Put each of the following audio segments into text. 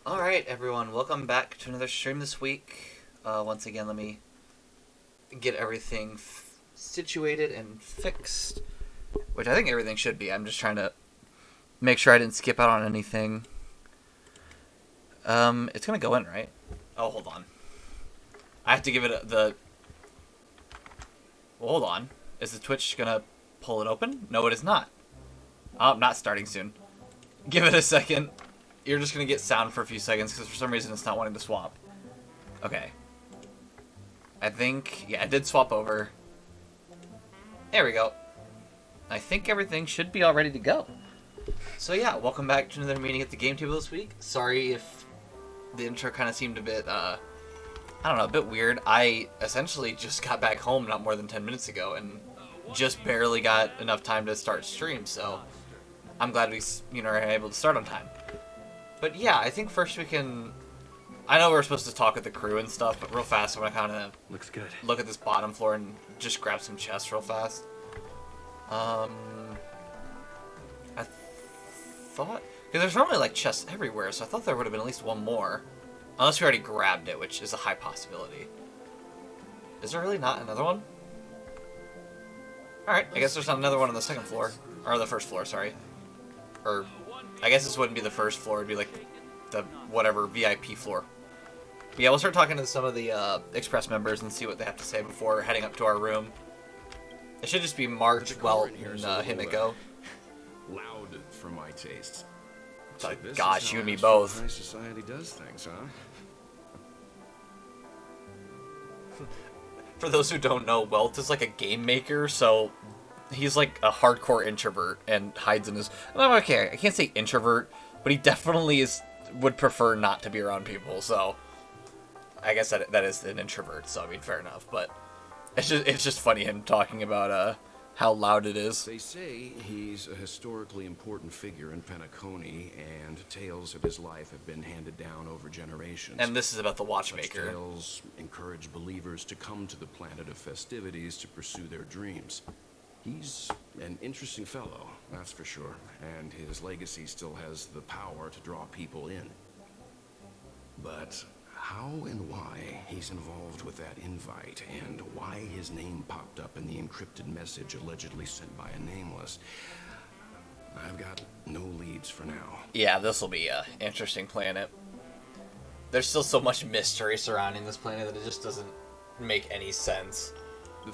Alright, everyone, welcome back to another stream this week. Once again, let me get everything situated and fixed. Which I think everything should be. I'm just trying to make sure I didn't skip out on anything. It's gonna go in, right? Oh, hold on. I have to give it the... Well, hold on. Is the Twitch gonna pull it open? No, it is not. Oh, not starting soon. Give it a second. You're just going to get sound for a few seconds because for some reason it's not wanting to swap. Okay. I think... Yeah, it did swap over. There we go. I think everything should be all ready to go. So yeah, welcome back to another meeting at the game table this week. Sorry if the intro kind of seemed a bit, I don't know, a bit weird. I essentially just got back home not more than 10 minutes ago and just barely got enough time to start stream, so I'm glad we, are able to start on time. But yeah, I think first we can... I know we're supposed to talk with the crew and stuff, but real fast I want to kind of looks good. Look at this bottom floor and just grab some chests real fast. I thought... Because there's normally like chests everywhere, so I thought there would have been at least one more. Unless we already grabbed it, which is a high possibility. Is there really not another one? Alright, I guess there's not another one on the second floor. Or the first floor, sorry. Or... I guess this wouldn't be the first floor, it'd be like the whatever VIP floor. But yeah, we'll start talking to some of the Express members and see what they have to say before heading up to our room. It should just be March, Welt, and Himiko. Loud for my tastes. So gosh, you and me both. High society does things, huh? For those who don't know, Welt is like a game maker, so he's like a hardcore introvert and hides in his... Okay, I can't say introvert, but he definitely would prefer not to be around people, so... I guess that is an introvert, so I mean, fair enough, but... It's just funny him talking about how loud it is. They say he's a historically important figure in Penacony, and tales of his life have been handed down over generations. And this is about the watchmaker. Such tales encourage believers to come to the planet of festivities to pursue their dreams. He's an interesting fellow, that's for sure, and his legacy still has the power to draw people in. But how and why he's involved with that invite, and why his name popped up in the encrypted message allegedly sent by a nameless, I've got no leads for now. Yeah, this will be an interesting planet. There's still so much mystery surrounding this planet that it just doesn't make any sense.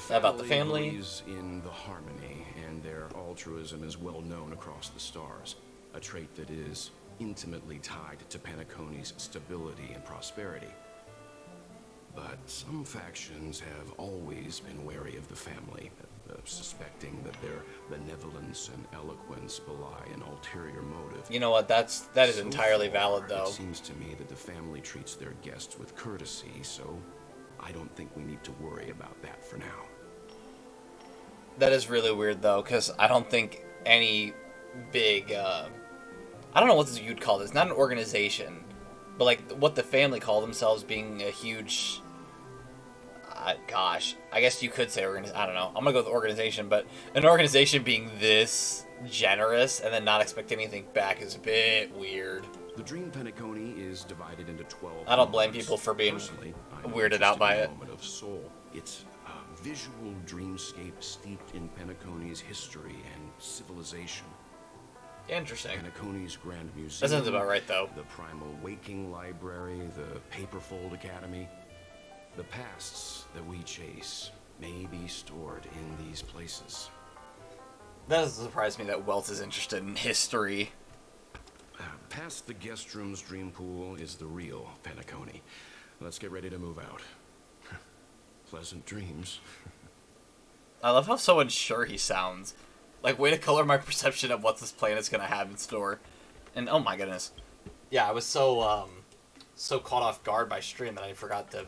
About the family believes in the harmony, and their altruism is well known across the stars, a trait that is intimately tied to Penacony's stability and prosperity. But some factions have always been wary of the family, suspecting that their benevolence and eloquence belie an ulterior motive. You know what, that is entirely valid, though. It seems to me that the family treats their guests with courtesy, so I don't think we need to worry about that for now. That is really weird, though, because I don't think any big, I don't know what you'd call this, not an organization, but like what the family call themselves being a huge, gosh, I guess you could say I don't know, I'm gonna go with organization, but an organization being this generous and then not expect anything back is a bit weird. The Dream Penacony is divided into 12. I don't blame people for being weirded out by it. Moment of soul. It's a visual dreamscape steeped in Penacony's history and civilization. Interesting. Penacony's Grand Museum. That sounds about right, though. The Primal Waking Library, the Paperfold Academy. The pasts that we chase may be stored in these places. That doesn't surprise me that Welt is interested in history. Past the guest room's dream pool is the real Penacony. Let's get ready to move out. Pleasant dreams. I love how so unsure he sounds. Like, way to color my perception of what this planet's gonna have in store. And, oh my goodness. Yeah, I was so caught off guard by stream that I forgot to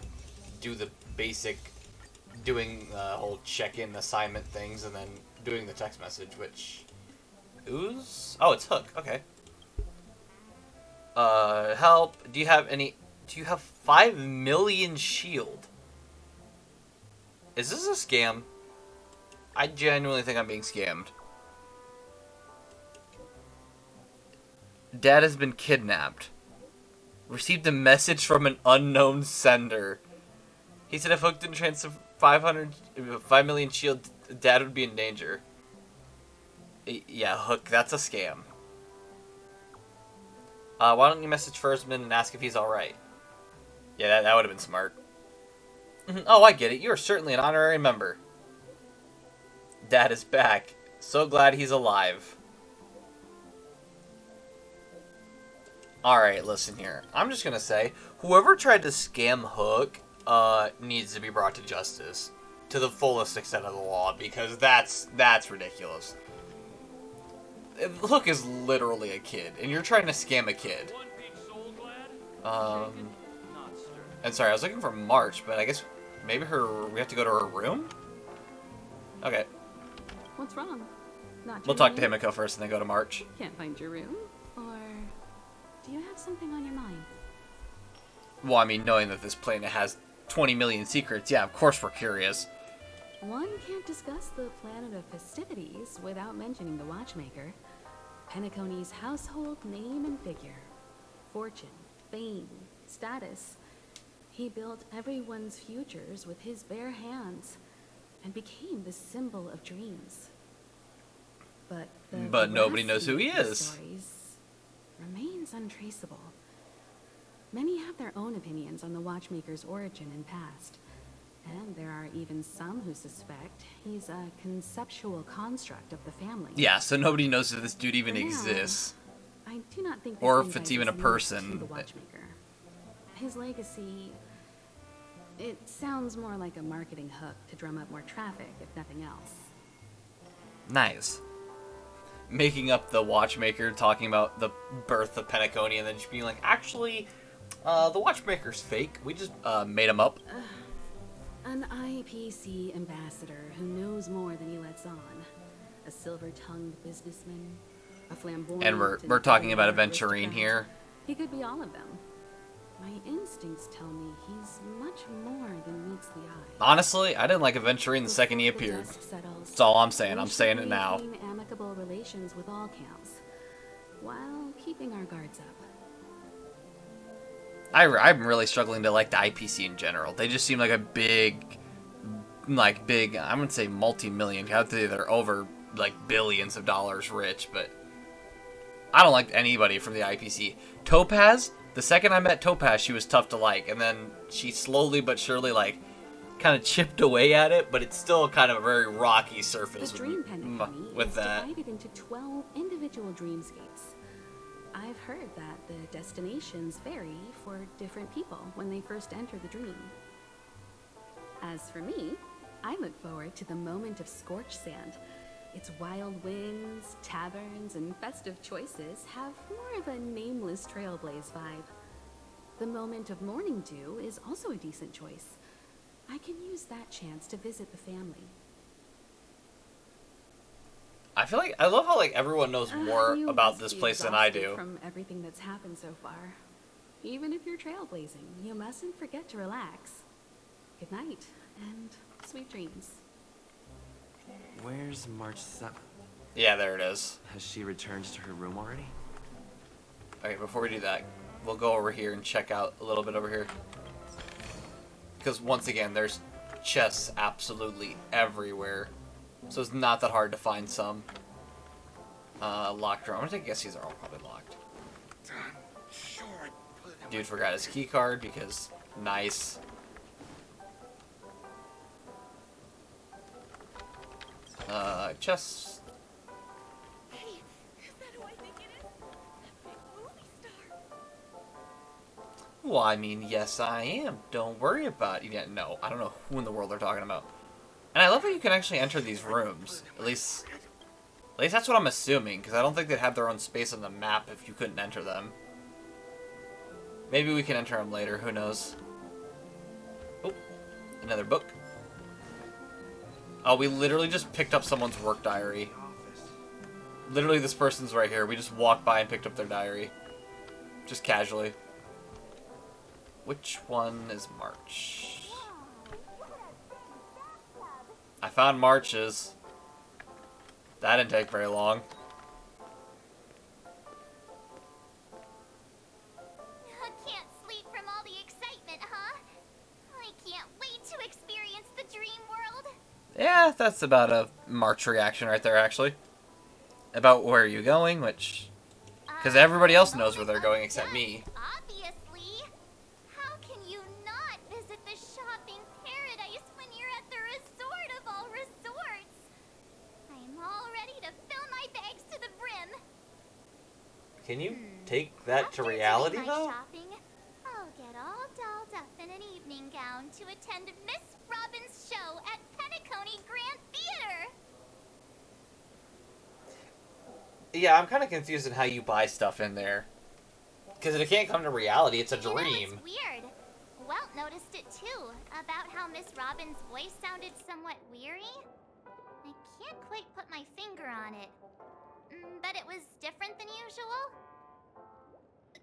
do the basic, doing the whole check-in assignment things and then doing the text message, which... Ooze? Oh, it's Hook, okay. Help. Do you have 5 million shield? Is this a scam? I genuinely think I'm being scammed. Dad has been kidnapped. Received a message from an unknown sender. He said if Hook didn't transfer 5 million shield, Dad would be in danger. Yeah, Hook, that's a scam. Why don't you message Fursman and ask if he's alright? Yeah, that would have been smart. Oh, I get it. You're certainly an honorary member. Dad is back. So glad he's alive. Alright, listen here. I'm just gonna say, whoever tried to scam Hook needs to be brought to justice. To the fullest extent of the law, because that's ridiculous. Hook is literally a kid, and you're trying to scam a kid. And sorry, I was looking for March, but I guess maybe we have to go to her room? Okay. What's wrong? Not We'll talk to Himiko first and then go to March. Can't find your room? Or do you have something on your mind? Well, I mean, knowing that this planet has 20 million secrets, yeah, of course we're curious. One can't discuss the planet of festivities without mentioning the Watchmaker. Penacony's household name and figure. Fortune, fame, status. He built everyone's futures with his bare hands and became the symbol of dreams. But nobody knows who he is. Stories remains untraceable. Many have their own opinions on the Watchmaker's origin and past. And there are even some who suspect he's a conceptual construct of the family. Yeah, so nobody knows if this dude even For now, exists. I do not think Or this if it's invite even a is linked person. to the Watchmaker. His legacy, it sounds more like a marketing hook to drum up more traffic, if nothing else. Nice. Making up the Watchmaker, talking about the birth of Penacony, and then just being like, actually, the Watchmaker's fake. We just made him up. An IPC ambassador who knows more than he lets on. A silver-tongued businessman. A flamboyant... And we're talking about Aventurine aristocrat. here. He could be all of them. My instincts tell me he's much more than meets the eye. Honestly, I didn't like Aventurine the second he Before the appeared. dust settles, That's all I'm saying. we I'm should saying it now. maintain amicable relations with all camps, while keeping our guards up. I'm really struggling to like the IPC in general. They just seem like a big, I wouldn't say multi-million. I would say they're over, like, billions of dollars rich, but I don't like anybody from the IPC. Topaz, the second I met Topaz, she was tough to like, and then she slowly but surely, like, kind of chipped away at it, but it's still kind of a very rocky surface The dream Penacony with is that. divided into 12 individual dreamscapes. I've heard that the destinations vary for different people when they first enter the dream. As for me, I look forward to the moment of scorched sand. Its wild winds, taverns, and festive choices have more of a nameless Trailblaze vibe. The moment of morning dew is also a decent choice. I can use that chance to visit the family. I love how, like, everyone knows more You about must this be place than I exhausted do. From everything that's happened so far. Even if you're trailblazing, you mustn't forget to relax. Good night, and sweet dreams. Where's March 7th? Yeah, there it is. Has she returned to her room already? Okay, before we do that, we'll go over here and check out a little bit over here. Because, once again, there's chests absolutely everywhere. So it's not that hard to find some. Locked room. I'm gonna take a guess these are all probably locked. Dude forgot his key card because nice. Chests. Hey, is that who I think it is? That big movie star. Well, I mean, yes, I am. Don't worry about it. Yeah, no, I don't know who in the world they're talking about. And I love how you can actually enter these rooms. At least that's what I'm assuming, because I don't think they'd have their own space on the map if you couldn't enter them. Maybe we can enter them later, who knows. Oh, another book. Oh, we literally just picked up someone's work diary. Literally, this person's right here. We just walked by and picked up their diary. Just casually. Which one is March? I found March's. That didn't take very long. I can't Yeah, that's about a March reaction right there, actually. About where are you going, which... Because everybody else knows where they're going except me. Obviously. How can you not visit the shopping paradise when you're at the resort of all resorts? I'm all ready to fill my bags to the brim. Can you take that After to reality, doing my though? shopping, I'll get all dolled up in an evening gown to attend Miss Robin's show at Penacony Grand Theater. Yeah, I'm kind of confused in how you buy stuff in there. Because it can't come to reality, it's a You know, dream. it's weird. Welt noticed it too, about how Miss Robin's voice sounded somewhat weary. I can't quite put my finger on it. But it was different than usual?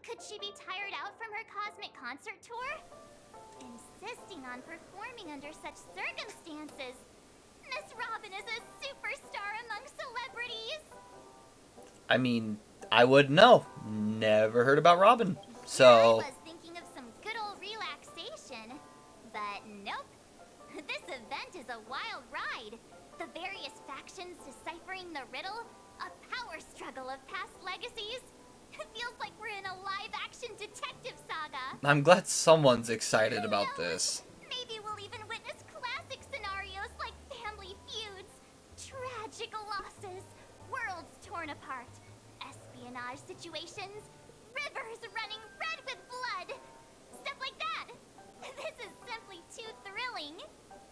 Could she be tired out from her cosmic concert tour? Insisting on performing under such circumstances. Miss Robin is a superstar among celebrities. I mean, I wouldn't know. Never heard about Robin. So... I was thinking of some good old relaxation. But nope. This event is a wild ride. The various factions deciphering the riddle. A power struggle of past legacies. It feels like we're in a live-action detective saga. I'm glad someone's excited about Who knows? this. Maybe we'll even witness classic scenarios like family feuds, tragic losses, worlds torn apart, espionage situations, rivers running red with blood, stuff like that. This is simply too thrilling.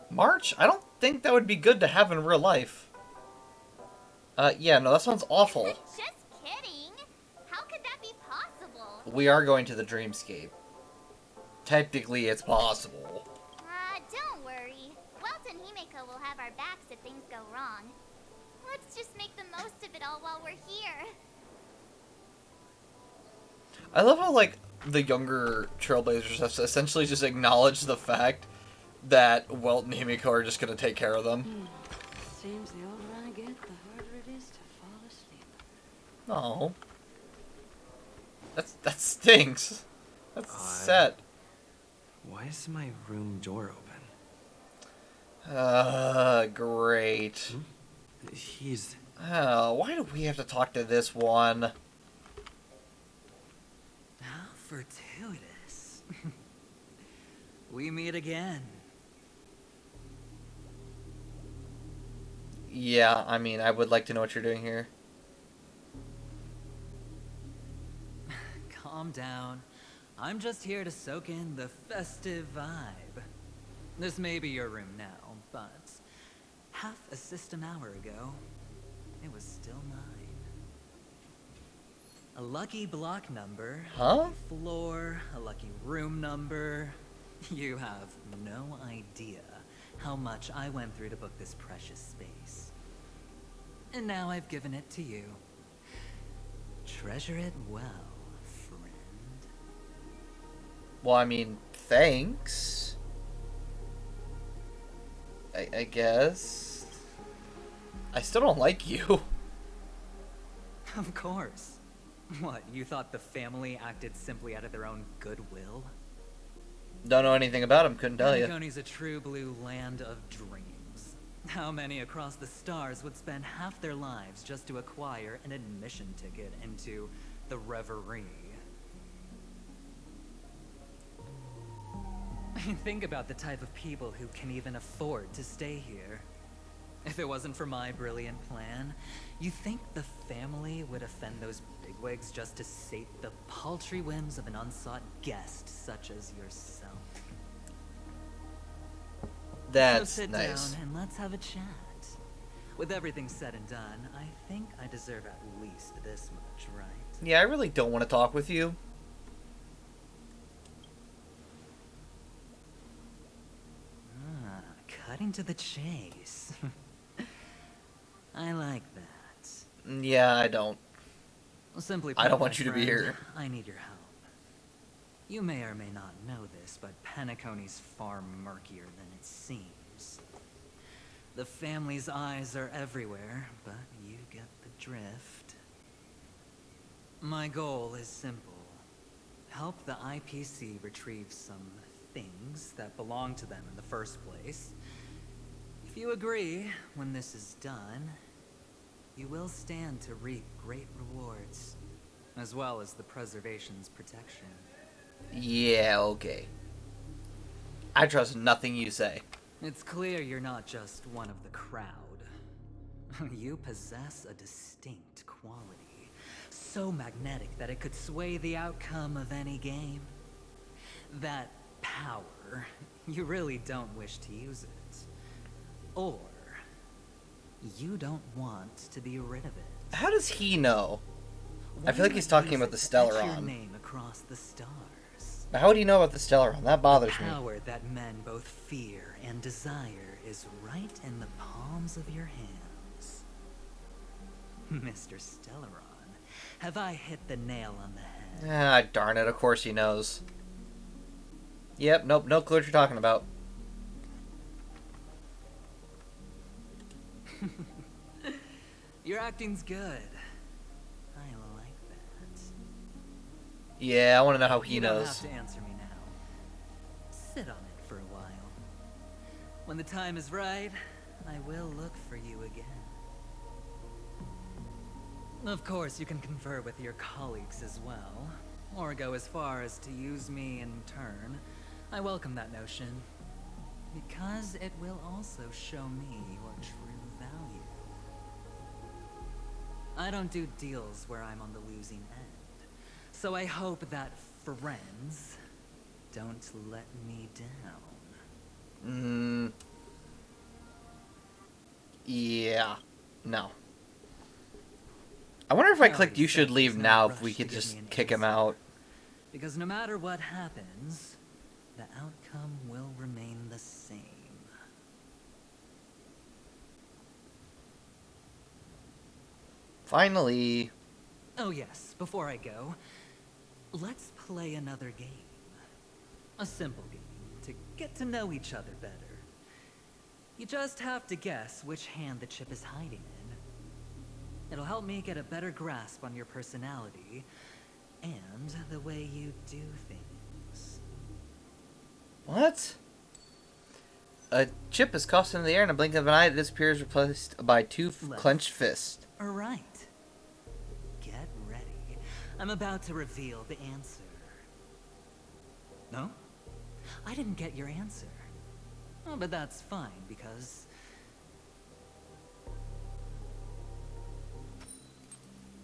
March? I don't think that would be good to have in real life. Yeah, no, that sounds awful. Just kidding. How could that be possible? We are going to the dreamscape. Technically, it's possible. Don't worry. Welt and Himeko will have our backs if things go wrong. Let's just make the most of it all while we're here. I love how, like, the younger Trailblazers have essentially just acknowledged the fact that Welt and Himeko are just going to take care of them. Seems the older I get, the harder it is to fall asleep. Oh. That stinks. That's sad. Why is my room door open? Great. He's... Oh, why do we have to talk to this one? How fortuitous. We meet again. Yeah, I mean, I would like to know what you're doing here. Calm down. I'm just here to soak in the festive vibe. This may be your room now, but half a system hour ago, it was still mine. A lucky block number, Huh? a lucky floor, a lucky room number. You have no idea how much I went through to book this precious space. And now I've given it to you. Treasure it well, friend. Well, I mean, thanks. I guess. I still don't like you. Of course. What, you thought the family acted simply out of their own goodwill? Don't know anything about him, couldn't tell you. Penacony's a true blue land of dreams. How many across the stars would spend half their lives just to acquire an admission ticket into the reverie? Think about the type of people who can even afford to stay here. If it wasn't for my brilliant plan, you think the family would offend those bigwigs just to sate the paltry whims of an unsought guest such as yourself? That's so sit nice. down and let's have a chat. With everything said and done, I think I deserve at least this much, right? Yeah, I really don't want to talk with you. Cutting to the chase. I like that. Yeah, I don't. Simply I put, don't want my you to be friend, here. I need your help. You may or may not know this, but Penacony's far murkier than it seems. The family's eyes are everywhere, but you get the drift. My goal is simple. Help the IPC retrieve some things that belong to them in the first place. If If you agree, when this is done, you will stand to reap great rewards, as well as the preservation's protection. Yeah, okay. I trust nothing you say. It's clear you're not just one of the crowd. You possess a distinct quality, so magnetic that it could sway the outcome of any game. That power, you really don't wish to use it. Or, you don't want to be rid of it. How does he know? I feel like he's Why talking about the use it to etch your Stellaron. name across the stars. How would he know about the Stellaron? That bothers The me. power that men both fear and desire is right in the palms of your hands. Mr. Stellaron, have I hit the nail on the head? Ah, darn it. Of course he knows. Yep, nope, no clue what you're talking about. Your acting's good. I like that. Yeah, I want to know how he You don't knows. have to answer me now. Sit on it for a while. When the time is right, I will look for you again. Of course, you can confer with your colleagues as well, or go as far as to use me in turn. I welcome that notion, because it will also show me your true value. I don't do deals where I'm on the losing end, so I hope that friends don't let me down. Yeah. No. I wonder if I No, clicked you should there's leave no now if rush we to could give just me an kick him answer. out. Because no matter what happens, the outcome will remain the same. Finally. Oh yes, before I go, let's play another game. A simple game to get to know each other better. You just have to guess which hand the chip is hiding in. It'll help me get a better grasp on your personality and the way you do things. What? A chip is tossed into the air in a blink of an eye. It disappears, replaced by two Left. clenched fists. All right. Get ready. I'm about to reveal the answer. No? I didn't get your answer. Oh, but that's fine, because...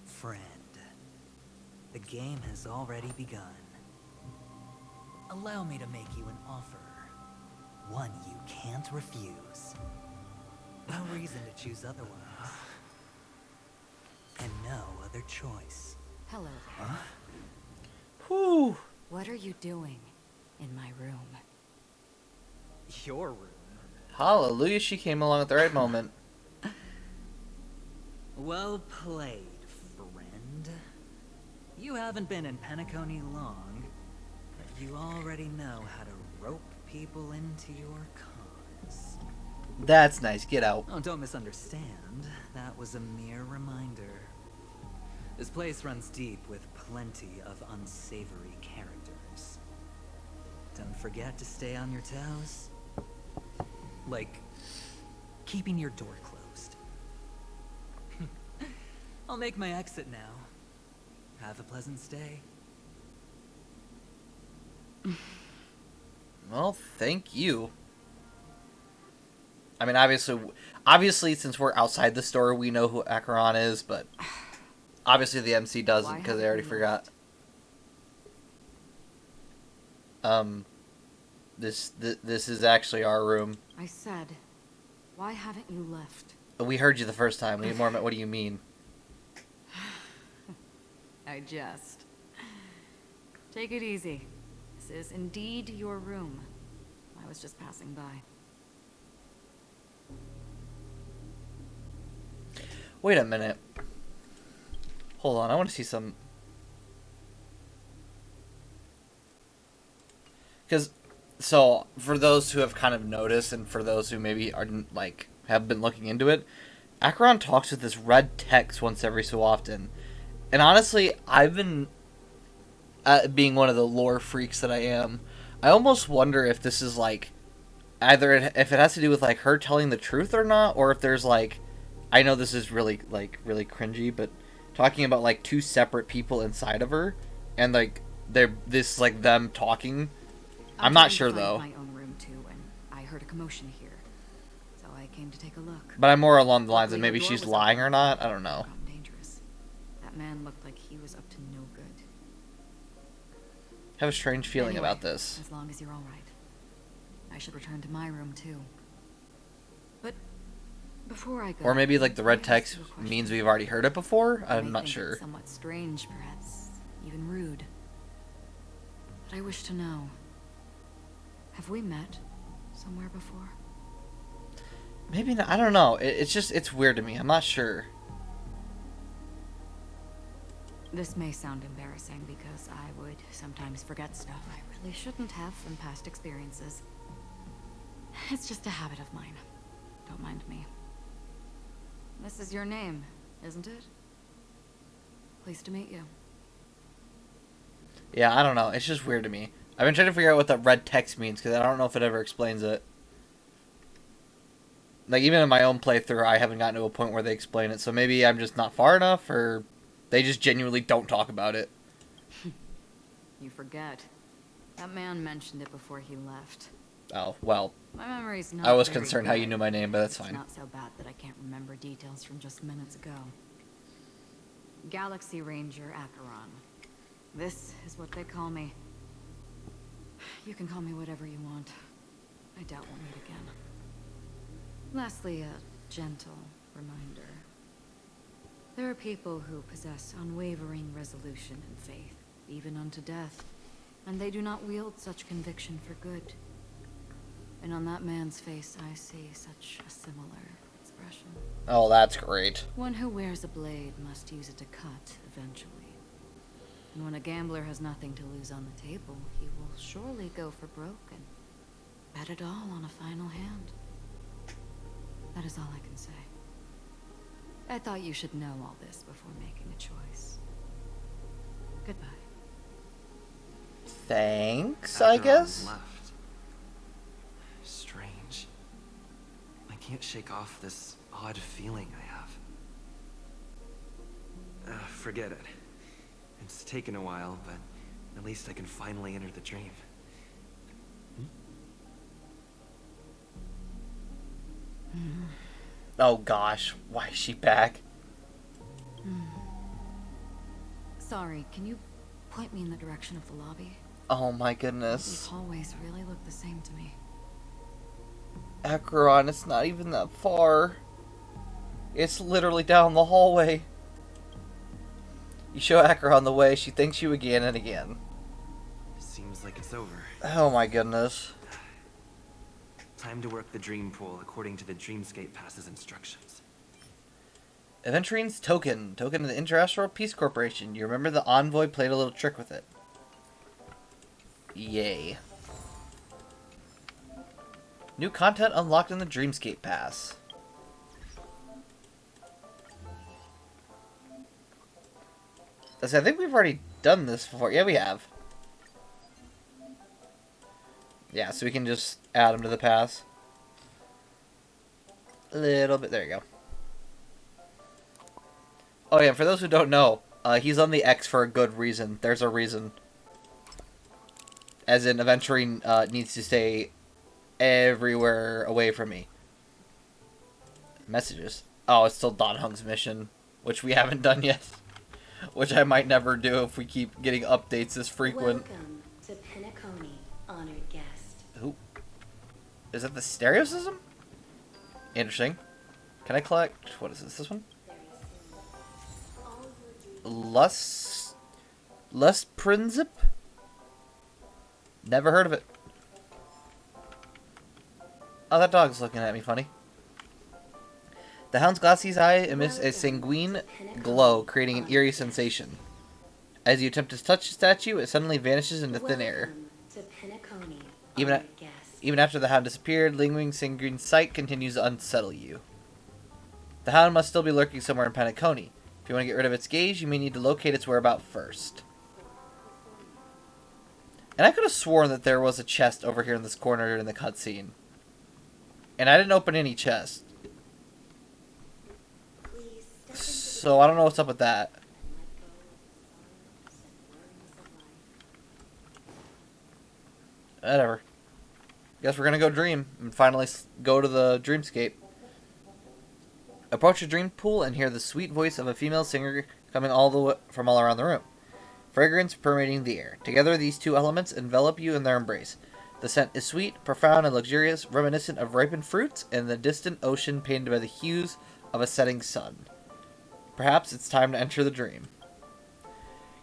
Friend, the game has already begun. Allow me to make you an offer. One you can't refuse. No reason to choose otherwise. And no other choice. Hello there. Whew. What are you doing in my room? Your room. Hallelujah, she came along at the right moment. Well played, friend. You haven't been in Penacony long, but you already know how to rope people into your cause. That's nice. Get out. Oh, don't misunderstand. That was a mere reminder. This place runs deep with plenty of unsavory characters. Don't forget to stay on your toes. Like, keeping your door closed. I'll make my exit now. Have a pleasant stay. Well, thank you. I mean, obviously, since we're outside the store, we know who Acheron is, but obviously the MC doesn't Why because they haven't already you forgot. This is actually our room. I said, why haven't you left? We heard you the first time. We need more. What do you mean? I jest. Take it easy. This is indeed your room. I was just passing by. Wait a minute. Hold on. I want to see some. Because, so for those who have kind of noticed, and for those who maybe aren't like have been looking into it, Acheron talks with this red text once every so often. And honestly, I've been, being one of the lore freaks that I am, I almost wonder if this is like either if it has to do with like her telling the truth or not, or if there's like, I know this is really really cringy, but talking about like two separate people inside of her, and like they're this like them talking. I'm not sure though. My own room too, and I heard a commotion here, so I came to take a look. But I'm more along the lines of Luckily, maybe the door she's was lying open. or not. I don't know. Gotten dangerous. That man looked like he was up to no good. I have a strange feeling Anyway, about this. As long as you're all right, I should return to my room too. But before I go, Or maybe like the can I red ask text you a question? means we've already heard it before. You I'm may not think sure. it's somewhat strange, perhaps even rude. But I wish to know: have we met somewhere before? Maybe not. I don't know. It's weird to me. I'm not sure. This may sound embarrassing because I would sometimes forget stuff I really shouldn't have from past experiences. It's just a habit of mine. Don't mind me. This is your name, isn't it? Pleased to meet you. Yeah, I don't know. It's just weird to me. I've been trying to figure out what that red text means because I don't know if it ever explains it. Like, even in my own playthrough, I haven't gotten to a point where they explain it. So maybe I'm just not far enough, or they just genuinely don't talk about it. You forget. That man mentioned it before he left. Oh, well. My memory's not I was very concerned how you good. knew my name, but that's It's fine. not so bad that I can't remember details from just minutes ago. Galaxy Ranger Acheron. This is what they call me. You can call me whatever you want. I doubt we'll meet again. Lastly, a gentle reminder. There are people who possess unwavering resolution and faith, even unto death, and they do not wield such conviction for good. And on that man's face, I see such a similar expression. Oh, that's great. One who wears a blade must use it to cut eventually. And when a gambler has nothing to lose on the table, he will surely go for broke and bet it all on a final hand. That is all I can say. I thought you should know all this before making a choice. Goodbye. Thanks, After I all guess? left. Strange. I can't shake off this odd feeling I have. Forget it. It's taken a while, but at least I can finally enter the dream. Oh gosh, why is she back? Sorry, can you point me in the direction of the lobby? Oh my These goodness. hallways really look the same to me. Acheron, it's not even that far. It's literally down the hallway. You show Acheron the way, she thanks you again and again. Seems like it's over. Oh my goodness. Time to work the dream pool according to the Dreamscape Pass's instructions. Aventurine's token. Token of the Interasteral Peace Corporation. You remember the Envoy played a little trick with it. Yay. New content unlocked in the Dreamscape Pass. I think we've already done this before. Yeah, we have. Yeah, so we can just add them to the pass. A little bit. There you go. Oh yeah, for those who don't know, he's on the X for a good reason. There's a reason. As in, Aventurine needs to stay everywhere away from me. Messages. Oh, it's still Don Hung's mission, which we haven't done yet. Which I might never do if we keep getting updates this frequent. Welcome to Penacony, honored guest. Ooh. Is that the stereo system? Interesting. Can I collect... What is this? This one? Very soon. All your dreams. Less Princip? Never heard of it. Oh, that dog's looking at me funny. The hound's glassy eye emits a sanguine glow, creating an eerie sensation. As you attempt to touch the statue, it suddenly vanishes into thin air. Welcome to Penacony, Even honored guest. Even after the hound disappeared, lingering sanguine sight continues to unsettle you. The hound must still be lurking somewhere in Penacony. If you want to get rid of its gaze, you may need to locate its whereabouts first. And I could have sworn that there was a chest over here in this corner in the cutscene. And I didn't open any chests. Please step into the So I don't know what's up with that. and let go of the sorrows and worries of life. Whatever. Guess we're gonna go dream and finally go to the dreamscape. Approach the dream pool and hear the sweet voice of a female singer coming from all around the room. Fragrance permeating the air. Together, these two elements envelop you in their embrace. The scent is sweet, profound, and luxurious, reminiscent of ripened fruits and the distant ocean painted by the hues of a setting sun. Perhaps it's time to enter the dream.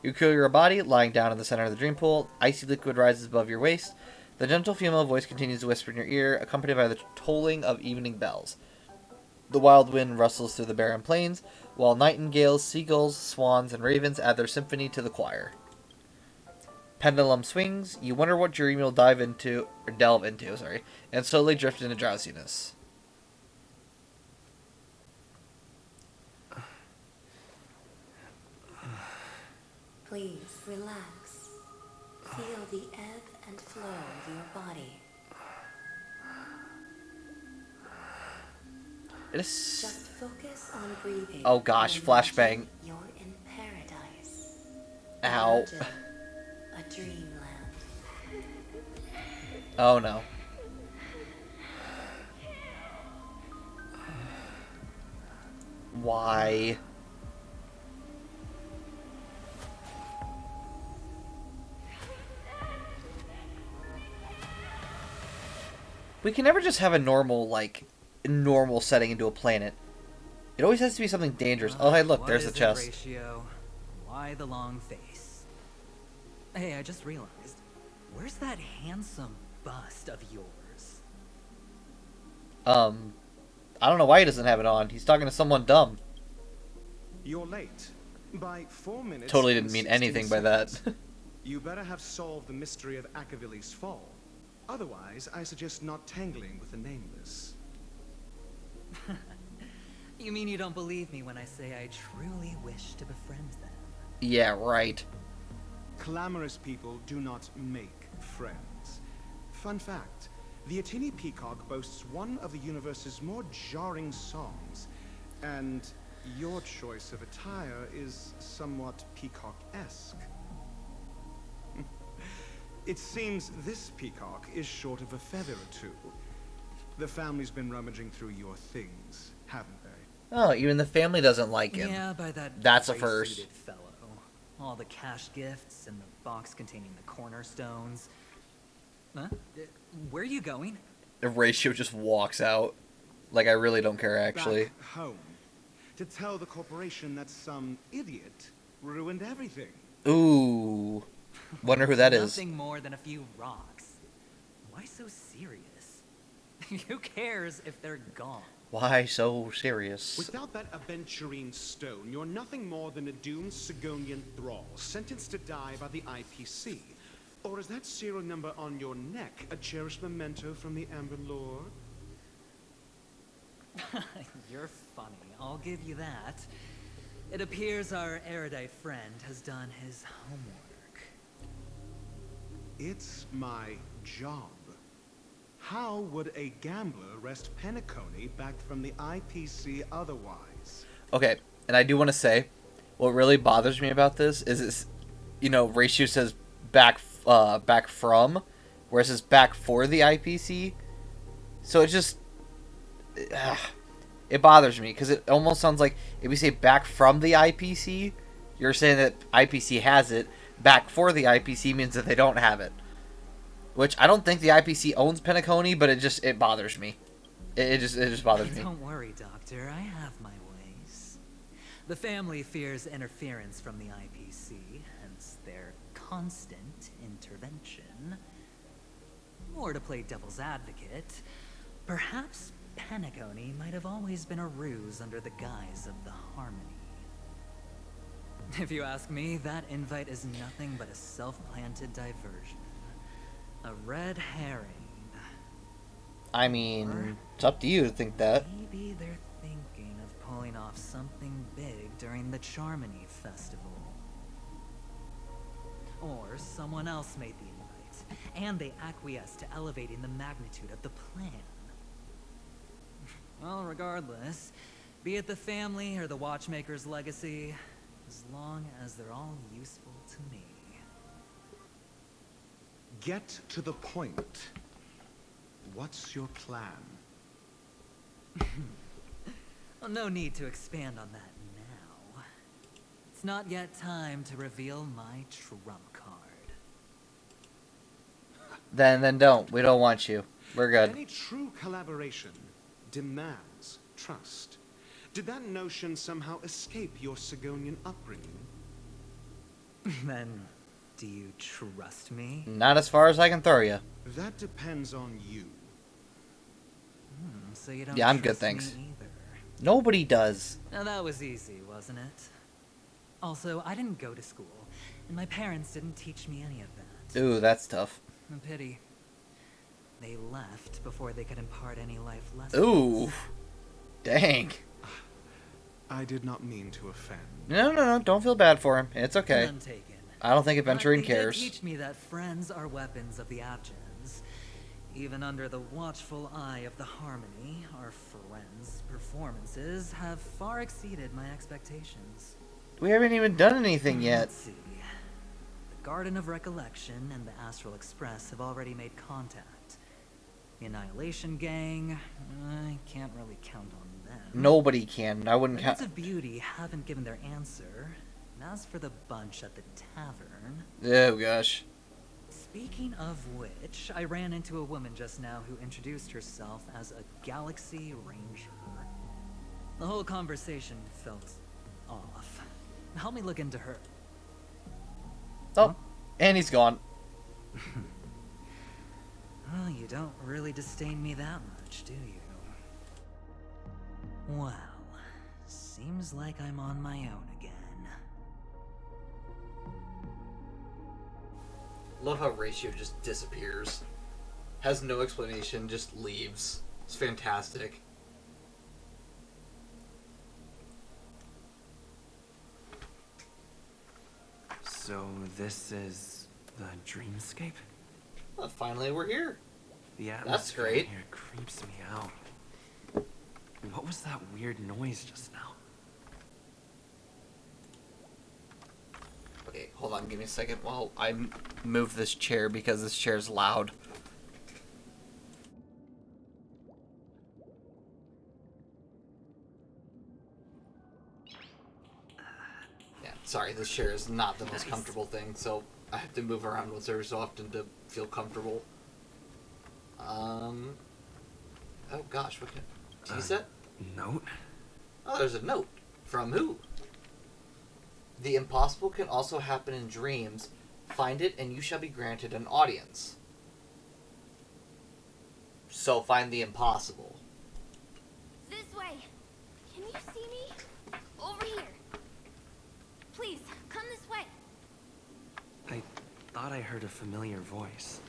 You clear your body, lying down in the center of the dream pool. Icy liquid rises above your waist. The gentle female voice continues to whisper in your ear, accompanied by the tolling of evening bells. The wild wind rustles through the barren plains, while nightingales, seagulls, swans, and ravens add their symphony to the choir. Pendulum swings. You wonder what dream you'll delve into, and slowly drift into drowsiness. Please relax. Feel the ebb and flow of your body. It is. Just focus on breathing. Oh gosh, and flashbang. imagine you're in paradise. Ow. Imagine a dreamland. Oh no. Why? We can never just have a normal setting into a planet. It always has to be something dangerous. Oh, hey, look, What there's the is it, chest. Ratio? Why the long face? Hey, I just realized. Where's that handsome bust of yours? I don't know why he doesn't have it on. He's talking to someone dumb. You're late. By 4 minutes. Totally and didn't mean 16 anything by that. seconds. You better have solved the mystery of Akavili's fall. Otherwise, I suggest not tangling with the nameless. You mean you don't believe me when I say I truly wish to befriend them? Yeah, right. Clamorous people do not make friends. Fun fact, the Atini Peacock boasts one of the universe's more jarring songs, and your choice of attire is somewhat peacock-esque. It seems this peacock is short of a feather or two. The family's been rummaging through your things, haven't they? Oh, even the family doesn't like him. Yeah, by that That's a gray-suited first. fellow. All the cash gifts and the box containing the cornerstones. Huh? Where are you going? The Ratio just walks out. Like, I really don't care, actually. Back home. To tell the corporation that some idiot ruined everything. Ooh. Wonder who that is. Nothing more than a few rocks. Why so serious? Who cares if they're gone? Why so serious? Without that aventurine stone, you're nothing more than a doomed Sigonian thrall, sentenced to die by the IPC. Or is that serial number on your neck a cherished memento from the Amber Lord? You're funny, I'll give you that. It appears our erudite friend has done his homework. It's my job. How would a gambler wrest Penacony back from the IPC otherwise? Okay, and I do want to say, what really bothers me about this is it's, Ratio says back from, whereas it's back for the IPC. So it just, it bothers me, because it almost sounds like if we say back from the IPC, you're saying that IPC has it. Back for the IPC means that they don't have it. Which I don't think the IPC owns Penacony, but it bothers me. It just bothers me. Don't worry, Doctor, I have my ways. The family fears interference from the IPC, hence their constant intervention. Or to play devil's advocate, perhaps Penacony might have always been a ruse under the guise of the Harmony. If you ask me, that invite is nothing but a self-planted diversion. A red herring. I mean, it's up to you to think that. Maybe they're thinking of pulling off something big during the Charmony Festival. Or someone else made the invite, and they acquiesced to elevating the magnitude of the plan. Well, regardless, be it the family or the watchmaker's legacy, as long as they're all useful to me. Get to the point. What's your plan? Well, no need to expand on that now. It's not yet time to reveal my trump card. Then don't. We don't want you. We're good. Any true collaboration demands trust. Did that notion somehow escape your Sigonian upbringing? Then, do you trust me? Not as far as I can throw you. That depends on you. So you don't Yeah, I'm good, trust thanks. me either. Nobody does. Now that was easy, wasn't it? Also, I didn't go to school, and my parents didn't teach me any of that. Ooh, that's tough. A pity. They left before they could impart any life lessons. Ooh. Dang. I did not mean to offend. No. Don't feel bad for him. It's okay. None taken. I don't think Adventuring But they did cares. teach me that friends are weapons of the Abgens. Even under the watchful eye of the Harmony, our friends' performances have far exceeded my expectations. We haven't even done anything yet. Let's see. The Garden of Recollection and the Astral Express have already made contact. The Annihilation Gang, I can't really count on them. Nobody can. I wouldn't The count. Knights of Beauty haven't given their answer. And as for the bunch at the tavern... Oh, gosh. Speaking of which, I ran into a woman just now who introduced herself as a Galaxy Ranger. The whole conversation felt off. Help me look into her. Oh, and he's gone. Well, you don't really disdain me that much, do you? Well, seems like I'm on my own again. Love how Ratio just disappears. Has no explanation, just leaves. It's fantastic. So this is the dreamscape? Well, finally we're here. The That's atmosphere great. here creeps me out. What was that weird noise just now? Okay, hold on, give me a second while I move this chair because this chair's loud. Yeah, sorry, this chair is not the most comfortable thing, so I have to move around once every so often to feel comfortable. Oh gosh, what can... T-set? Note? Oh, there's a note. From who? The impossible can also happen in dreams. Find it and you shall be granted an audience. So find the impossible. This way. Can you see me? Over here. Please, come this way. I thought I heard a familiar voice.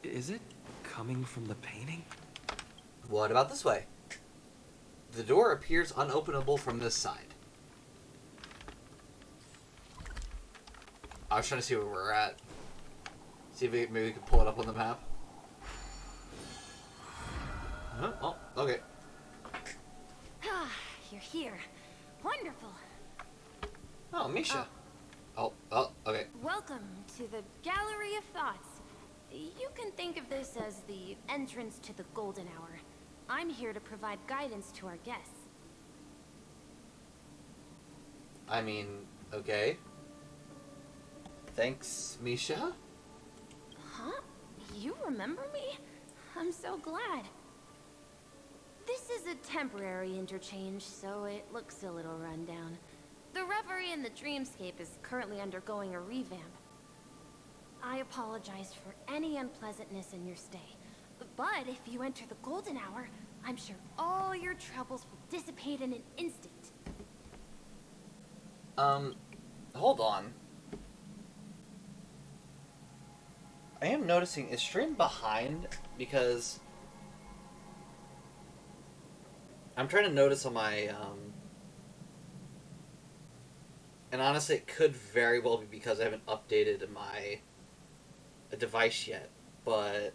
Is it coming from the painting? What about this way? The door appears unopenable from this side. I was trying to see where we're at. See if maybe we can pull it up on the map. Huh? Oh, okay. Ah, you're here. Wonderful. Oh, Misha. Oh, okay. Welcome to the Gallery of Thoughts. You can think of this as the entrance to the Golden Hour. I'm here to provide guidance to our guests. I mean, okay. Thanks, Misha. Huh? You remember me? I'm so glad. This is a temporary interchange, so it looks a little rundown. The Reverie in the Dreamscape is currently undergoing a revamp. I apologize for any unpleasantness in your stay. But if you enter the Golden Hour, I'm sure all your troubles will dissipate in an instant. Hold on. I am noticing, is stream behind? Because I'm trying to notice on my, and honestly it could very well be because I haven't updated my device yet, but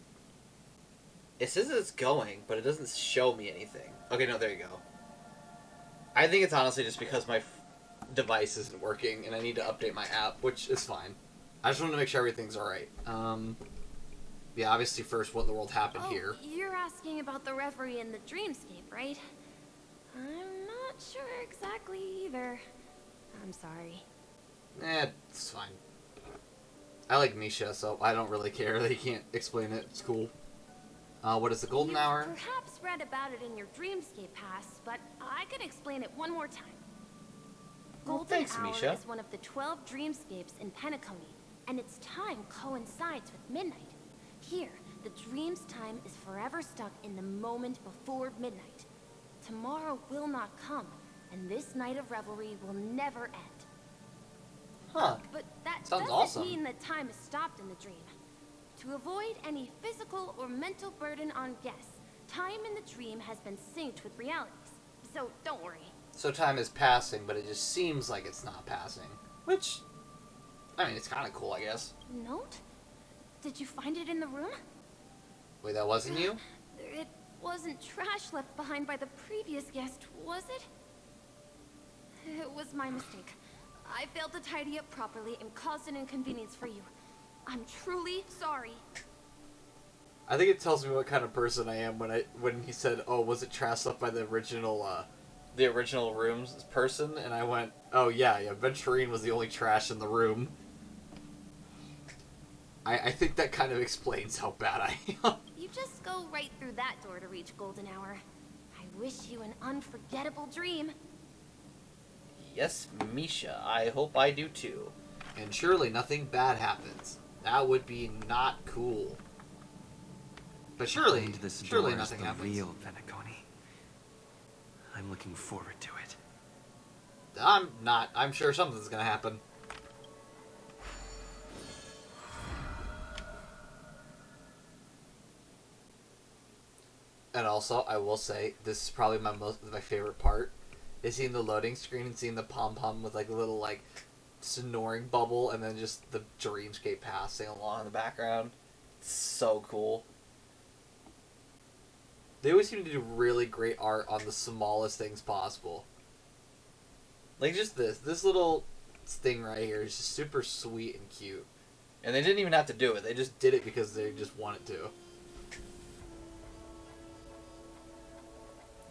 it says that it's going, but it doesn't show me anything. Okay, no, there you go. I think it's honestly just because my device isn't working and I need to update my app, which is fine. I just want to make sure everything's alright. Yeah, obviously first, what in the world happened here? You're asking about the reverie in the dreamscape, right? I'm not sure exactly either. I'm sorry. It's fine. I like Misha, so I don't really care that he can't explain it. It's cool. What is the golden hour? You've perhaps read about it in your dreamscape past, but I can explain it one more time. Well, Golden thanks, hour Misha. is one of the 12 dreamscapes in Penacony, and its time coincides with midnight. Here, the dream's time is forever stuck in the moment before midnight. Tomorrow will not come, and this night of revelry will never end. Huh. But that Sounds doesn't awesome. mean that time is stopped in the dream. To avoid any physical or mental burden on guests, time in the dream has been synced with realities. So don't worry. So time is passing, but it just seems like it's not passing. Which, I mean, it's kind of cool, I guess. Note? Did you find it in the room? Wait, that wasn't you? It wasn't trash left behind by the previous guest, was it? It was my mistake. I failed to tidy up properly and caused an inconvenience for you. I'm truly sorry. I think it tells me what kind of person I am when he said, "Oh, was it trashed up by the original rooms person?" And I went, "Oh yeah, Venturine was the only trash in the room." I think that kind of explains how bad I am. You just go right through that door to reach golden hour. I wish you an unforgettable dream. Yes, Misha, I hope I do too. And surely nothing bad happens. That would be not cool. But surely nothing the happens. Real Penacony. I'm looking forward to it. I'm not. I'm sure something's gonna happen. And also, I will say, this is probably my favorite part, is seeing the loading screen and seeing the pom-pom with like a little like snoring bubble and then just the dreamscape passing along in the background. It's so cool. They always seem to do really great art on the smallest things possible. Like just this little thing right here is just super sweet and cute. And they didn't even have to do it. They just did it because they just wanted to.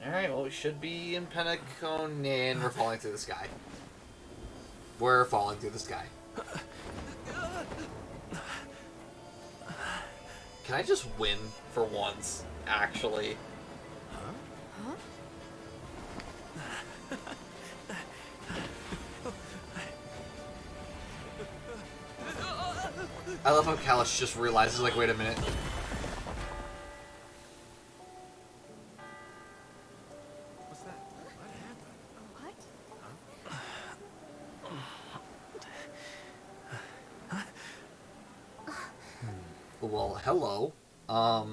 Alright, well, we should be in Penacony, and we're falling through the sky. We're falling through the sky. Can I just win for once, actually? Huh? I love how Kalash just realizes, like, wait a minute. What's that? What happened? Well, hello. Are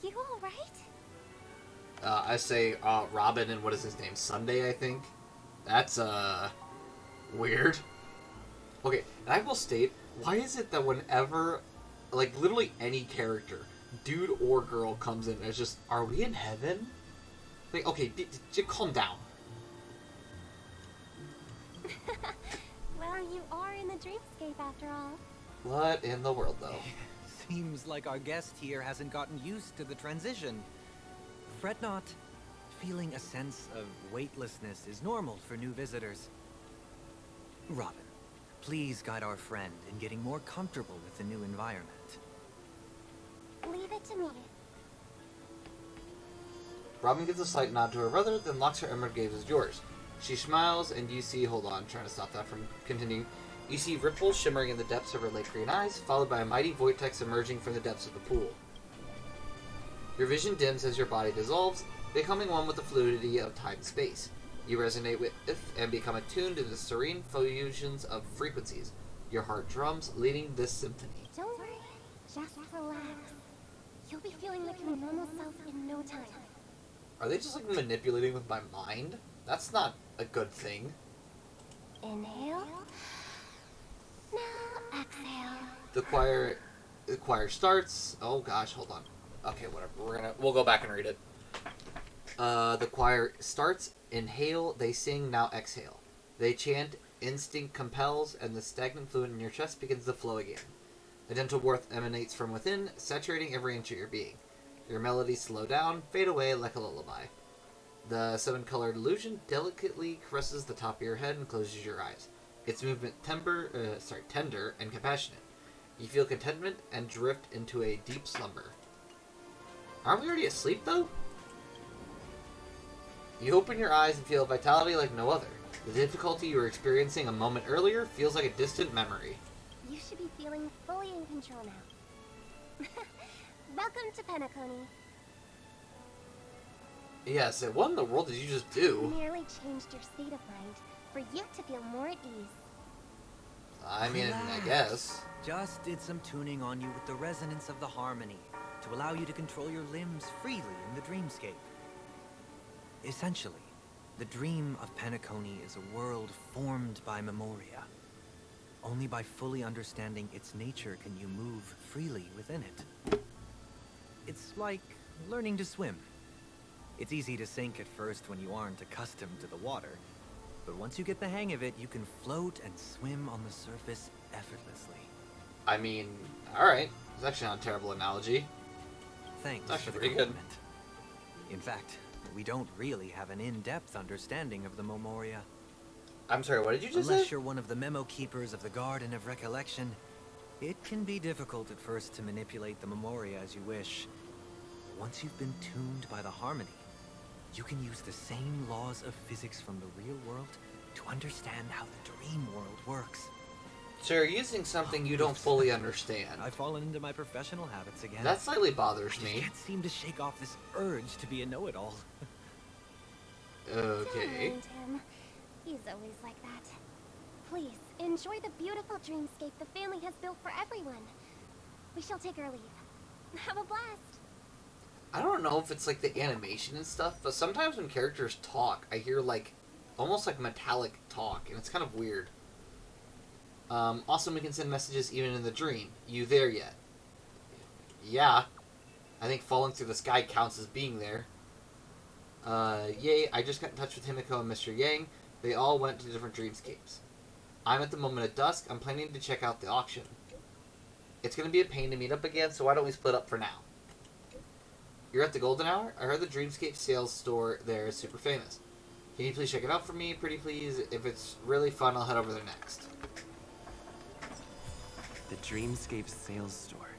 you alright? I say, Robin and what is his name? Sunday, I think? That's, weird. Okay, and I will state, why is it that whenever, like, literally any character, dude or girl, comes in, it's just, are we in heaven? Like, okay, calm down. Well, you are in the dreamscape after all. What in the world, though? Seems like our guest here hasn't gotten used to the transition. Fret not. Feeling a sense of weightlessness is normal for new visitors. Robin, please guide our friend in getting more comfortable with the new environment. Leave it to me. Robin gives a slight nod to her brother, then locks her emerald gaze as yours. She smiles, and you see, hold on, I'm trying to stop that from continuing. You see ripples shimmering in the depths of her lake green eyes, followed by a mighty vortex emerging from the depths of the pool. Your vision dims as your body dissolves, becoming one with the fluidity of time and space. You resonate with it and become attuned to the serene fusions of frequencies. Your heart drums, leading this symphony. Don't worry. Just relax. You'll be feeling like your normal self in no time. Are they just like manipulating with my mind? That's not a good thing. Inhale. Now exhale. The choir starts. Oh gosh, hold on. Okay, whatever. We'll go back and read it. The choir starts. Inhale, they sing, now exhale. They chant, instinct compels, and the stagnant fluid in your chest begins to flow again. A gentle warmth emanates from within, saturating every inch of your being. Your melodies slow down, fade away like a lullaby. The seven-colored illusion delicately caresses the top of your head and closes your eyes. Its movement tender and compassionate. You feel contentment and drift into a deep slumber. Aren't we already asleep, though? You open your eyes and feel vitality like no other. The difficulty you were experiencing a moment earlier feels like a distant memory. You should be feeling fully in control now. Welcome to Penacony. Yes, what in the world did you just do? Merely changed your state of mind for you to feel more at ease. I mean, I Relax. guess. Just did some tuning on you with the resonance of the harmony to allow you to control your limbs freely in the dreamscape. Essentially, the dream of Penacony is a world formed by memoria. Only by fully understanding its nature can you move freely within it. It's like learning to swim. It's easy to sink at first when you aren't accustomed to the water, but once you get the hang of it, you can float and swim on the surface effortlessly. I mean, alright. It's actually not a terrible analogy. Thanks That's for the pretty good. compliment. In fact, we don't really have an in-depth understanding of the memoria. I'm sorry, what did you just Unless say? you're one of the memo keepers of the Garden of Recollection, it can be difficult at first to manipulate the memoria as you wish. Once you've been tuned by the harmony, you can use the same laws of physics from the real world to understand how the dream world works. So you're using something you don't fully understand. I've fallen into my professional habits again. That slightly I bothers just me. can't seem to shake off this urge to be a know-it-all. Okay. Don't mind him. He's always like that. Please, enjoy the beautiful dreamscape the family has built for everyone. We shall take our leave. Have a blast. I don't know if it's like the animation and stuff, but sometimes when characters talk, I hear like almost like metallic talk, and it's kind of weird. Also, we can send messages even in the dream. You there yet? Yeah. I think falling through the sky counts as being there. Yay, I just got in touch with Himiko and Mr. Yang. They all went to different dreamscapes. I'm at the moment at dusk. I'm planning to check out the auction. It's going to be a pain to meet up again, so why don't we split up for now? You're at the Golden Hour? I heard the Dreamscape sales store there is super famous. Can you please check it out for me, pretty please? If it's really fun, I'll head over there next. The Dreamscape sales store.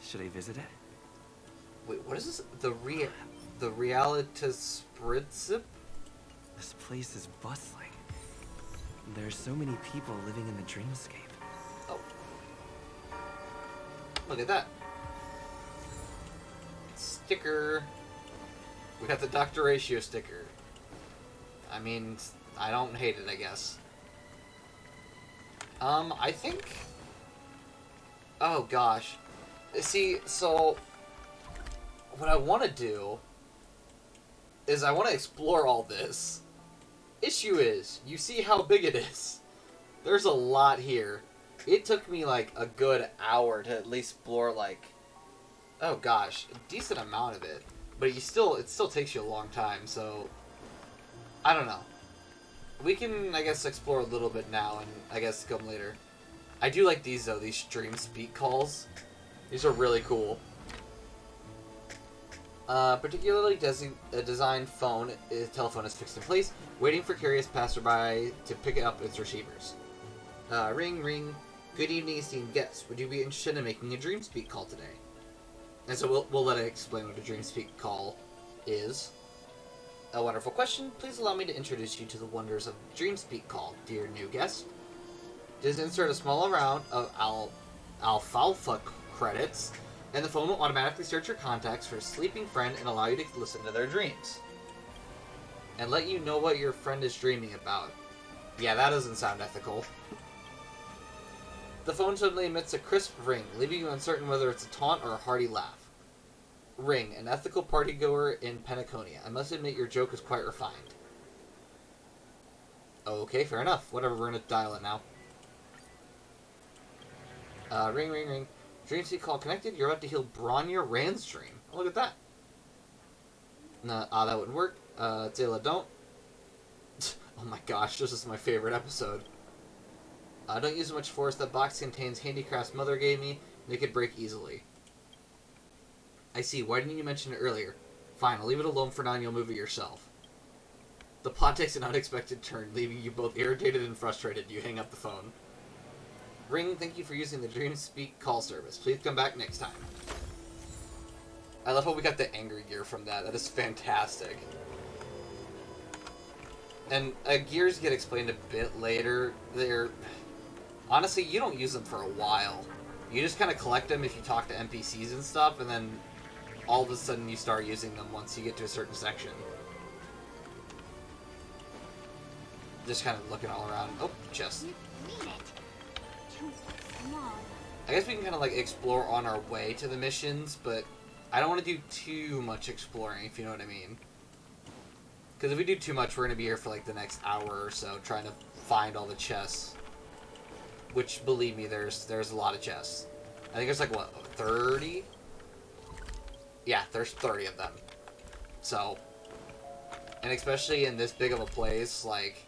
Should I visit it? Wait, what is this? The Realitas Spritzip? This place is bustling. There are so many people living in the Dreamscape. Oh. Look at that. Sticker. We got the Dr. Ratio sticker. I mean, I don't hate it, I guess. I think... Oh, gosh. See, so... What I want to do is I want to explore all this. Issue is, you see how big it is. There's a lot here. It took me like a good hour to at least explore like, oh gosh, a decent amount of it. But it still takes you a long time, so I don't know. We can, I guess, explore a little bit now and I guess come later. I do like these though, these stream speak calls. These are really cool. Particularly designed telephone is fixed in place, waiting for curious passerby to pick up its receivers. Ring, ring. Good evening, esteemed guests. Would you be interested in making a DreamSpeak call today? And so we'll let it explain what a DreamSpeak call is. A wonderful question. Please allow me to introduce you to the wonders of DreamSpeak call, dear new guest. Just insert a small amount of alfalfa credits, and the phone will automatically search your contacts for a sleeping friend and allow you to listen to their dreams. And let you know what your friend is dreaming about. Yeah, that doesn't sound ethical. The phone suddenly emits a crisp ring, leaving you uncertain whether it's a taunt or a hearty laugh. Ring, an ethical partygoer in Penacony. I must admit your joke is quite refined. Okay, fair enough. Whatever, we're gonna dial it now. Ring, ring, ring. DreamSpeak call connected. You're about to heal Bronyer Rand's dream. Oh, look at that. Nah, that wouldn't work. Zayla, don't. Oh my gosh, this is my favorite episode. Don't use much force. That box contains handicrafts Mother gave me. They could break easily. I see. Why didn't you mention it earlier? Fine, I'll leave it alone for now and you'll move it yourself. The plot takes an unexpected turn, leaving you both irritated and frustrated. You hang up the phone. Ring, thank you for using the DreamSpeak call service. Please come back next time. I love how we got the angry gear from that. That is fantastic. And gears get explained a bit later. They're... Honestly, you don't use them for a while. You just kind of collect them if you talk to NPCs and stuff, and then all of a sudden you start using them once you get to a certain section. Just kind of looking all around. Oh, chest. I guess we can kind of like explore on our way to the missions, but I don't want to do too much exploring, if you know what I mean. Because if we do too much, we're going to be here for like the next hour or so trying to find all the chests. Which, believe me, there's a lot of chests. I think there's like, what, 30? Yeah, there's 30 of them. So, and especially in this big of a place, like,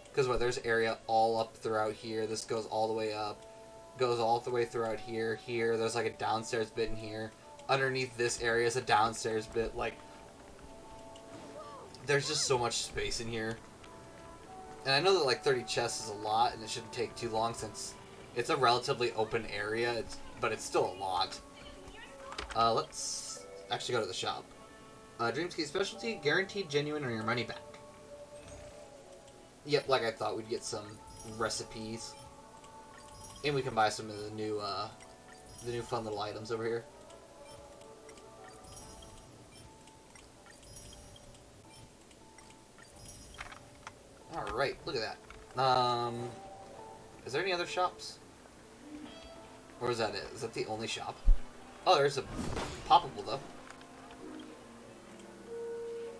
because what, there's area all up throughout here. This goes all the way up. Goes all the way throughout here. Here, there's like a downstairs bit in here. Underneath this area is a downstairs bit. Like, there's just so much space in here. And I know that like 30 chests is a lot, and it shouldn't take too long since it's a relatively open area, but it's still a lot. Let's actually go to the shop. Dreamscape specialty, guaranteed genuine or your money back. Yep, like I thought, we'd get some recipes. And we can buy some of the new fun little items over here. Alright, look at that. Is there any other shops? Or is that it? Is that the only shop? Oh, there's a poppable, though.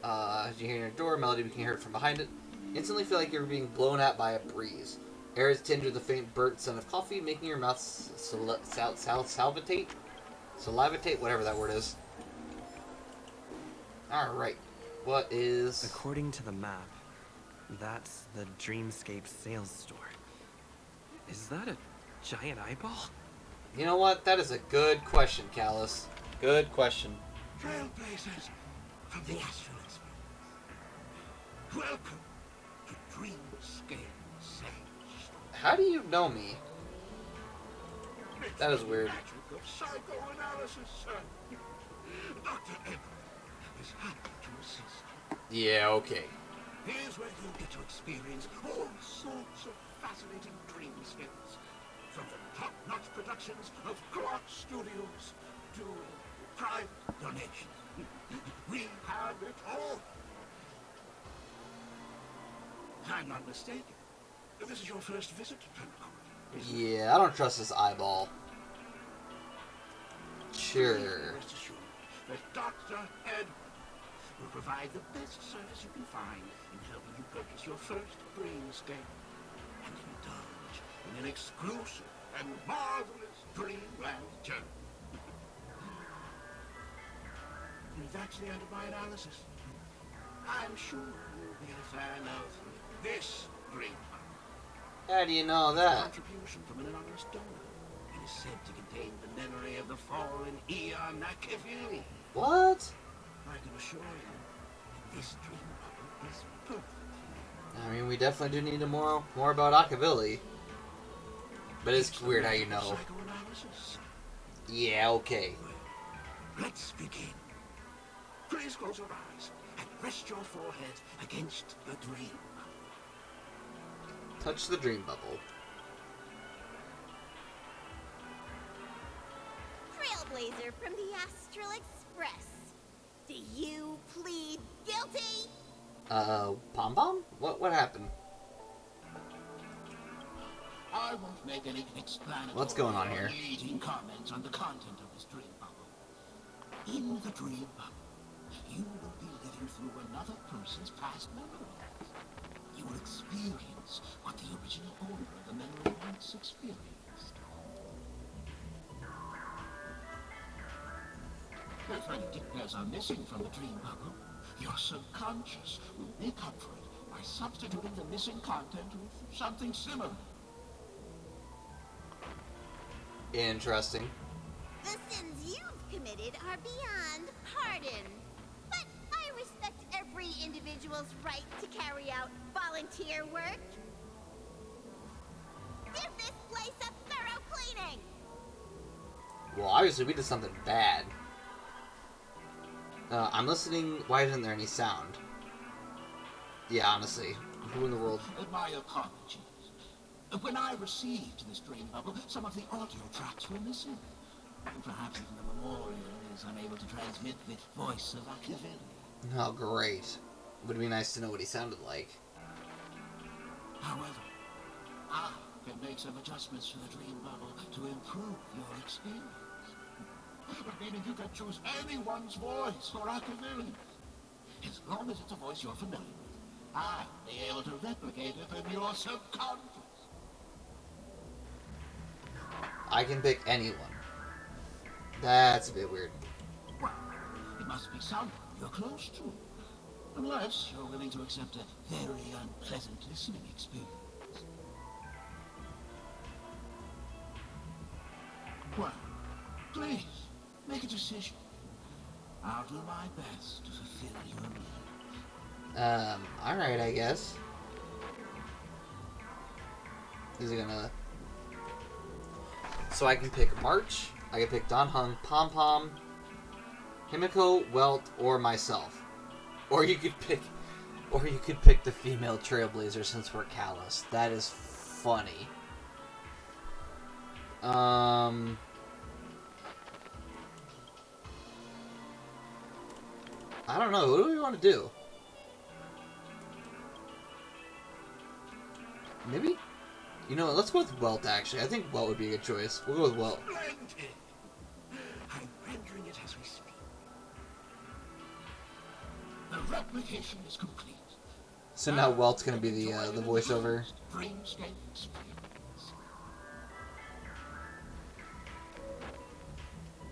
As you hear your door, melody we can hear it from behind it. Instantly feel like you're being blown at by a breeze. Air is tinged with a faint burnt scent of coffee, making your mouth salivatate, whatever that word is. Alright, what is... According to the map, that's the Dreamscape sales store. Is that a giant eyeball? You know what? That is a good question, Callus. Good question. Trailblazers from the Astral Express. Welcome to Dreamscape Sales. How do you know me? That is weird. Magic of psychoanalysis, sir. Dr. Edward is happy to assist you. Yeah, okay. Here's where you'll get to experience all sorts of fascinating dreamscapes. From the top-notch productions of Clark Studios to private donations. We have it all. If I'm not mistaken, this is your first visit to Penacony. Yeah, I don't trust this eyeball. Sure. Rest assured that Dr. Ed will provide the best service you can find in helping you purchase your first dreamscape and indulge in an exclusive and marvelous dreamland journey. And that's the end of my analysis. I'm sure you'll be a fan of this dream. How do you know that? Contribution from an anonymous donor. It is said to contain the memory of the fallen Eon Nakavili. What? I can assure you, this dream bubble is perfect. I mean, we definitely do need to more about Akavili. But it's weird how you know. Psychoanalysis. Yeah, okay. Let's begin. Please close your eyes and rest your forehead against the dream. Touch the dream bubble. Trailblazer from the Astral Express. Do you plead guilty? Pom Pom? What happened? I won't make any explanatory What's going on here? or leading comments on the content of this dream bubble. In the dream bubble, you will be living through another person's past memories. You will experience what the original owner of the memory once experienced. If any details are missing from the dream bubble, Your subconscious will make up for it by substituting the missing content with something similar. Interesting. The sins you've committed are beyond pardon. But I respect every individual's right to carry out volunteer work. Give this place a thorough cleaning! Well, obviously we did something bad. I'm listening. Why isn't there any sound? Yeah, honestly. Who in the world? My apologies. When I received this dream bubble, some of the audio tracks were missing. Perhaps even the memorial is unable to transmit the voice of Machiavelli. Oh, great. Would be nice to know what he sounded like. However, I can make some adjustments to the dream bubble to improve your experience. Meaning you can choose anyone's voice for Machiavelli. As long as it's a voice you're familiar with, I'll be able to replicate it in your subconscious. I can pick anyone. That's a bit weird. Well, it must be someone you're close to. Unless you're willing to accept a very unpleasant listening experience. Well, please, make a decision. I'll do my best to fulfill your needs. Alright, I guess. Is it gonna... So I can pick March, I can pick Don Hung, Pom Pom, Himiko, Welt, or myself. Or you could pick the female Trailblazer since we're callous. That is funny. I don't know. What do we want to do? Maybe? You know what? Let's go with Welt, actually. I think Welt would be a good choice. We'll go with Welt. Splendid! I'm rendering it as we speak. The replication is complete. So now Welt's going to be the voiceover. Dreamscape experience.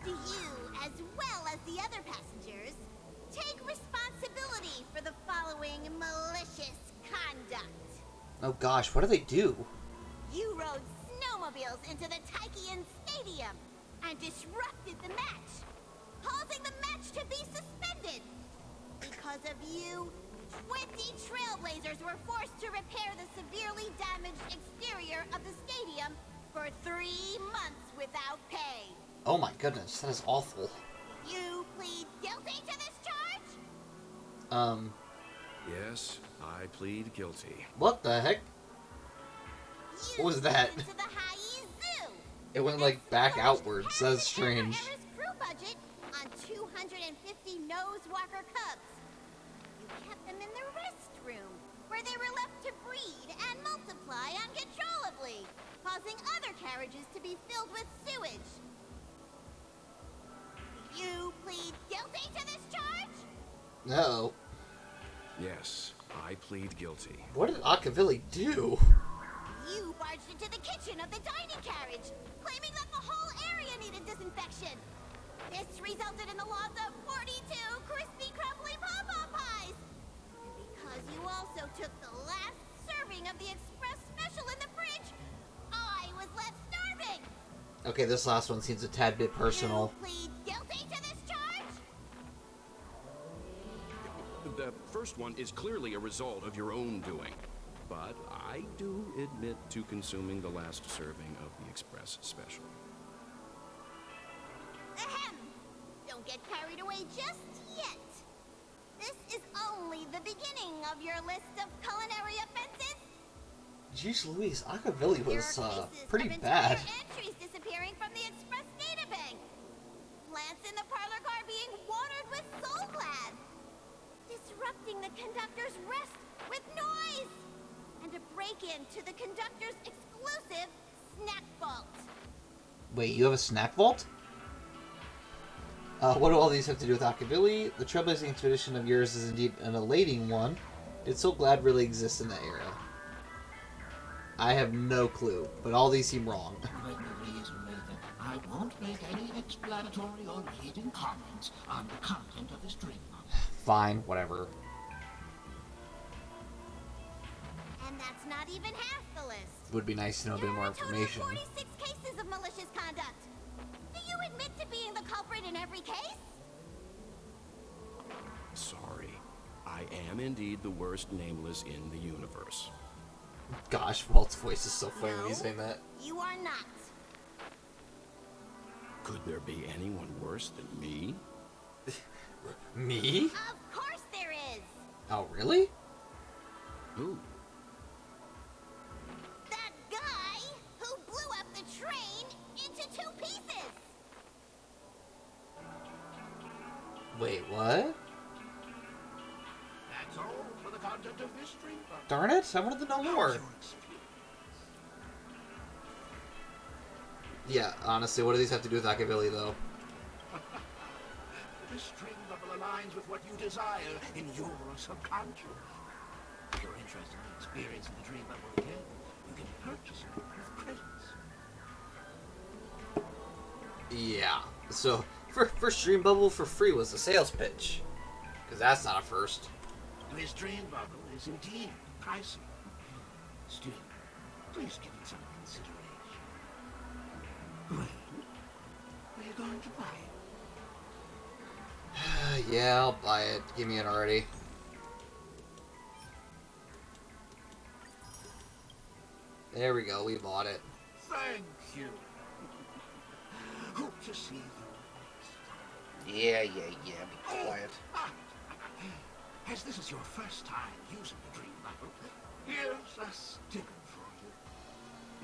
Do you, as well as the other passengers, take responsibility for the following malicious conduct? Oh gosh, what do they do? You rode snowmobiles into the Taikian Stadium and disrupted the match, causing the match to be suspended. Because of you, 20 Trailblazers were forced to repair the severely damaged exterior of the stadium for 3 months without pay. Oh my goodness, that is awful. You plead guilty to this charge? Yes, I plead guilty. What the heck? You What was that? flew into the Haie Zoo. It went like back outwards. That's strange. Harris crew budget on 250 Nosewalker cubs. You kept them in the restroom, where they were left to breed and multiply uncontrollably, causing other carriages to be filled with sewage. You plead guilty to this charge? No. Yes, I plead guilty. What did Machiavelli do? You barged into the kitchen of the dining carriage, claiming that the whole area needed disinfection. This resulted in the loss of 42 crispy, crumbly pom-pom pies. And because you also took the last serving of the express special in the fridge, I was left starving. Okay, this last one seems a tad bit personal. You plead guilty to this charge? The first one is clearly a result of your own doing. But I do admit to consuming the last serving of the Express Special. Ahem. Don't get carried away just yet. This is only the beginning of your list of culinary offenses. Jeez Louise, Machiavelli There was are cases pretty of bad. entire entries disappearing from the Express databank. Plants in the parlor car being watered with Soul Glad. Disrupting the conductor's rest with noise. And a break-in to the conductor's exclusive snack vault. Wait, you have a snack vault? What do all these have to do with Machiavelli? The trailblazing expedition of yours is indeed an elating one. Did So Glad really exist in that era? I have no clue, but all these seem wrong. Let me reiterate that I won't make any explanatory or leading comments on the content of this dream. Fine, whatever. And that's not even half the list. Would be nice to know a bit more information. There are a total of 46 cases of malicious conduct. Do you admit to being the culprit in every case? Sorry. I am indeed the worst nameless in the universe. Gosh, Walt's voice is so funny when he's saying that. You are not. Could there be anyone worse than me? Me? Of course there is. Oh, really? Who? That guy who blew up the train into 2 pieces. Wait, what? That's all for the content of this dream. Darn it, I wanted to know more. Yeah, honestly, what do these have to do with Akabilly, though? This dream bubble aligns with what you desire in your subconscious. If you're interested in experiencing the dream bubble again, you can purchase it with credits. Yeah, so first dream bubble for free was the sales pitch. Because that's not a first. This dream bubble is indeed pricey. Still, please give it some consideration. Well, are you going to buy it? Yeah, I'll buy it. Give me it already. There we go, we bought it. Thank you. Hope to see you next time. Yeah, be quiet. As this is your first time using the dream bubble, here's a sticker for you.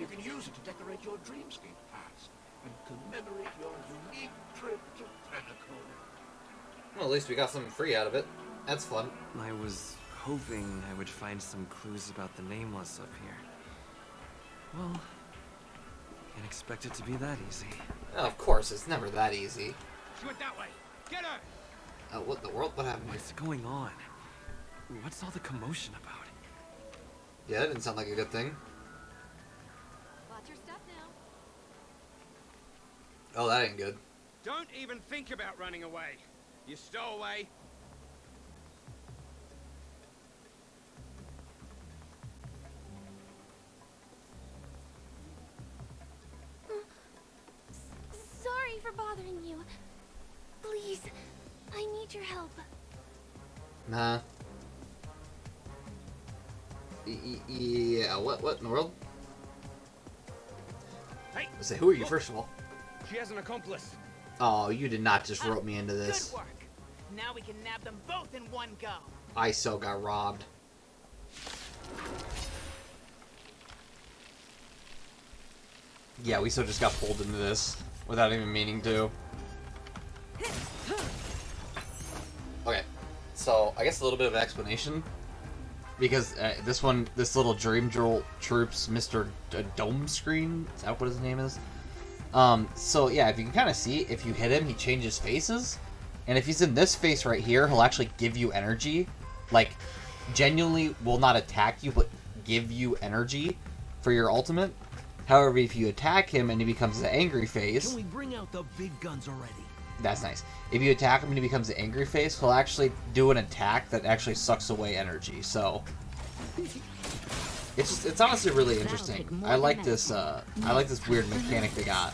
You can use it to decorate your dreamscape past and commemorate your unique trip to Penacony. Well, at least we got something free out of it. That's fun. I was hoping I would find some clues about the Nameless up here. Well, can't expect it to be that easy. Oh, of course, it's never that easy. She went that way. Get her! What in the world? What happened? What's going on? What's all the commotion about? Yeah, that didn't sound like a good thing. Watch your step now. Oh, that ain't good. Don't even think about running away. You stowaway. Sorry for bothering you. Please, I need your help. Nah. Yeah, what in the world? Hey! Say, who are you, first of all? She has an accomplice. Oh, you did not just rope me into this. Good work. Now we can nab them both in one go. I so got robbed. Yeah, we so just got pulled into this without even meaning to. Okay, so I guess a little bit of an explanation. Because this little Dream Drill Troops Mr. Dome Screen, is that what his name is? So yeah, if you can kind of see, if you hit him, he changes faces. And if he's in this face right here, he'll actually give you energy. Like, genuinely will not attack you, but give you energy for your ultimate. However, if you attack him and he becomes the angry face... Can we bring out the big guns already? That's nice. If you attack him and he becomes the angry face, he'll actually do an attack that actually sucks away energy, so... It's honestly really interesting. I like this weird mechanic they got.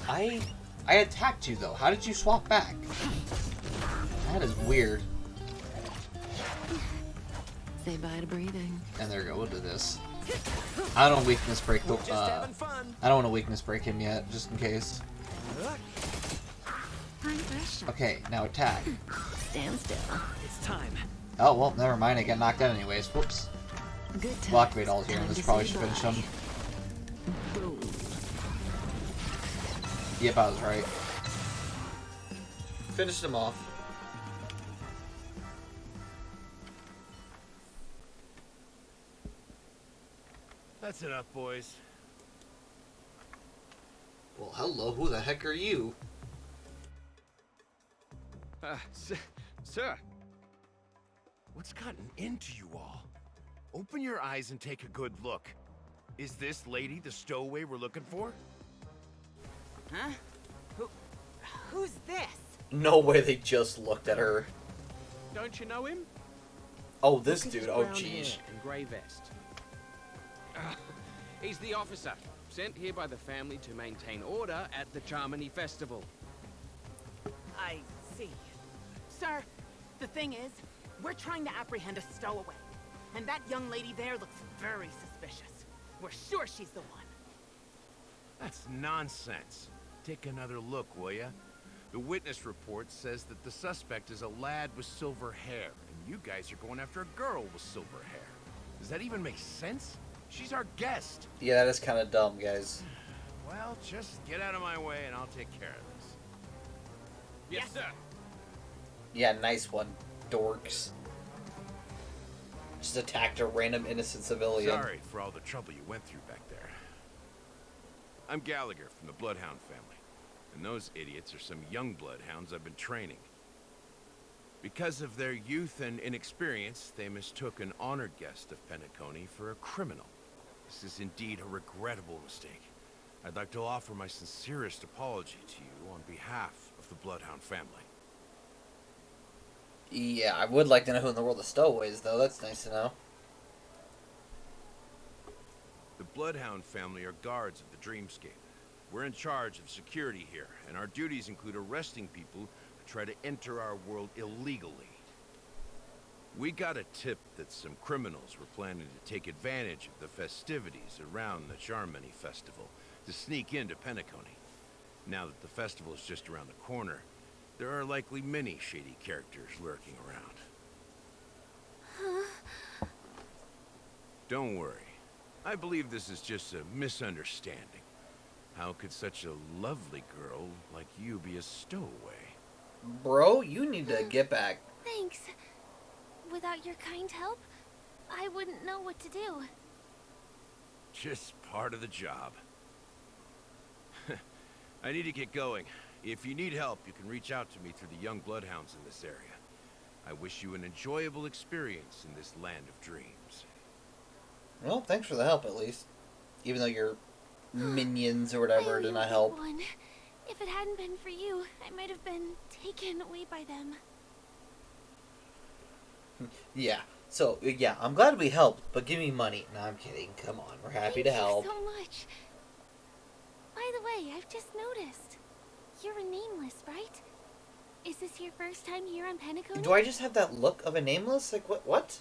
I attacked you though. How did you swap back? That is weird. Say bye to breathing. And there we go. We'll do this. I don't weakness break the. I don't want to weakness break him yet, just in case. Okay, now attack. Stand still. It's time. Oh well, never mind. I get knocked out anyways. Whoops. Good We'll activate all here, and this probably should finish him. Yep, I was right. Finished him off. That's enough, boys. Well, hello. Who the heck are you? Sir. What's gotten into you all? Open your eyes and take a good look. Is this lady the stowaway we're looking for? Huh? Who's this? No way they just looked at her. Don't you know him? Oh, this Look at dude. his Oh, brown jeez. hair and grey vest. He's the officer, sent here by the family to maintain order at the Charmony Festival. I see. Sir, the thing is, we're trying to apprehend a stowaway. And that young lady there looks very suspicious. We're sure she's the one. That's nonsense. Take another look, will ya? The witness report says that the suspect is a lad with silver hair, and you guys are going after a girl with silver hair. Does that even make sense? She's our guest. Yeah, that is kind of dumb, guys. Well, just get out of my way and I'll take care of this. Yes, sir. Yeah, nice one, dorks. Just attacked a random innocent civilian. Sorry for all the trouble you went through back there. I'm Gallagher from the Bloodhound family, and those idiots are some young bloodhounds I've been training. Because of their youth and inexperience, they mistook an honored guest of Penacony for a criminal. This is indeed a regrettable mistake. I'd like to offer my sincerest apology to you on behalf of the Bloodhound family. Yeah, I would like to know who in the world the stowaway is, though. That's nice to know. The Bloodhound family are guards of the Dreamscape. We're in charge of security here, and our duties include arresting people who try to enter our world illegally. We got a tip that some criminals were planning to take advantage of the festivities around the Charmony Festival to sneak into Penacony. Now that the festival is just around the corner, there are likely many shady characters lurking around. Don't worry. I believe this is just a misunderstanding. How could such a lovely girl like you be a stowaway? Bro, you need to get back. Thanks. Without your kind help, I wouldn't know what to do. Just part of the job. I need to get going. If you need help, you can reach out to me through the young bloodhounds in this area. I wish you an enjoyable experience in this land of dreams. Well, thanks for the help, at least. Even though your minions or whatever did not help. One. If it hadn't been for you, I might have been taken away by them. Yeah. So, yeah, I'm glad we helped, but give me money. No, I'm kidding. Come on, we're happy to help. Thank you so much. By the way, I've just noticed. You're a nameless, right? Is this your first time here on Penacony? Do I just have that look of a nameless? Like, what?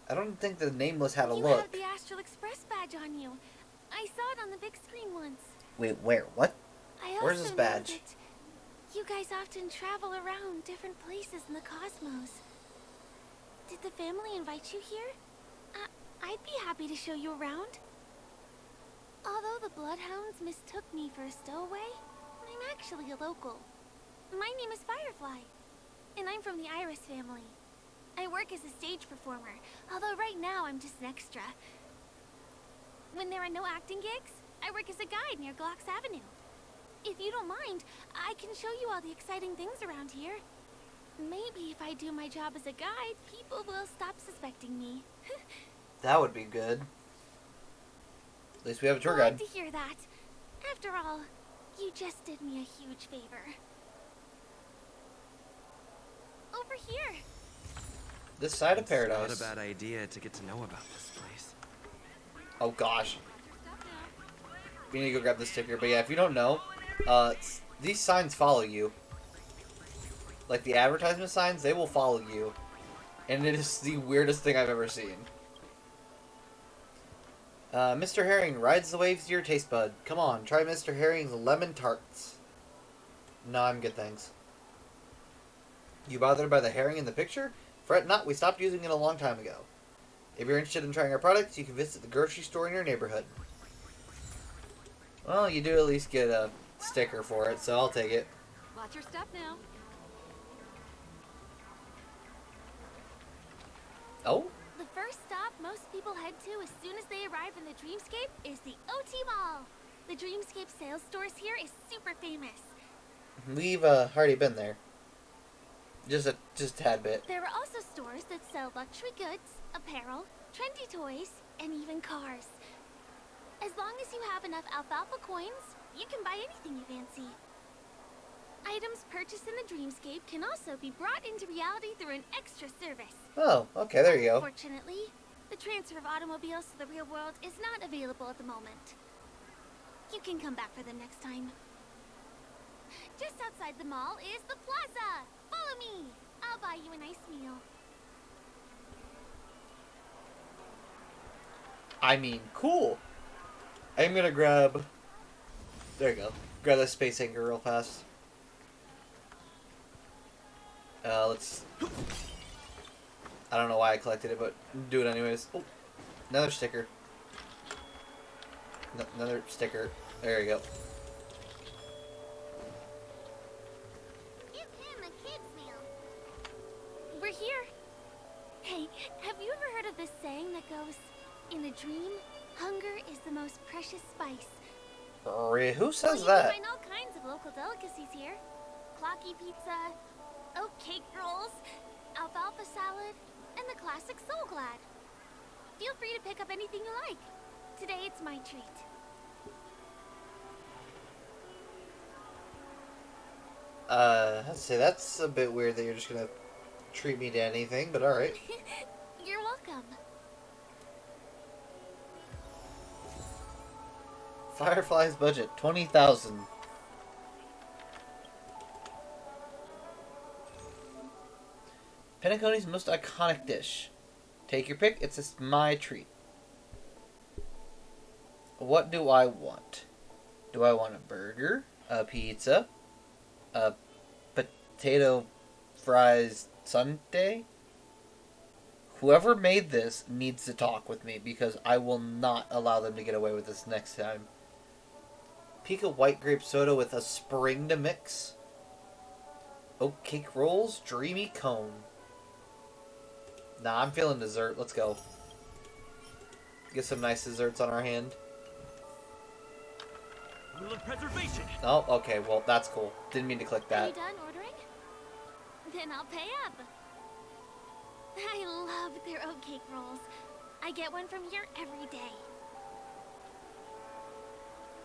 I don't think the nameless had a You look. have the Astral Express badge on you. I saw it on the big screen once. Wait, where? What? I Where's also this badge? know that you guys often travel around different places in the cosmos. Did the family invite you here? I'd be happy to show you around. Although the Bloodhounds mistook me for a stowaway, I'm actually a local. My name is Firefly, and I'm from the Iris family. I work as a stage performer, although right now I'm just an extra. When there are no acting gigs, I work as a guide near Glocks Avenue. If you don't mind, I can show you all the exciting things around here. Maybe if I do my job as a guide, people will stop suspecting me. That would be good. At least we have a tour guide. Glad to hear that. After all, you just did me a huge favor. Over here. This side of paradise. It's not a bad idea to get to know about this place. Oh gosh. We need to go grab the sticker. But yeah, if you don't know, these signs follow you. Like the advertisement signs, they will follow you. And it is the weirdest thing I've ever seen. Mr. Herring rides the waves to your taste bud. Come on, try Mr. Herring's lemon tarts. No, I'm good, thanks. You bothered by the herring in the picture? Fret not, we stopped using it a long time ago. If you're interested in trying our products, you can visit the grocery store in your neighborhood. Well, you do at least get a sticker for it, so I'll take it. Watch your step now. Oh? The first stop most people head to as soon as they arrive in the Dreamscape is the OT Mall. The Dreamscape sales stores here is super famous. We've already been there. Just a tad bit. There are also stores that sell luxury goods, apparel, trendy toys, and even cars. As long as you have enough alfalfa coins, You can buy anything you fancy. Items purchased in the dreamscape can also be brought into reality through an extra service. Oh, okay, there you go. Unfortunately, the transfer of automobiles to the real world is not available at the moment. You can come back for them next time. Just outside the mall is the plaza. Follow me. I'll buy you a nice meal. I mean, cool. I'm gonna grab... There you go. Grab the space anchor real fast. Let's... I don't know why I collected it, but do it anyways. Oh, another sticker. Another sticker. There you go. Give him a kid's meal. We're here. Hey, have you ever heard of this saying that goes, in a dream, hunger is the most precious spice? Who says You that? can find all kinds of local delicacies here. Clocky pizza, oat cake rolls, alfalfa salad, and the classic Soul Glad. Feel free to pick up anything you like. Today it's my treat. I'd say that's a bit weird that you're just gonna treat me to anything, but alright. You're welcome. Firefly's budget, 20,000. Penacony's most iconic dish. Take your pick, it's just my treat. What do I want? Do I want a burger? A pizza? A potato fries sundae? Whoever made this needs to talk with me because I will not allow them to get away with this next time. Pika white grape soda with a spring to mix. Oat cake rolls, dreamy cone. Nah, I'm feeling dessert. Let's go. Get some nice desserts on our hand. Rule of preservation. Oh, okay. Well, that's cool. Didn't mean to click Are you that. done ordering? Then I'll pay up. I love their oat cake rolls. I get one from here every day.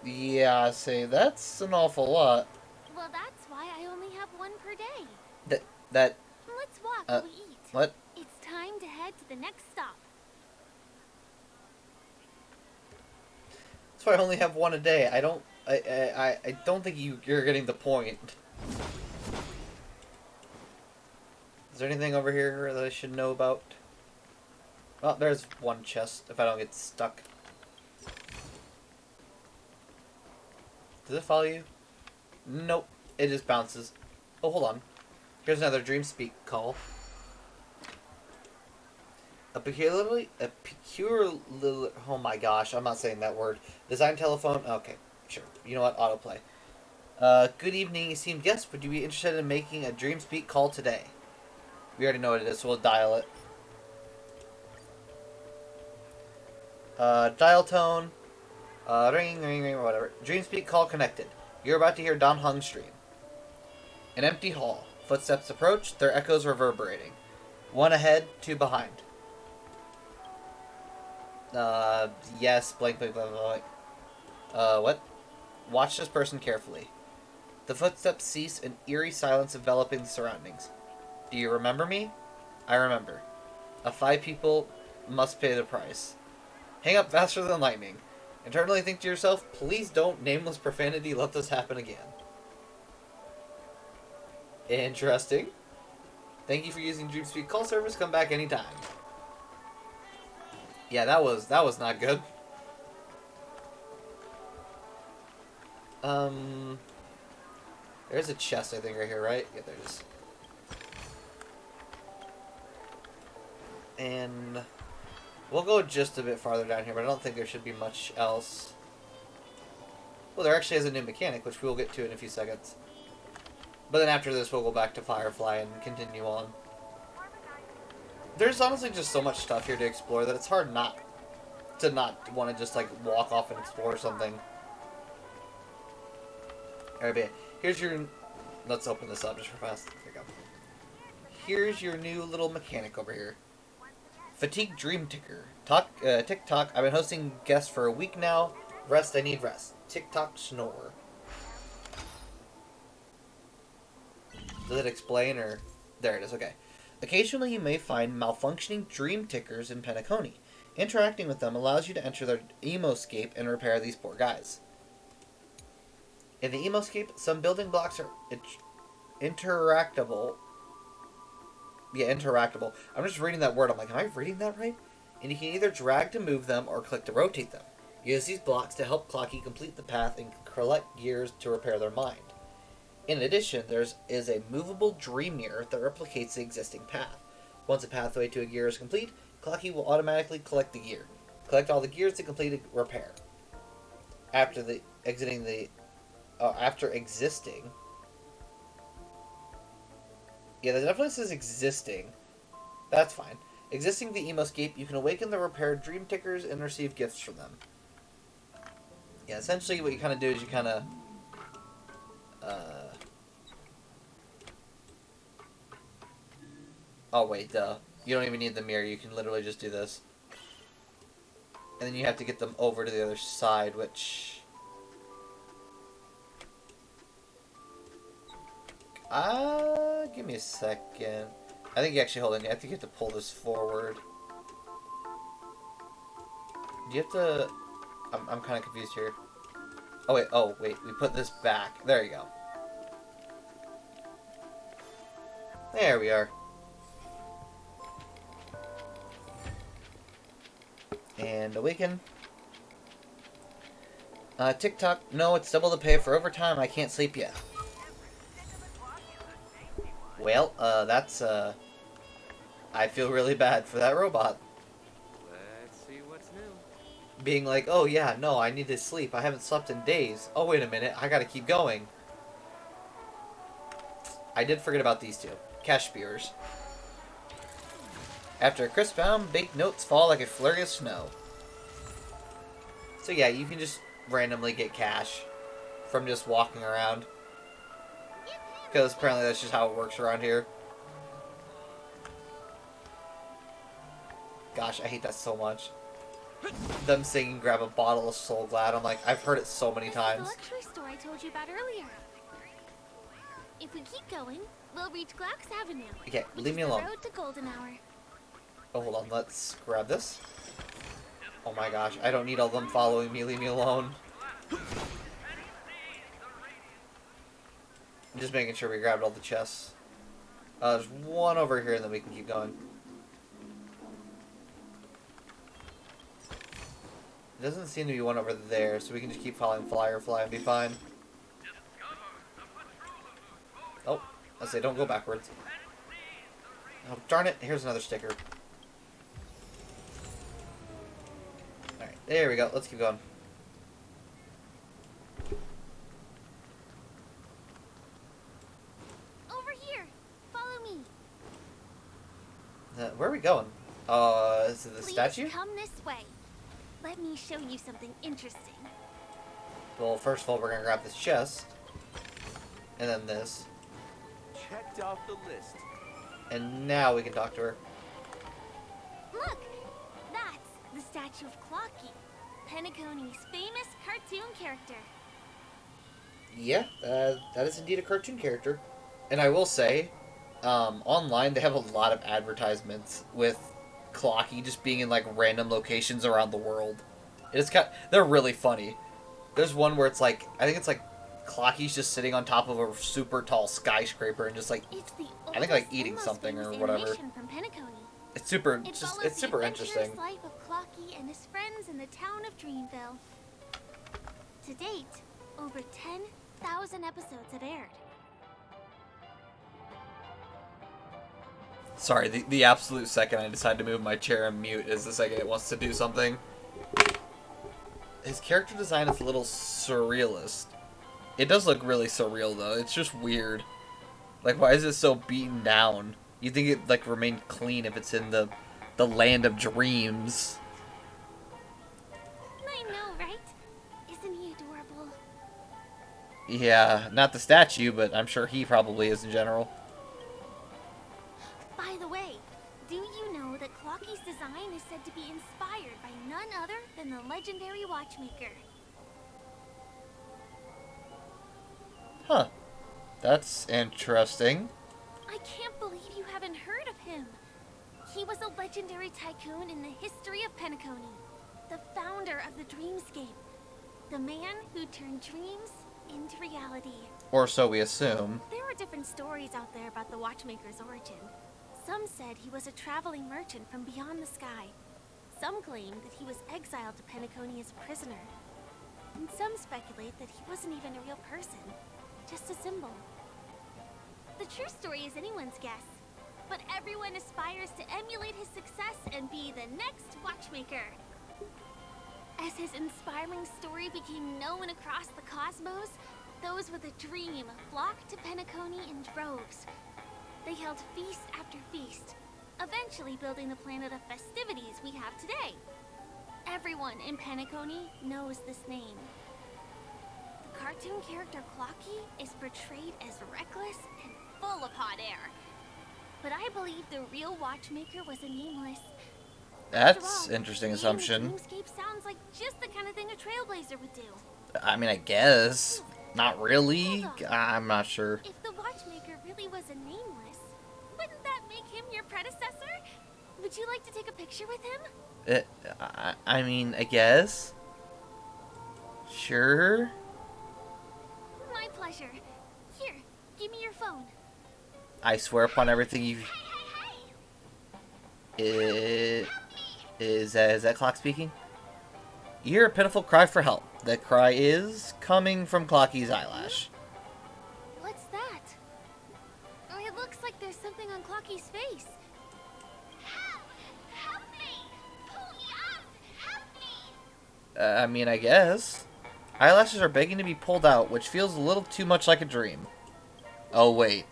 Yeah, say that's an awful lot. Well, that's why I only have one per day. That. Let's walk while we eat. What? It's time to head to the next stop. That's why I only have one a day. I don't think you're getting the point. Is there anything over here that I should know about? Oh, there's one chest, if I don't get stuck. Does it follow you? Nope. It just bounces. Oh, hold on. Here's another DreamSpeak call. A peculiar, oh my gosh, I'm not saying that word. Design telephone, okay, sure. You know what, autoplay. Good evening, esteemed guest. Would you be interested in making a DreamSpeak call today? We already know what it is, so we'll dial it. Dial tone. Ring, ring, ring, or whatever. DreamSpeak call connected. You're about to hear Don Hung's stream. An empty hall. Footsteps approach, their echoes reverberating. One ahead, two behind. Yes, blank, blank, blank, blank. What? Watch this person carefully. The footsteps cease, an eerie silence enveloping the surroundings. Do you remember me? I remember. 5 people must pay the price. Hang up faster than lightning. Internally think to yourself, please don't, nameless profanity, let this happen again. Interesting. Thank you for using DreamSpeak call service. Come back anytime. Yeah, that was not good. There's a chest, I think, right here, right? Yeah, there it is. And we'll go just a bit farther down here, but I don't think there should be much else. Well, there actually is a new mechanic, which we'll get to in a few seconds. But then after this, we'll go back to Firefly and continue on. There's honestly just so much stuff here to explore that it's hard not want to just, like, walk off and explore something. Alright, here's your... Let's open this up just for fast. There you go. Here's your new little mechanic over here. Fatigue Dream Ticker. Tick-tock. I've been hosting guests for a week now. Rest, I need rest. tick-tock snore. Does it explain or... There it is, okay. Occasionally you may find malfunctioning dream tickers in Penacony. Interacting with them allows you to enter their emoscape and repair these poor guys. In the emoscape, some building blocks are interactable. Yeah, interactable. I'm just reading that word. I'm like, am I reading that right? And you can either drag to move them or click to rotate them. Use these blocks to help Clocky complete the path and collect gears to repair their mind. In addition, there is a movable dream mirror that replicates the existing path. Once a pathway to a gear is complete, Clocky will automatically collect the gear. Collect all the gears to complete a repair. After existing... Yeah, that definitely says existing. That's fine. Existing the emoscape, you can awaken the repaired dream tickers and receive gifts from them. Yeah, essentially what you kind of do is you kind of... Oh, wait, duh. You don't even need the mirror. You can literally just do this. And then you have to get them over to the other side, which... give me a second. I think you actually, hold on. I think you have to pull this forward. Do you have to... I'm kind of confused here. Oh, wait. We put this back. There you go. There we are. And awaken. TikTok. No, it's double the pay for overtime. I can't sleep yet. Well, that's, I feel really bad for that robot. Let's see what's new. Being like, oh yeah, no, I need to sleep. I haven't slept in days. Oh, wait a minute. I gotta keep going. I did forget about these two. Cash spears. After a crisp pound, baked notes fall like a flurry of snow. So yeah, you can just randomly get cash from just walking around. Because apparently that's just how it works around here. Gosh, I hate that so much. Them singing grab a bottle of Soul Glad. I'm like, I've heard it so many times. This is the luxury store I told you about earlier. If we keep going, we'll reach Glax Avenue. Okay, which leave me is alone. The road to Golden Hour. Oh, hold on. Let's grab this. Oh my gosh, I don't need all them following me. Leave me alone. I'm just making sure we grabbed all the chests. There's one over here, and then we can keep going. There doesn't seem to be one over there, so we can just keep following Firefly and be fine. Oh, I say don't go backwards. Oh, darn it. Here's another sticker. Alright, there we go. Let's keep going. Over here. Follow me. Where are we going? Is it the Please statue? come this way. Let me show you something interesting. Well, first of all, we're gonna grab this chest. And then this. Checked off the list. And now we can talk to her. Look! That's the statue of Clocky, Penacony's famous cartoon character. Yeah, that is indeed a cartoon character. And I will say, online they have a lot of advertisements with Clocky just being in like random locations around the world. They're really funny. There's one where it's like, I think it's like Clocky's just sitting on top of a super tall skyscraper and just like, I think like eating something or whatever. From Penacony. It's super, It just follows it's super the interesting. adventurous life of Clocky and his friends in the town of Dreamville. To date, over 10,000 episodes have aired. Sorry, the absolute second I decide to move my chair and mute is the second it wants to do something. His character design is a little surrealist. It does look really surreal though. It's just weird. Like, why is it so beaten down? You'd think it like remained clean if it's in the land of dreams. I know, right? Isn't he adorable? Yeah, not the statue, but I'm sure he probably is in general. By the way, do you know that Clocky's design is said to be inspired by none other than the legendary watchmaker? Huh. That's interesting. I can't believe you haven't heard of him. He was a legendary tycoon in the history of Penacony. The founder of the Dreamscape. The man who turned dreams into reality. Or so we assume. There are different stories out there about the Watchmaker's origin. Some said he was a traveling merchant from beyond the sky. Some claim that he was exiled to Penacony as a prisoner. And some speculate that he wasn't even a real person, just a symbol. The true story is anyone's guess, but everyone aspires to emulate his success and be the next Watchmaker. As his inspiring story became known across the cosmos, those with a dream flocked to Penacony in droves. They held feast after feast, eventually building the planet of festivities we have today. Everyone in Penacony knows this name. The cartoon character Clocky is portrayed as reckless and full of hot air. But I believe the real Watchmaker was a nameless. That's interesting assumption. Dreamscape sounds like just the kind of thing a Trailblazer would do. I mean, I guess. Not really. I'm not sure. If the Watchmaker really was a nameless, wouldn't that make him your predecessor? Would you like to take a picture with him? I mean, I guess. Sure. My pleasure. Here, give me your phone. I swear upon everything you. Is that Clock speaking? You hear a pitiful cry for help. The cry is coming from Clocky's eyelash. What's that? Oh, it looks like there's something on Clocky's face. Help! Help me! Pull me out! Help me! I mean, I guess. Eyelashes are begging to be pulled out, which feels a little too much like a dream. Oh, wait.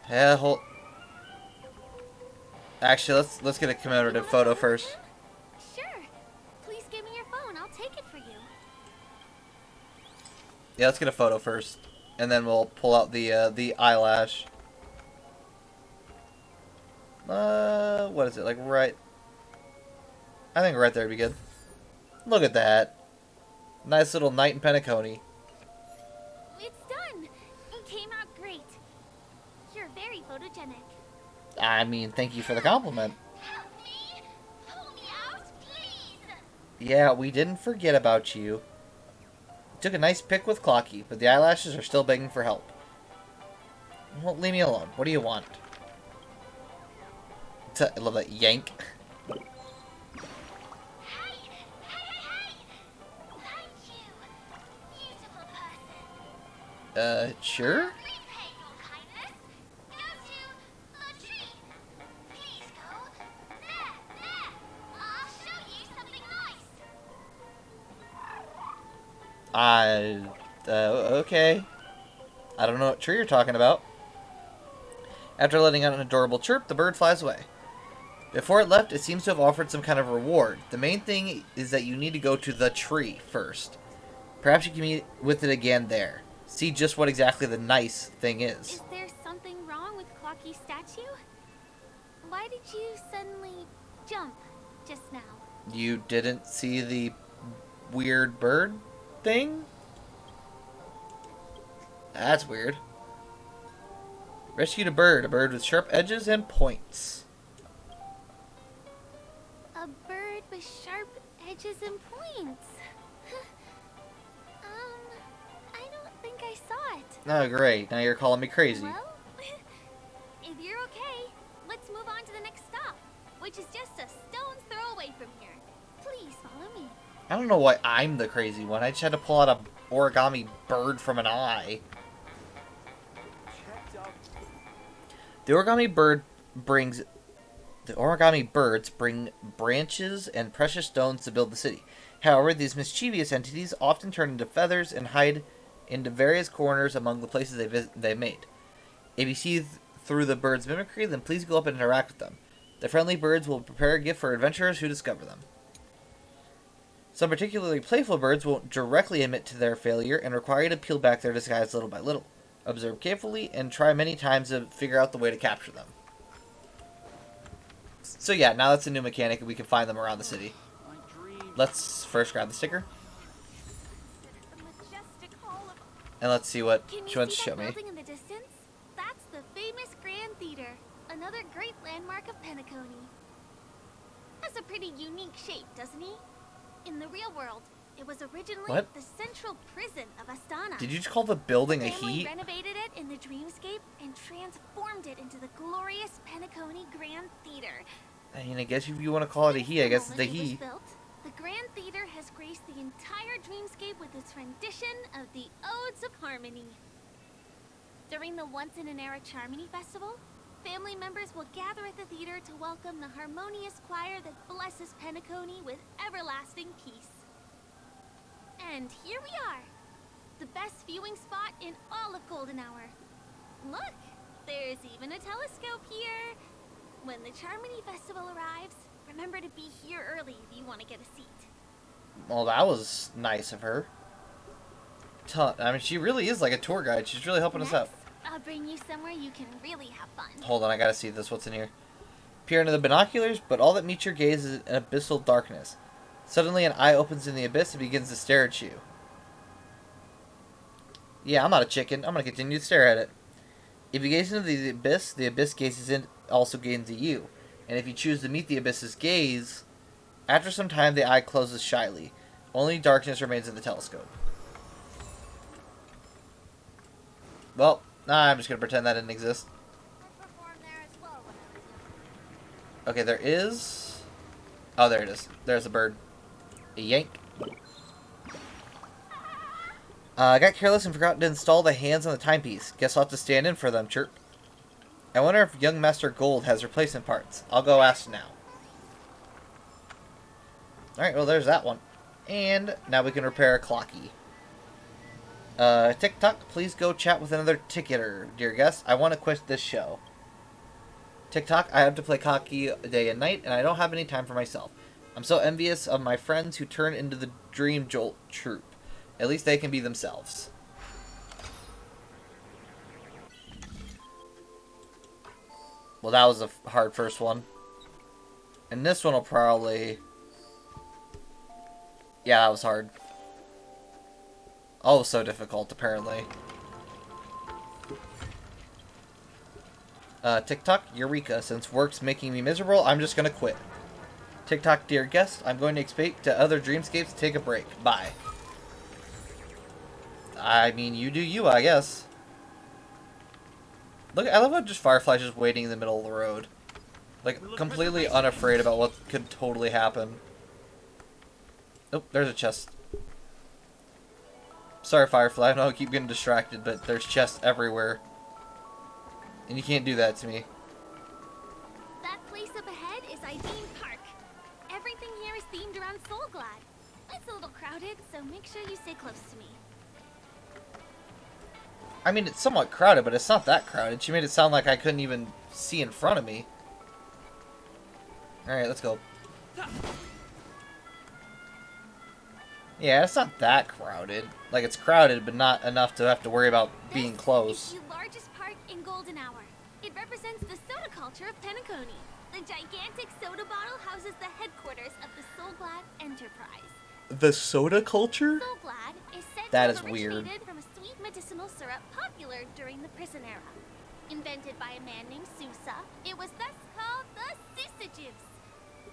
Hold. Actually, let's get a commemorative photo first. Sure. Please give me your phone. I'll take it for you. Yeah, let's get a photo first, and then we'll pull out the eyelash. What is it, like right? I think right there would be good. Look at that. Nice little night in Penacony. It's done. It came out great. You're very photogenic. I mean, thank you for the compliment. Help me! Pull me out, please! Yeah, we didn't forget about you. Took a nice pic with Clocky, but the eyelashes are still begging for help. Well, leave me alone. What do you want? I love that yank. Sure? Okay. I don't know what tree you're talking about. After letting out an adorable chirp, the bird flies away. Before it left, it seems to have offered some kind of reward. The main thing is that you need to go to the tree first. Perhaps you can meet with it again there. See just what exactly the nice thing is. Is there something wrong with Clocky's statue? Why did you suddenly jump just now? You didn't see the weird bird thing? That's weird. Rescued a bird with sharp edges and points. A bird with sharp edges and points. I don't think I saw it. Oh, great. Now you're calling me crazy. Well, if you're okay, let's move on to the next stop, which is just a stone's throw away from here. Please follow me. I don't know why I'm the crazy one. I just had to pull out a origami bird from an eye. The origami birds bring branches and precious stones to build the city. However, these mischievous entities often turn into feathers and hide into various corners among the places they've made. If you see through the birds' mimicry, then please go up and interact with them. The friendly birds will prepare a gift for adventurers who discover them. Some particularly playful birds won't directly admit to their failure and require you to peel back their disguise little by little. Observe carefully and try many times to figure out the way to capture them. So yeah, now that's a new mechanic and we can find them around the city. Let's first grab the sticker. The majestic And let's see what Can you she wants to see show that me. building in the distance? That's the famous Grand Theater, another great landmark of Penacony. Has a pretty unique shape, doesn't he? In the real world, it was originally What? the central prison of Astana. Did you just call the building a Family heat? renovated it in the dreamscape and transformed it into the glorious Penacony Grand Theater. I mean, I guess if you want to call it a he, I guess it's a Moment it was he. built, the Grand Theater has graced the entire dreamscape with its rendition of the Odes of Harmony. During the Once-in-an-Era Charmony Festival, family members will gather at the theater to welcome the harmonious choir that blesses Penacony with everlasting peace. And here we are, the best viewing spot in all of Golden Hour. Look, there's even a telescope here. When the Charmony Festival arrives, remember to be here early if you want to get a seat. Well, that was nice of her. I mean, she really is like a tour guide. She's really helping us out. I'll bring you somewhere you can really have fun. Hold on, I gotta see this. What's in here? Peer into the binoculars, but all that meets your gaze is an abyssal darkness. Suddenly, an eye opens in the abyss and begins to stare at you. Yeah, I'm not a chicken. I'm gonna continue to stare at it. If you gaze into the abyss gazes in, also gains at you. And if you choose to meet the abyss's gaze, after some time, the eye closes shyly. Only darkness remains in the telescope. Well, I'm just gonna pretend that didn't exist. Okay, there is... Oh, there it is. There's a bird. A yank. I got careless and forgot to install the hands on the timepiece. Guess I'll have to stand in for them, chirp. I wonder if young Master Gold has replacement parts. I'll go ask now. Alright, well, there's that one. And now we can repair a clocky. TikTok, please go chat with another ticketer, dear guest. I want to quit this show. TikTok, I have to play cocky day and night, and I don't have any time for myself. I'm so envious of my friends who turn into the Dream Jolt troupe. At least they can be themselves. Well, that was a hard first one. And this one will probably... Yeah, that was hard. Oh, so difficult, apparently. TikTok, Eureka. Since work's making me miserable, I'm just gonna quit. TikTok, dear guest, I'm going to expect to other dreamscapes to take a break. Bye. I mean, you do you, I guess. Look, I love how just Firefly's just waiting in the middle of the road. Like, completely unafraid about what could totally happen. Oh, there's a chest. Sorry, Firefly, I know I keep getting distracted, but there's chests everywhere. And you can't do that to me. That place up ahead is Ideen Park. Everything here is themed around Soulglad. It's a little crowded, so make sure you stay close to me. I mean, it's somewhat crowded, but it's not that crowded. She made it sound like I couldn't even see in front of me. Alright, let's go. Yeah, it's not that crowded. Like, it's crowded, but not enough to have to worry about being close. It's the largest park in Golden Hour. It represents the soda culture of Penacony. The gigantic soda bottle houses the headquarters of the Soulglad Enterprise. The soda culture? Soulglad is said That to is have weird. originated from a sweet medicinal syrup popular during the prison era. Invented by a man named Sousa, it was thus called the Sousa Juice.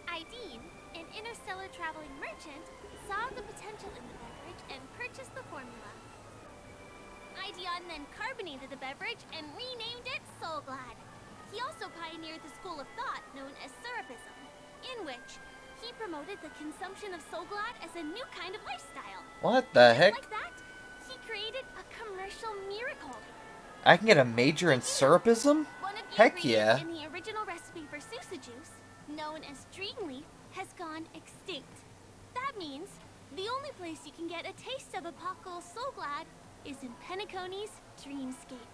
Ideen, an interstellar traveling merchant, saw the potential in the beverage and purchased the formula. Ideon then carbonated the beverage and renamed it Soulglad. He also pioneered the school of thought known as Syrupism, in which he promoted the consumption of Soulglad as a new kind of lifestyle. What the heck? Like that, he created a commercial miracle. I can get a major in syrupism? One of the Heck ingredients yeah. in the original recipe for Sousa juice, known as Dreamleaf, has gone extinct. That means the only place you can get a taste of Apocal Soulglad is in Penacony's Dreamscape.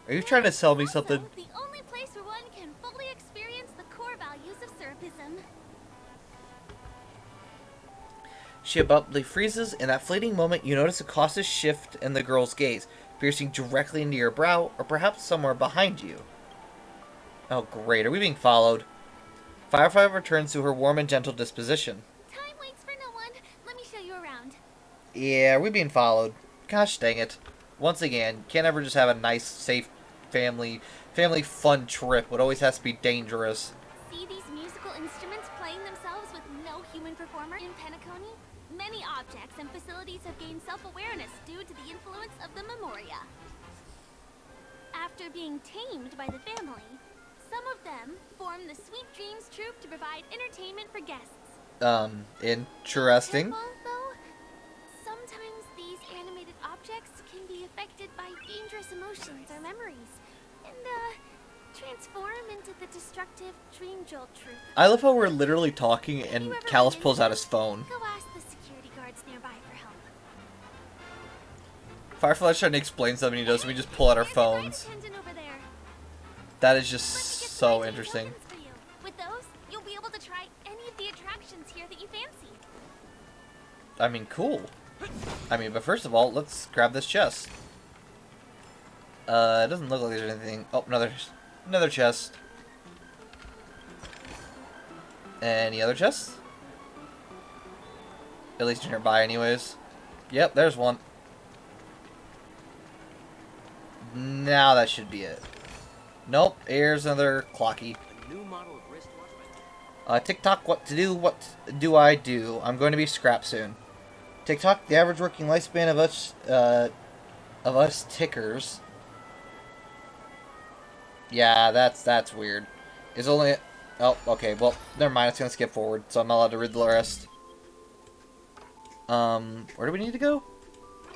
Are you trying to sell me something? The only place where one can fully experience the core values of Syrupism. She abruptly freezes. In that fleeting moment, you notice a cautious shift in the girl's gaze, piercing directly into your brow, or perhaps somewhere behind you. Oh great, are we being followed? Firefly returns to her warm and gentle disposition. Time waits for no one. Let me show you around. Yeah, are we being followed? Gosh dang it. Once again, can't ever just have a nice, safe family fun trip. It always has to be dangerous. See these musical instruments playing themselves with no human performer in Penacony? Many objects and facilities have gained self-awareness due to the influence of the Memoria. After being tamed by the family, some of them form the Sweet Dreams Troupe to provide entertainment for guests. Interesting. Careful, though. Sometimes these animated objects can be affected by dangerous emotions or memories, and transform into the destructive Dream Jolt Troupe. I love how we're literally talking and Callus pulls out his phone. Go ask the security guards nearby for help. Firefly's trying to explain something he does, and we just pull out our phones. That is just so interesting. With those, you'll be able to try any of the attractions here that you fancy. I mean, cool. I mean, but first of all, let's grab this chest. It doesn't look like there's anything. Oh, another chest. Any other chests? At least nearby, anyways. Yep, there's one. Now that should be it. Nope, here's another clocky. TikTok, what to do? What do I do? I'm going to be scrapped soon. TikTok, the average working lifespan of us tickers. Yeah, that's weird. Is only. Oh, okay. Well, never mind. It's gonna skip forward, so I'm not allowed to read the rest. Where do we need to go?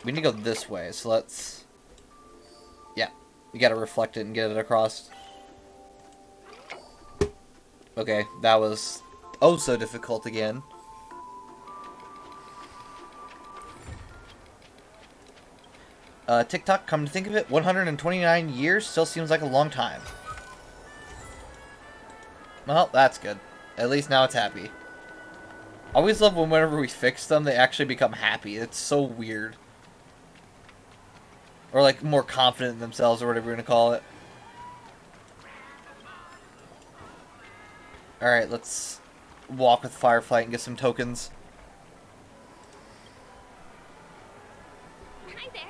We need to go this way. So let's. Yeah, we gotta reflect it and get it across. Okay, that was oh so difficult again. TikTok, come to think of it, 129 years still seems like a long time. Well, that's good. At least now it's happy. I always love when whenever we fix them, they actually become happy. It's so weird. Or like more confident in themselves or whatever you're going to call it. Alright, let's walk with Firefly and get some tokens. Hi there.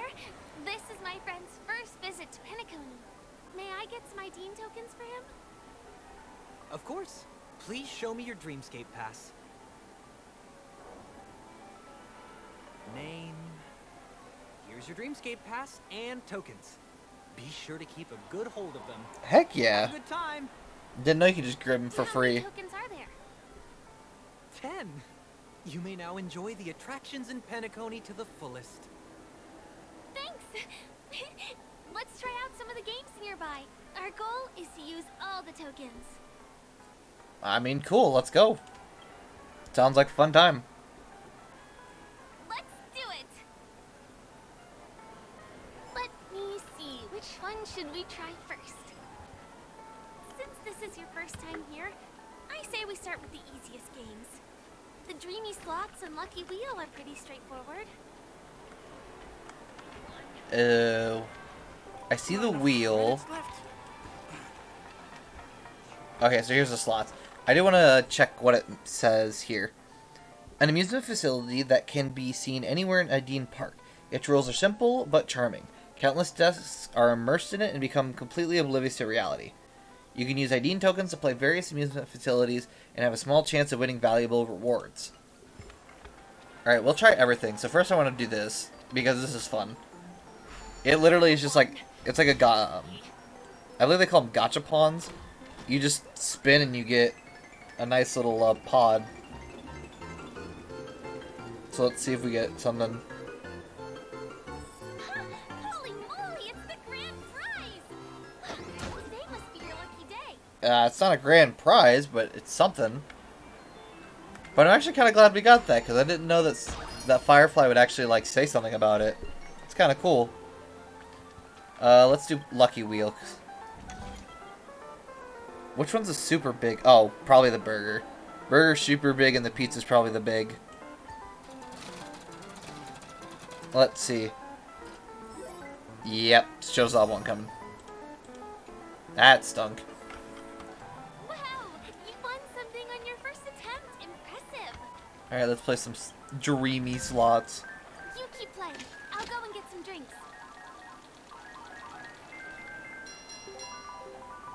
This is my friend's first visit to Penacony. May I get some ID tokens for him? Of course. Please show me your Dreamscape pass. Name. Here's your Dreamscape pass and tokens. Be sure to keep a good hold of them. Heck yeah. Have a good time. Didn't know you could just grab them for free. How many tokens are there? 10. You may now enjoy the attractions in Penacony to the fullest. Thanks. Let's try out some of the games nearby. Our goal is to use all the tokens. I mean, cool. Let's go. Sounds like a fun time. Let's do it. Let me see. Which one should we try first? Since this is your first time here, I say we start with the easiest games. The Dreamy Slots and Lucky Wheel are pretty straightforward. I see the wheel. Okay, so here's the slots. I do want to check what it says here. An amusement facility that can be seen anywhere in Ideen Park. Its rules are simple but charming. Countless guests are immersed in it and become completely oblivious to reality. You can use Ideen tokens to play various amusement facilities and have a small chance of winning valuable rewards. Alright, we'll try everything. So first I want to do this, because this is fun. It literally is just like, it's like a, I believe they call them gachapons. You just spin and you get a nice little pod. So let's see if we get something. Holy moly, it's the grand prize! Today must be your lucky day. It's not a grand prize, but it's something. But I'm actually kind of glad we got that, because I didn't know that Firefly would actually like say something about it. It's kind of cool. Let's do Lucky Wheel. Which one's a super big? Oh, probably the burger. Burger's super big and the pizza's probably the big. Let's see. Yep, shows that one coming. That stunk. Wow, you won something on your first attempt. Impressive. Alright, let's play some dreamy slots. You keep playing. I'll go and get some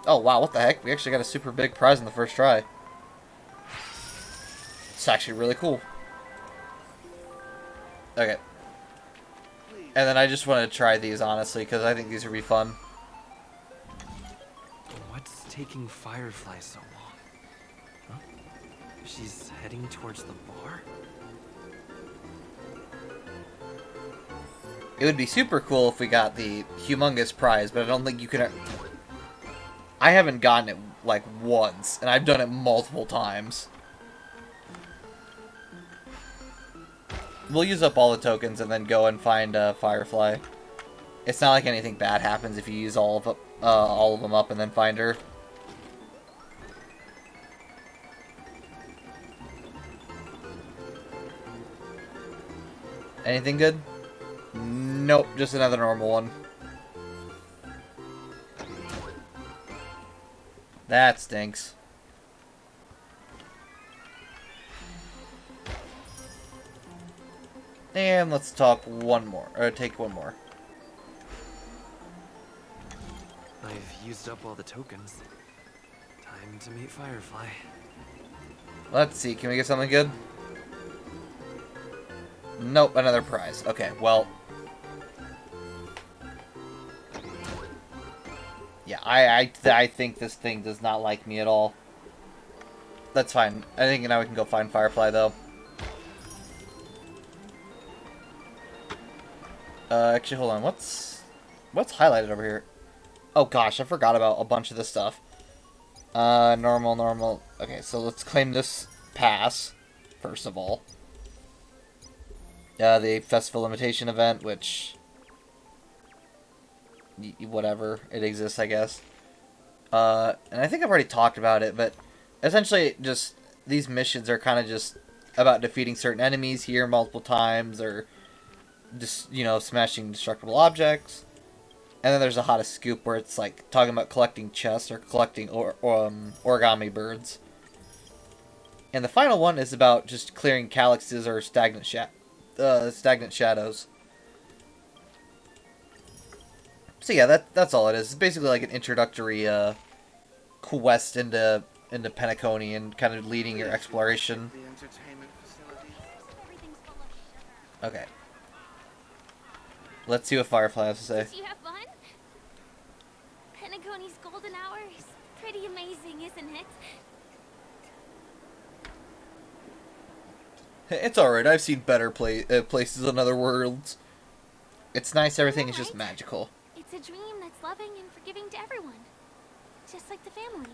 Oh, wow, what the heck? We actually got a super big prize in the first try. It's actually really cool. Okay. And then I just want to try these, honestly, because I think these would be fun. What's taking Firefly so long? Huh? She's heading towards the bar? It would be super cool if we got the humongous prize, but I don't think you can... I haven't gotten it, like, once, and I've done it multiple times. We'll use up all the tokens and then go and find Firefly. It's not like anything bad happens if you use all of them up and then find her. Anything good? Nope, just another normal one. That stinks. And let's talk one more, or take one more. I've used up all the tokens. Time to meet Firefly. Let's see, can we get something good? Nope, another prize. Okay, well. Yeah, I think this thing does not like me at all. That's fine. I think now we can go find Firefly, though. Actually, hold on. What's highlighted over here? Oh gosh, I forgot about a bunch of this stuff. Normal. Okay, so let's claim this pass, first of all. The Festival Invitation event, which... whatever. It exists, I guess. And I think I've already talked about it, but essentially just... these missions are kind of just about defeating certain enemies here multiple times, or... just, you know, smashing destructible objects. And then there's a hottest scoop where it's like talking about collecting chests or collecting origami birds. And the final one is about just clearing calyxes or stagnant shadows. So yeah, that's all it is. It's basically like an introductory quest into Penacony and kind of leading your exploration. Okay. Let's see what Firefly has to say. Did you have fun? Penacony's golden hour is pretty amazing, isn't it? It's alright, I've seen better places in other worlds. It's nice, everything is just magical. It's a dream that's loving and forgiving to everyone. Just like the family.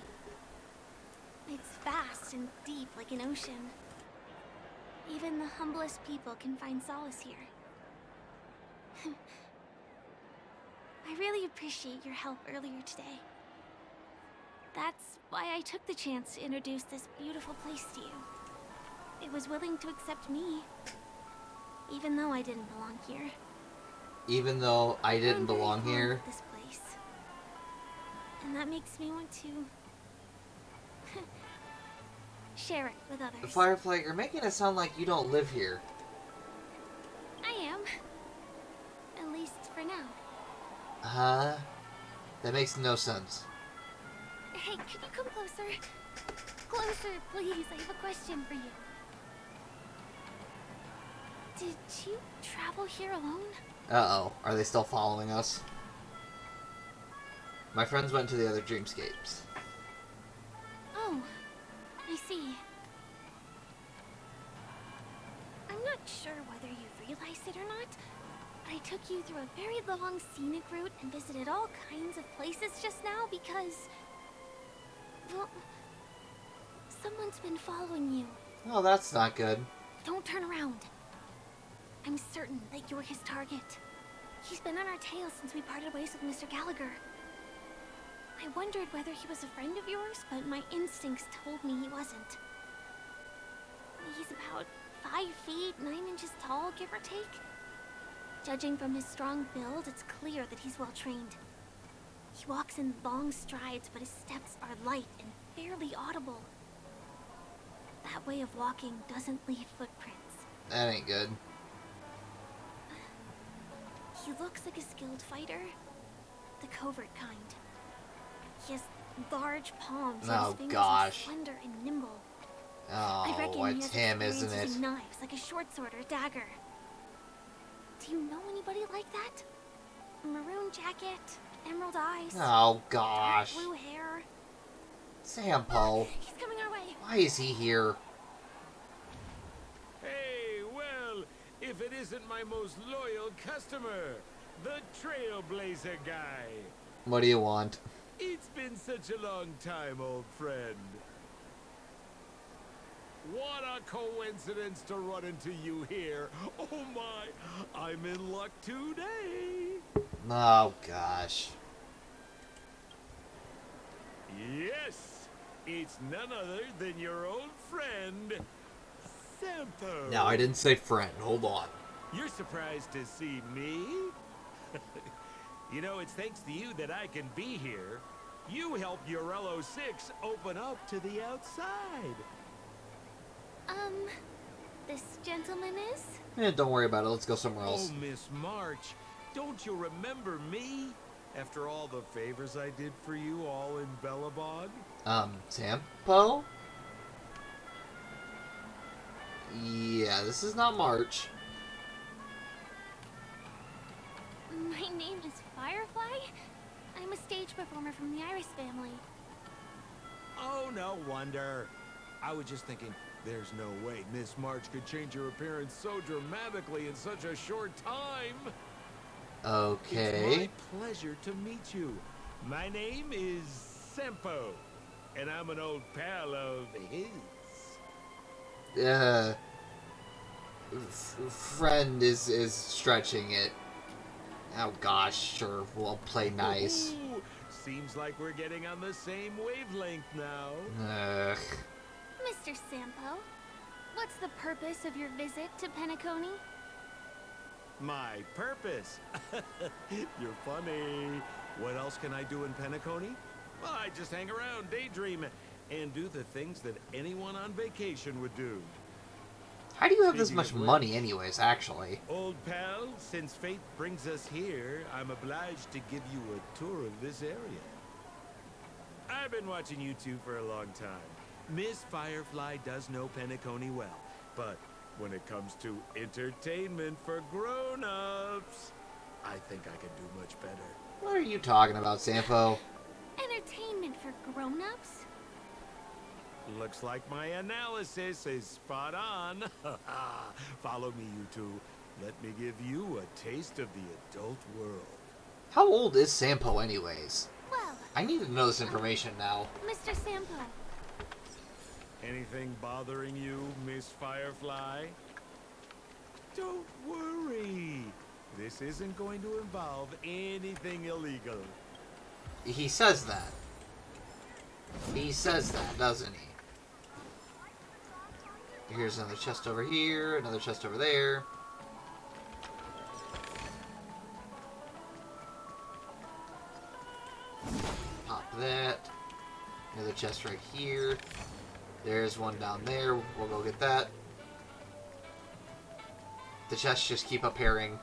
It's vast and deep like an ocean. Even the humblest people can find solace here. I really appreciate your help earlier today. That's why I took the chance to introduce this beautiful place to you. It was willing to accept me, even though I didn't belong here. Even though I didn't belong here? This place. And that makes me want to share it with others. Firefly, you're making it sound like you don't live here. I am. At least for now. Huh? That makes no sense. Hey, could you come closer? Closer, please. I have a question for you. Did you travel here alone? Uh-oh. Are they still following us? My friends went to the other dreamscapes. Oh, I see. I'm not sure whether you realized it or not, but I took you through a very long scenic route and visited all kinds of places just now because... well, someone's been following you. Oh, that's not good. Don't turn around. I'm certain that you're his target. He's been on our tail since we parted ways with Mr. Gallagher. I wondered whether he was a friend of yours, but my instincts told me he wasn't. He's about 5 feet, 9 inches tall, give or take. Judging from his strong build, it's clear that he's well trained. He walks in long strides, but his steps are light and barely audible. That way of walking doesn't leave footprints. That ain't good. He looks like a skilled fighter. The covert kind. He has large palms. Oh, And his fingers gosh. are slender and nimble. I reckon Oh, he it's has him, experience isn't it? using knives like a short sword or dagger. Do you know anybody like that? Maroon jacket, emerald eyes. Oh, gosh. Blue hair. Sampo. He's coming our way. Why is he here? Hey, well, if it isn't my most loyal customer, the Trailblazer guy. What do you want? It's been such a long time, old friend. What a coincidence to run into you here. Oh my, I'm in luck today. Oh, gosh. Yes, it's none other than your old friend, Sampo. No, I didn't say friend. Hold on. You're surprised to see me? You know, it's thanks to you that I can be here. You helped Urello 6 open up to the outside. This gentleman is? Eh, don't worry about it. Let's go somewhere Oh, else. Miss March, don't you remember me? After all the favors I did for you all in Bellabog? Sampo? Yeah, this is not March. My name is Firefly. I'm a stage performer from the Iris family. Oh, no wonder. I was just thinking, there's no way Miss March could change her appearance so dramatically in such a short time. Okay. It's my pleasure to meet you. My name is Sampo, and I'm an old pal of his. Friend is stretching it. Oh gosh, sure, we'll play nice. Ooh, seems like we're getting on the same wavelength now. Ugh. Mr. Sampo, what's the purpose of your visit to Penacony? My purpose? You're funny. What else can I do in Penacony? Well, I just hang around, daydream, and do the things that anyone on vacation would do. How do you have this Speaking much of which, money anyways, actually? Old pal, since fate brings us here, I'm obliged to give you a tour of this area. I've been watching you two for a long time. Miss Firefly does know Penacony well, but when it comes to entertainment for grown-ups, I think I can do much better. What are you talking about, Sampo? Entertainment for grown-ups? Looks like my analysis is spot on. Follow me, you two. Let me give you a taste of the adult world. How old is Sampo anyways? Well, I need to know this information now. Mr. Sampo, Anything bothering you, Miss Firefly? Don't worry. This isn't going to involve anything illegal. He says that. He says that, doesn't he? Here's another chest over here, another chest over there. Pop that. Another chest right here. There's one down there. We'll go get that. The chests just keep appearing.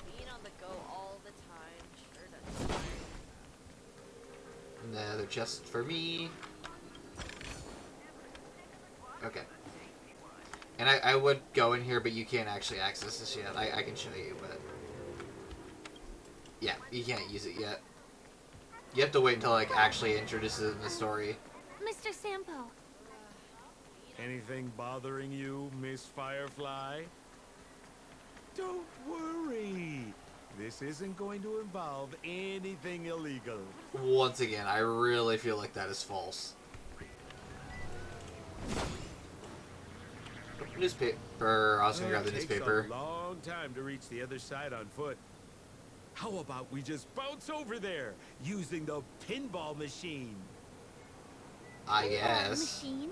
Being on the go all the time sure does. Another chest for me. Okay. And I would go in here, but you can't actually access this yet. I can show you, but... Yeah, you can't use it yet. You have to wait until, like, actually introduces it in the story. Mr. Sampo, Anything bothering you, Miss Firefly? Don't worry. This isn't going to involve anything illegal. Once again, I really feel like that is false. Newspaper. I was gonna grab the newspaper. It takes a long time to reach the other side on foot. How about we just bounce over there using the pinball machine? I guess. machine?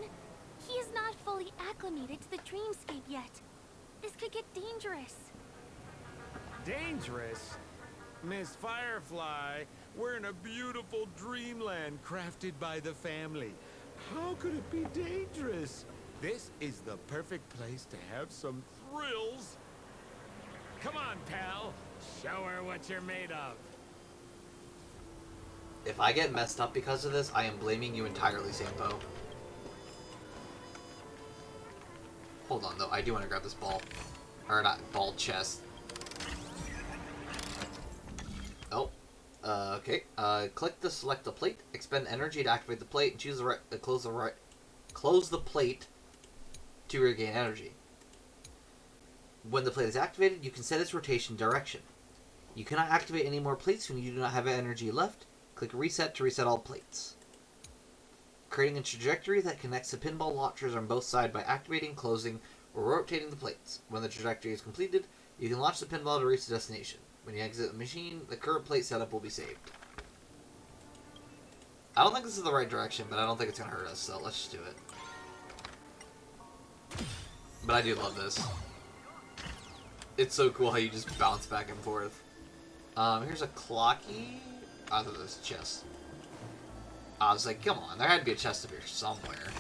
He is not fully acclimated to the dreamscape yet. This could get dangerous. Dangerous? Miss Firefly, we're in a beautiful dreamland crafted by the family. How could it be dangerous? This is the perfect place to have some thrills. Come on, pal. Show her what you're made of. If I get messed up because of this, I am blaming you entirely, Sampo. Hold on, though. I do want to grab this ball. Or not, ball chest. Oh. Okay. Click to select the plate. Expend energy to activate the plate, and choose the right. Close the plate to regain energy. When the plate is activated, you can set its rotation direction. You cannot activate any more plates when you do not have energy left. Click Reset to reset all plates. Creating a trajectory that connects the pinball launchers on both sides by activating, closing, or rotating the plates. When the trajectory is completed, you can launch the pinball to reach the destination. When you exit the machine, the current plate setup will be saved. I don't think this is the right direction, but I don't think it's going to hurt us, so let's just do it. But I do love this. It's so cool how you just bounce back and forth. Here's a clocky. I thought it was a chest. I was like, come on, there had to be a chest up here somewhere.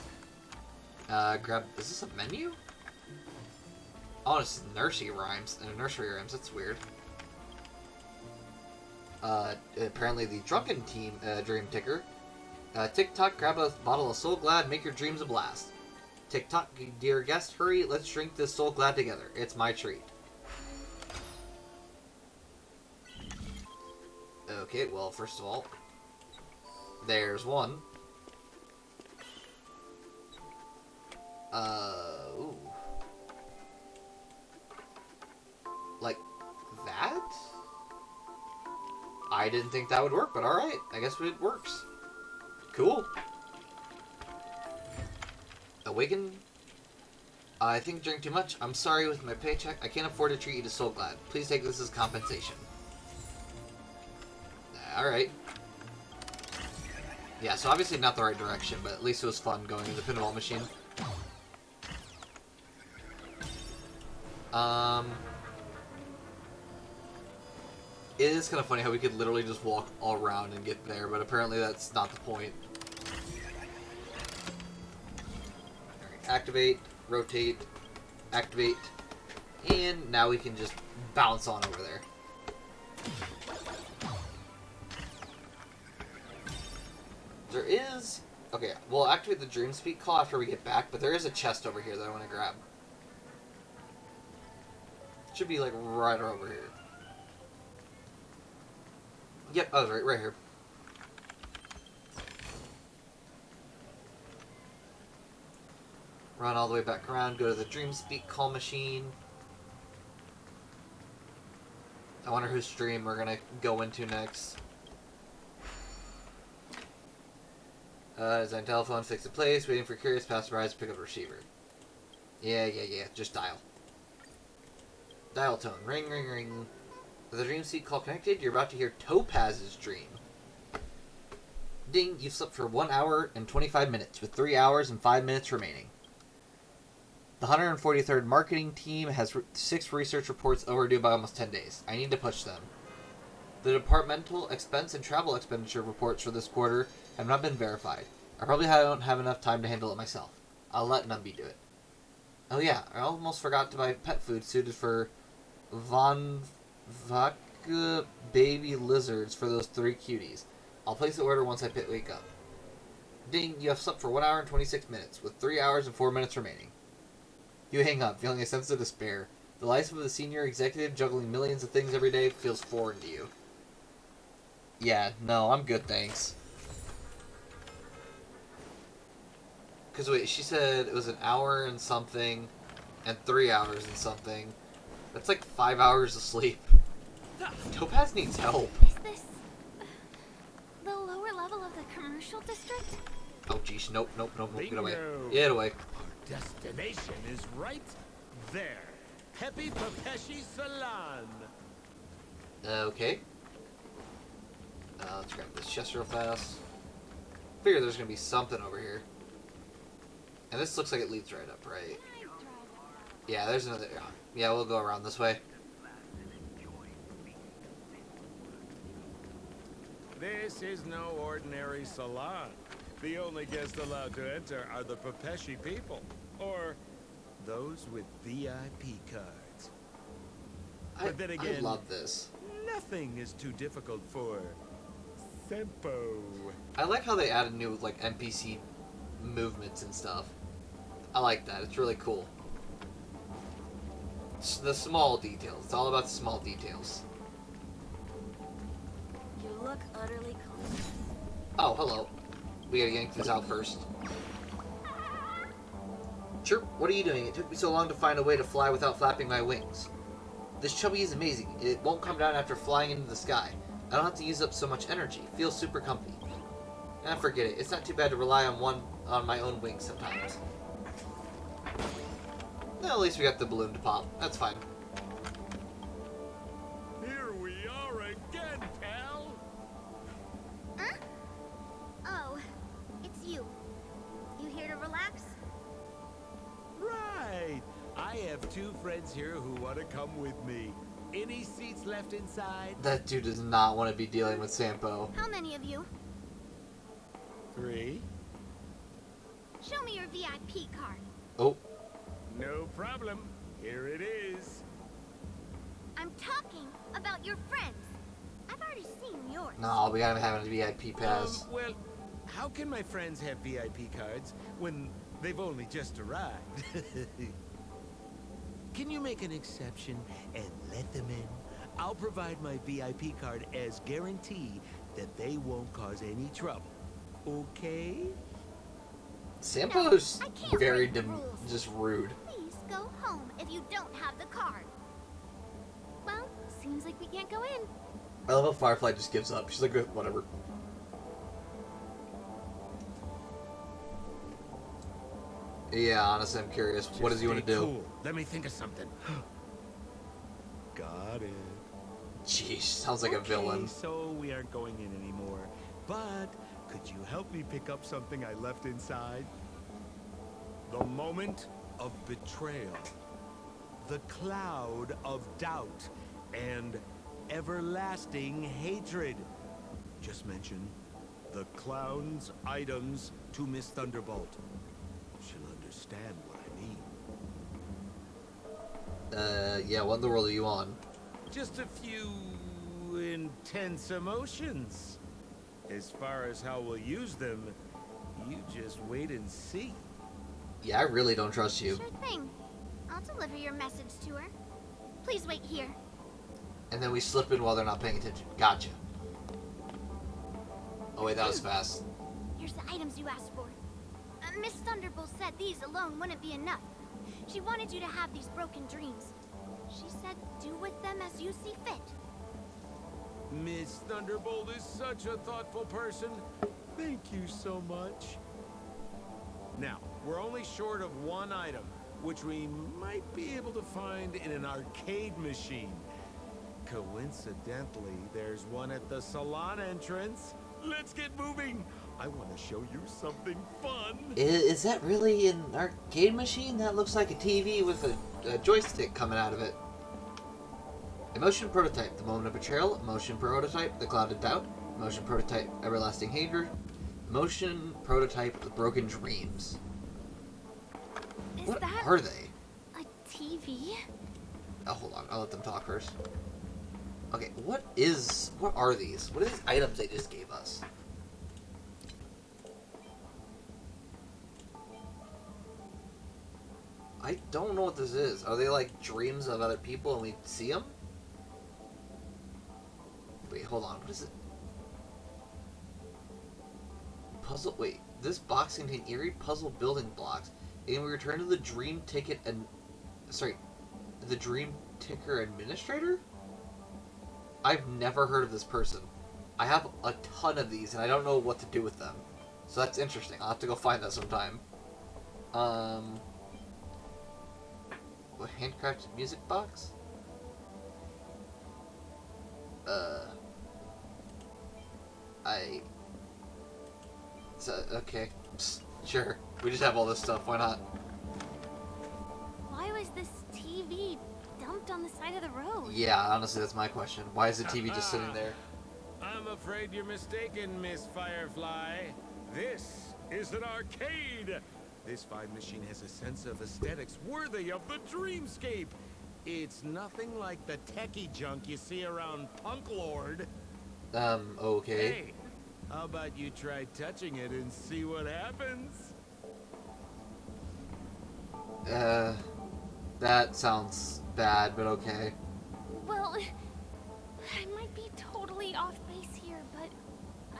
Grab. Is this a menu? Oh, it's nursery rhymes. Nursery rhymes. That's weird. Apparently the drunken team dream ticker. TikTok, grab a bottle of Soul Glad, make your dreams a blast. TikTok, dear guest, hurry, let's drink this Soul Glad together. It's my treat. Okay, well, first of all, there's one. Ooh. Like that? I didn't think that would work, but alright. I guess it works. Cool. Awaken. I think you drink too much. I'm sorry with my paycheck. I can't afford to treat you to Soul Glad. Please take this as compensation. Alright. Yeah, so obviously not the right direction, but at least it was fun going to the pinball machine. It is kind of funny how we could literally just walk all around and get there, but apparently that's not the point. Alright, activate, rotate, activate, and now we can just bounce on over there. There is... Okay, we'll activate the Dream Speak call after we get back, but there is a chest over here that I want to grab. It should be, like, right over here. Yep, I was right here. Run all the way back around, go to the Dream Speak call machine. I wonder whose stream we're gonna go into next. Design telephone, fix the place, waiting for curious passersby to pick up the receiver. Yeah, just dial. Dial tone, ring, ring, ring. With the Dream Seat call connected, you're about to hear Topaz's dream. Ding, you've slept for 1 hour and 25 minutes, with 3 hours and 5 minutes remaining. The 143rd marketing team has 6 research reports overdue by almost 10 days. I need to push them. The departmental expense and travel expenditure reports for this quarter have not been verified. I probably don't have enough time to handle it myself. I'll let Numby do it. Oh yeah, I almost forgot to buy pet food suited for Von Vaca baby lizards for those 3 cuties. I'll place the order once I wake up. Ding, you have slept for 1 hour and 26 minutes, with 3 hours and 4 minutes remaining. You hang up, feeling a sense of despair. The life of a senior executive juggling millions of things every day feels foreign to you. Yeah, no, I'm good, thanks. Because wait, she said it was an hour and something, and 3 hours and something. That's like 5 hours of sleep. Topaz needs help. Is this the lower level of the commercial district? Oh jeez, nope, get away. Bingo. Get away. Our destination is right there. Pepe Papeshi Salon. Okay. Let's grab this chest real fast. Figure there's gonna be something over here. And this looks like it leads right up, right? Yeah, there's another... Yeah, we'll go around this way. This is no ordinary salon. The only guests allowed to enter are the Papeshi people, or those with VIP cards. But then again, I love this. Nothing is too difficult for Sempo. I like how they added new like NPC movements and stuff. I like that. It's really cool. The small details. It's all about the small details. You look utterly confident. Oh, hello. We gotta yank this out first. Chirp, what are you doing? It took me so long to find a way to fly without flapping my wings. This chubby is amazing. It won't come down after flying into the sky. I don't have to use up so much energy. Feels super comfy. And forget it. It's not too bad to rely on my own wings sometimes. Well, at least we got the balloon to pop. That's fine. Here we are again, pal. Huh? Oh, it's you. You here to relax? Right. I have 2 friends here who want to come with me. Any seats left inside? That dude does not want to be dealing with Sampo. How many of you? 3. Show me your VIP card. Oh. No problem. Here it is. I'm talking about your friends. I've already seen yours. No, we gotta have a VIP pass. Well, how can my friends have VIP cards when they've only just arrived? Can you make an exception and let them in? I'll provide my VIP card as guarantee that they won't cause any trouble. Okay? Sampo's I can't very break the rules. just rude. Please go home if you don't have the card. Well, seems like we can't go in. I love how Firefly just gives up. She's like, whatever. Yeah, honestly, I'm curious. What does he want to do? Cool. Let me think of something. Got it. Jeez, sounds like a villain. So we aren't going in anymore. But could you help me pick up something I left inside? The moment of betrayal. The cloud of doubt and everlasting hatred. Just mention the clown's items to Miss Thunderbolt. She'll understand what I mean. Yeah, what in the world are you on? Just a few intense emotions. As far as how we'll use them, you just wait and see. Yeah, I really don't trust you. Sure thing. I'll deliver your message to her. Please wait here. And then we slip in while they're not paying attention. Gotcha. Oh wait, that was fast. Here's the items you asked for. Miss Thunderbolt said these alone wouldn't be enough. She wanted you to have these broken dreams. She said do with them as you see fit. Miss Thunderbolt is such a thoughtful person. Thank you so much. Now, we're only short of one item, which we might be able to find in an arcade machine. Coincidentally, there's one at the salon entrance. Let's get moving. I want to show you something fun. Is that really an arcade machine? That looks like a TV with a joystick coming out of it. Emotion prototype, the moment of betrayal. Emotion prototype, the cloud of doubt. Emotion prototype, everlasting hatred. Emotion prototype, the broken dreams. What are they? A TV? Oh, hold on. I'll let them talk first. Okay, what are these? What are these items they just gave us? I don't know what this is. Are they like dreams of other people and we see them? Wait, hold on. What is it? Puzzle. Wait, this box contains eerie puzzle building blocks. And we return to the dream ticket and... Sorry. The dream ticker administrator? I've never heard of this person. I have a ton of these and I don't know what to do with them. So that's interesting. I'll have to go find that sometime. What, handcrafted music box? Okay. Psst, sure. We just have all this stuff. Why not? Why was this TV dumped on the side of the road? Yeah, honestly, that's my question. Why is the TV just sitting there? I'm afraid you're mistaken, Miss Firefly. This is an arcade. This fine machine has a sense of aesthetics worthy of the dreamscape. It's nothing like the techie junk you see around Punk Lord. Okay. Hey, How about you try touching it and see what happens? That sounds bad, but okay. Well, I might be totally off base here, but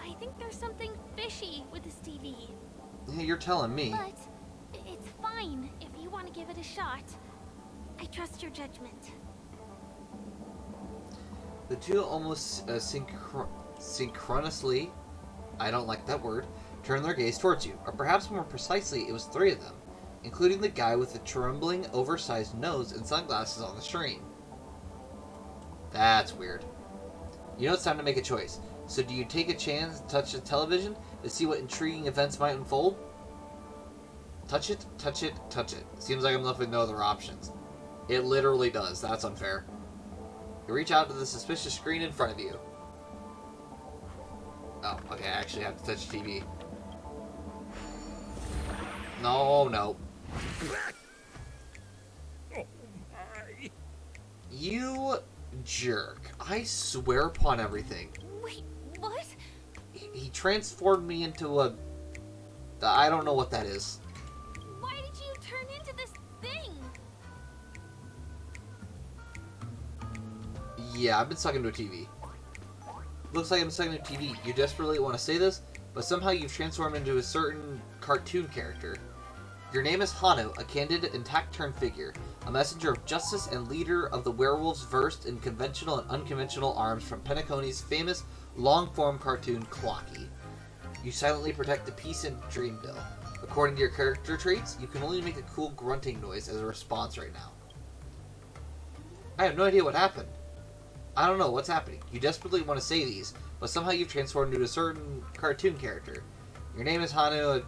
I think there's something fishy with this TV. Yeah, you're telling me. But it's fine if you want to give it a shot. I trust your judgment. The two almost synchronously, I don't like that word, turn their gaze towards you. Or perhaps more precisely, it was three of them, including the guy with the trembling, oversized nose and sunglasses on the screen. That's weird. You know it's time to make a choice. So do you take a chance to touch the television to see what intriguing events might unfold? Touch it, touch it, touch it. Seems like I'm left with no other options. It literally does. That's unfair. You reach out to the suspicious screen in front of you. Oh, okay, I actually have to touch the TV. No. You jerk. I swear upon everything. Wait, what? He transformed me into a... I don't know what that is. Why did you turn into this thing? Yeah, I've been stuck into a TV. Looks like I'm stuck into a TV. You desperately want to say this, but somehow you've transformed into a certain cartoon character. Your name is Hanu, a candid and taciturn figure, a messenger of justice and leader of the werewolves versed in conventional and unconventional arms from Penacony's famous long-form cartoon Clocky. You silently protect the peace in Dreamville. According to your character traits, you can only make a cool grunting noise as a response right now. I have no idea what happened. I don't know what's happening. You desperately want to say these, but somehow you've transformed into a certain cartoon character. Your name is Hanu.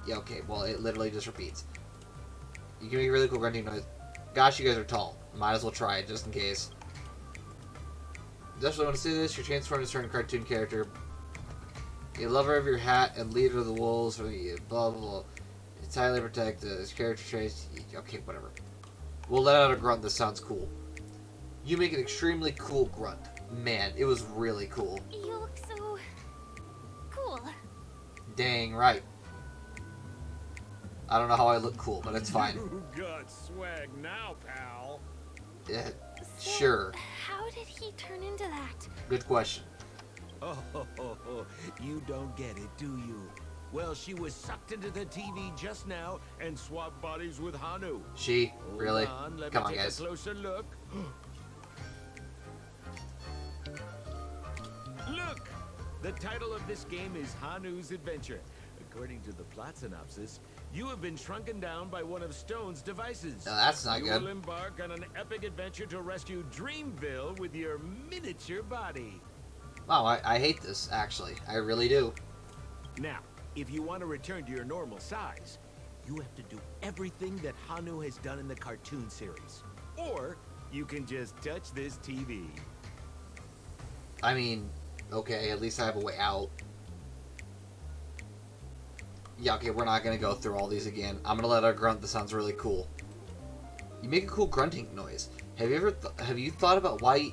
Okay, well, it literally just repeats. You can make a really cool grunting noise. Gosh, you guys are tall. Might as well try it, just in case. Desperately want to say this. You're transformed into a certain cartoon character. You're a lover of your hat and leader of the wolves. Blah, blah, blah. It's highly protected. His character traits. Okay, whatever. We'll let out a grunt. This sounds cool. You make an extremely cool grunt. Man, it was really cool. You look so... cool. Dang right. I don't know how I look cool, but it's fine. You got swag now, pal. Yeah, So, sure. How did he turn into that? Good question. Oh, you don't get it, do you? Well, she was sucked into the TV just now and swapped bodies with Hanu. She? Really? Hold on, Come on, let me take guys. a closer look. Look! The title of this game is Hanu's Adventure. According to the plot synopsis, you have been shrunken down by one of Stone's devices. No, that's not you good. will embark on an epic adventure to rescue Dreamville with your miniature body. Wow, I hate this, actually. I really do. Now, if you want to return to your normal size, you have to do everything that Hanu has done in the cartoon series. Or, you can just touch this TV. I mean, okay, at least I have a way out. Yeah, okay, we're not gonna go through all these again. I'm gonna let our grunt. This sounds really cool. You make a cool grunting noise. Have you thought about why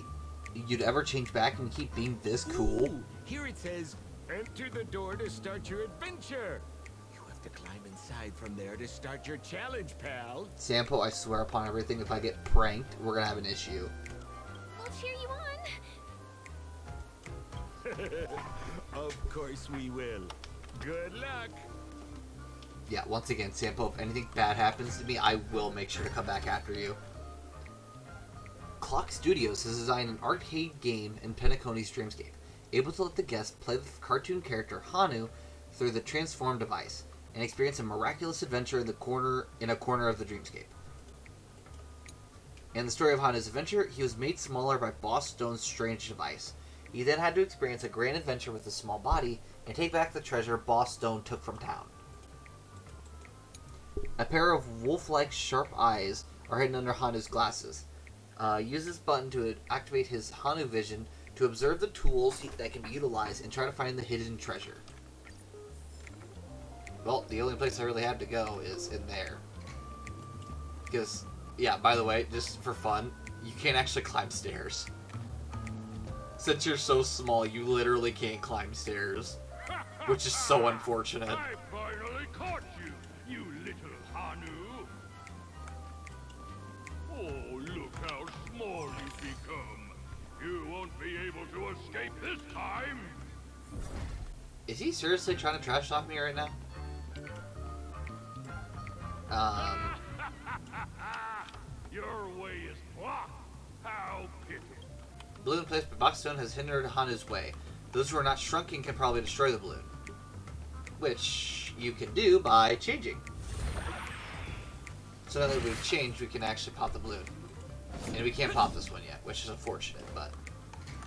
you'd ever change back and keep being this cool? Ooh, here it says, enter the door to start your adventure. You have to climb inside from there to start your challenge, pal. Sampo, I swear upon everything, if I get pranked, we're gonna have an issue. I'll cheer you on. Of course we will. Good luck. Yeah, once again, Sampo, if anything bad happens to me, I will make sure to come back after you. Clock Studios has designed an arcade game in Penacony's Dreamscape, able to let the guest play the cartoon character Hanu through the transformed device and experience a miraculous adventure in a corner of the Dreamscape. In the story of Hanu's adventure, he was made smaller by Boss Stone's strange device. He then had to experience a grand adventure with a small body and take back the treasure Boss Stone took from town. A pair of wolf-like sharp eyes are hidden under Hanu's glasses. Use this button to activate his Hanu vision to observe the tools that can be utilized and try to find the hidden treasure. Well, the only place I really have to go is in there. Because, yeah, by the way, just for fun, you can't actually climb stairs. Since you're so small, you literally can't climb stairs. which is so unfortunate. I finally caught you, you little Hanu. Oh, look how small you've become. You won't be able to escape this time. Is he seriously trying to trash talk me right now? Your way is blocked. How pitiful. Balloon placed by Boxstone has hindered Hanu's way. Those who are not shrunken can probably destroy the balloon. Which you can do by changing. So now that we've changed, we can actually pop the balloon. And we can't pop this one yet, which is unfortunate, but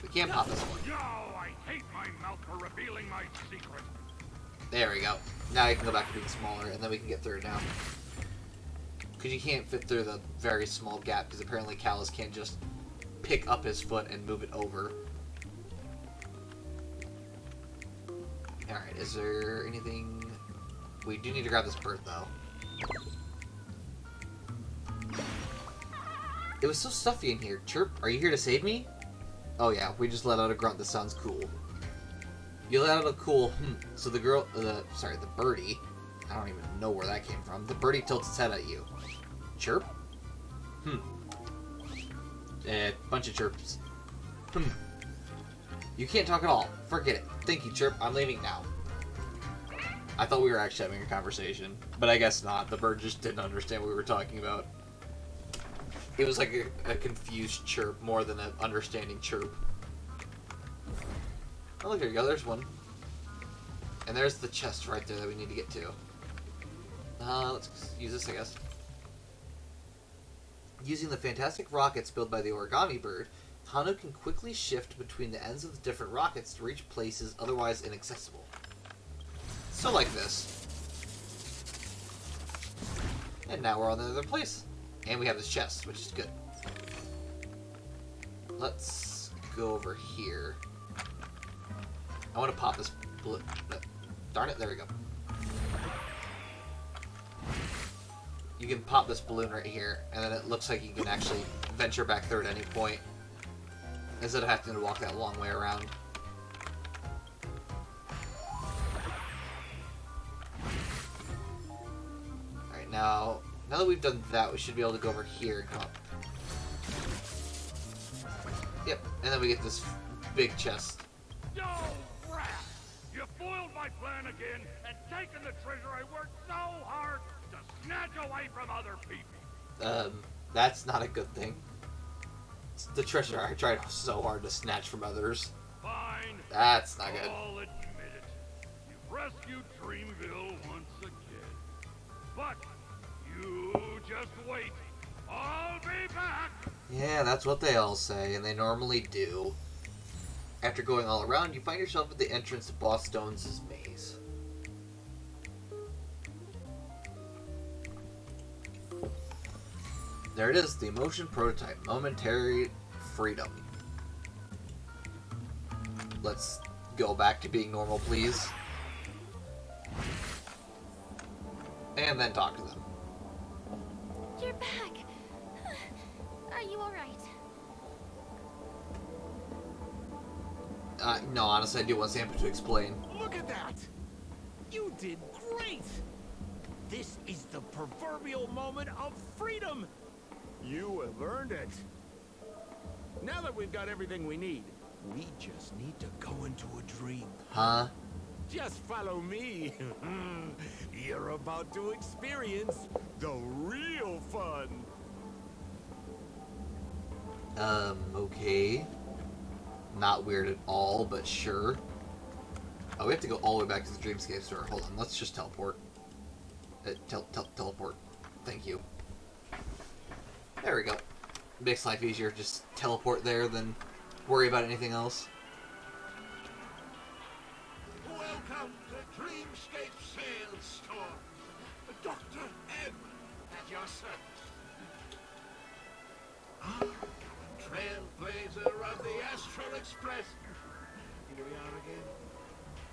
we can pop this one. No, I hate my mouth for revealing my secret. There we go. Now I can go back to being smaller, and then we can get through it now. Because you can't fit through the very small gap, because apparently Callus can't just pick up his foot and move it over. Alright, is there anything... We do need to grab this bird, though. It was so stuffy in here. Chirp, are you here to save me? Oh yeah, we just let out a grunt that sounds cool. You let out a cool so the girl, the birdie, I don't even know where that came from. The birdie tilts its head at you. Chirp? Bunch of chirps. You can't talk at all. Forget it. Thank you, Chirp. I'm leaving now. I thought we were actually having a conversation, but I guess not. The bird just didn't understand what we were talking about. It was like a confused chirp more than an understanding chirp. Oh, look, there you go. There's one. And there's the chest right there that we need to get to. Let's use this, I guess. Using the fantastic rockets built by the origami bird, Hanu can quickly shift between the ends of the different rockets to reach places otherwise inaccessible. So like this. And now we're on the other place. And we have this chest, which is good. Let's go over here. I want to pop this balloon. Darn it, there we go. You can pop this balloon right here, and then it looks like you can actually venture back through at any point, instead of having to walk that long way around. Alright, now that we've done that, we should be able to go over here and come up. Yep, and then we get this big chest. Yo, rat! You foiled my plan again and taken the treasure I worked so hard to snatch away from other people. That's not a good thing. It's the treasure I tried so hard to snatch from others. Fine. That's not good. I'll admit it. You've rescued Dreamville once again. But you just wait. I'll be back. Yeah, that's what they all say, and they normally do. After going all around, you find yourself at the entrance to Boss Stone's maze. There it is, the emotion prototype, momentary freedom. Let's go back to being normal, please. And then talk to them. You're back. Are you alright? No, honestly, I do want Sampa to explain. Look at that! You did great! This is the proverbial moment of freedom! You have earned it. Now that we've got everything we need, we just need to go into a dream. Huh? Just follow me. You're about to experience the real fun. Okay. Not weird at all, but sure. Oh, we have to go all the way back to the Dreamscape store. Hold on, let's just teleport. Teleport. Thank you. There we go. Makes life easier. Just teleport there than worry about anything else. Welcome to Dreamscape Sales Store. Dr. M at your service. Trailblazer of the Astral Express. Here we are again.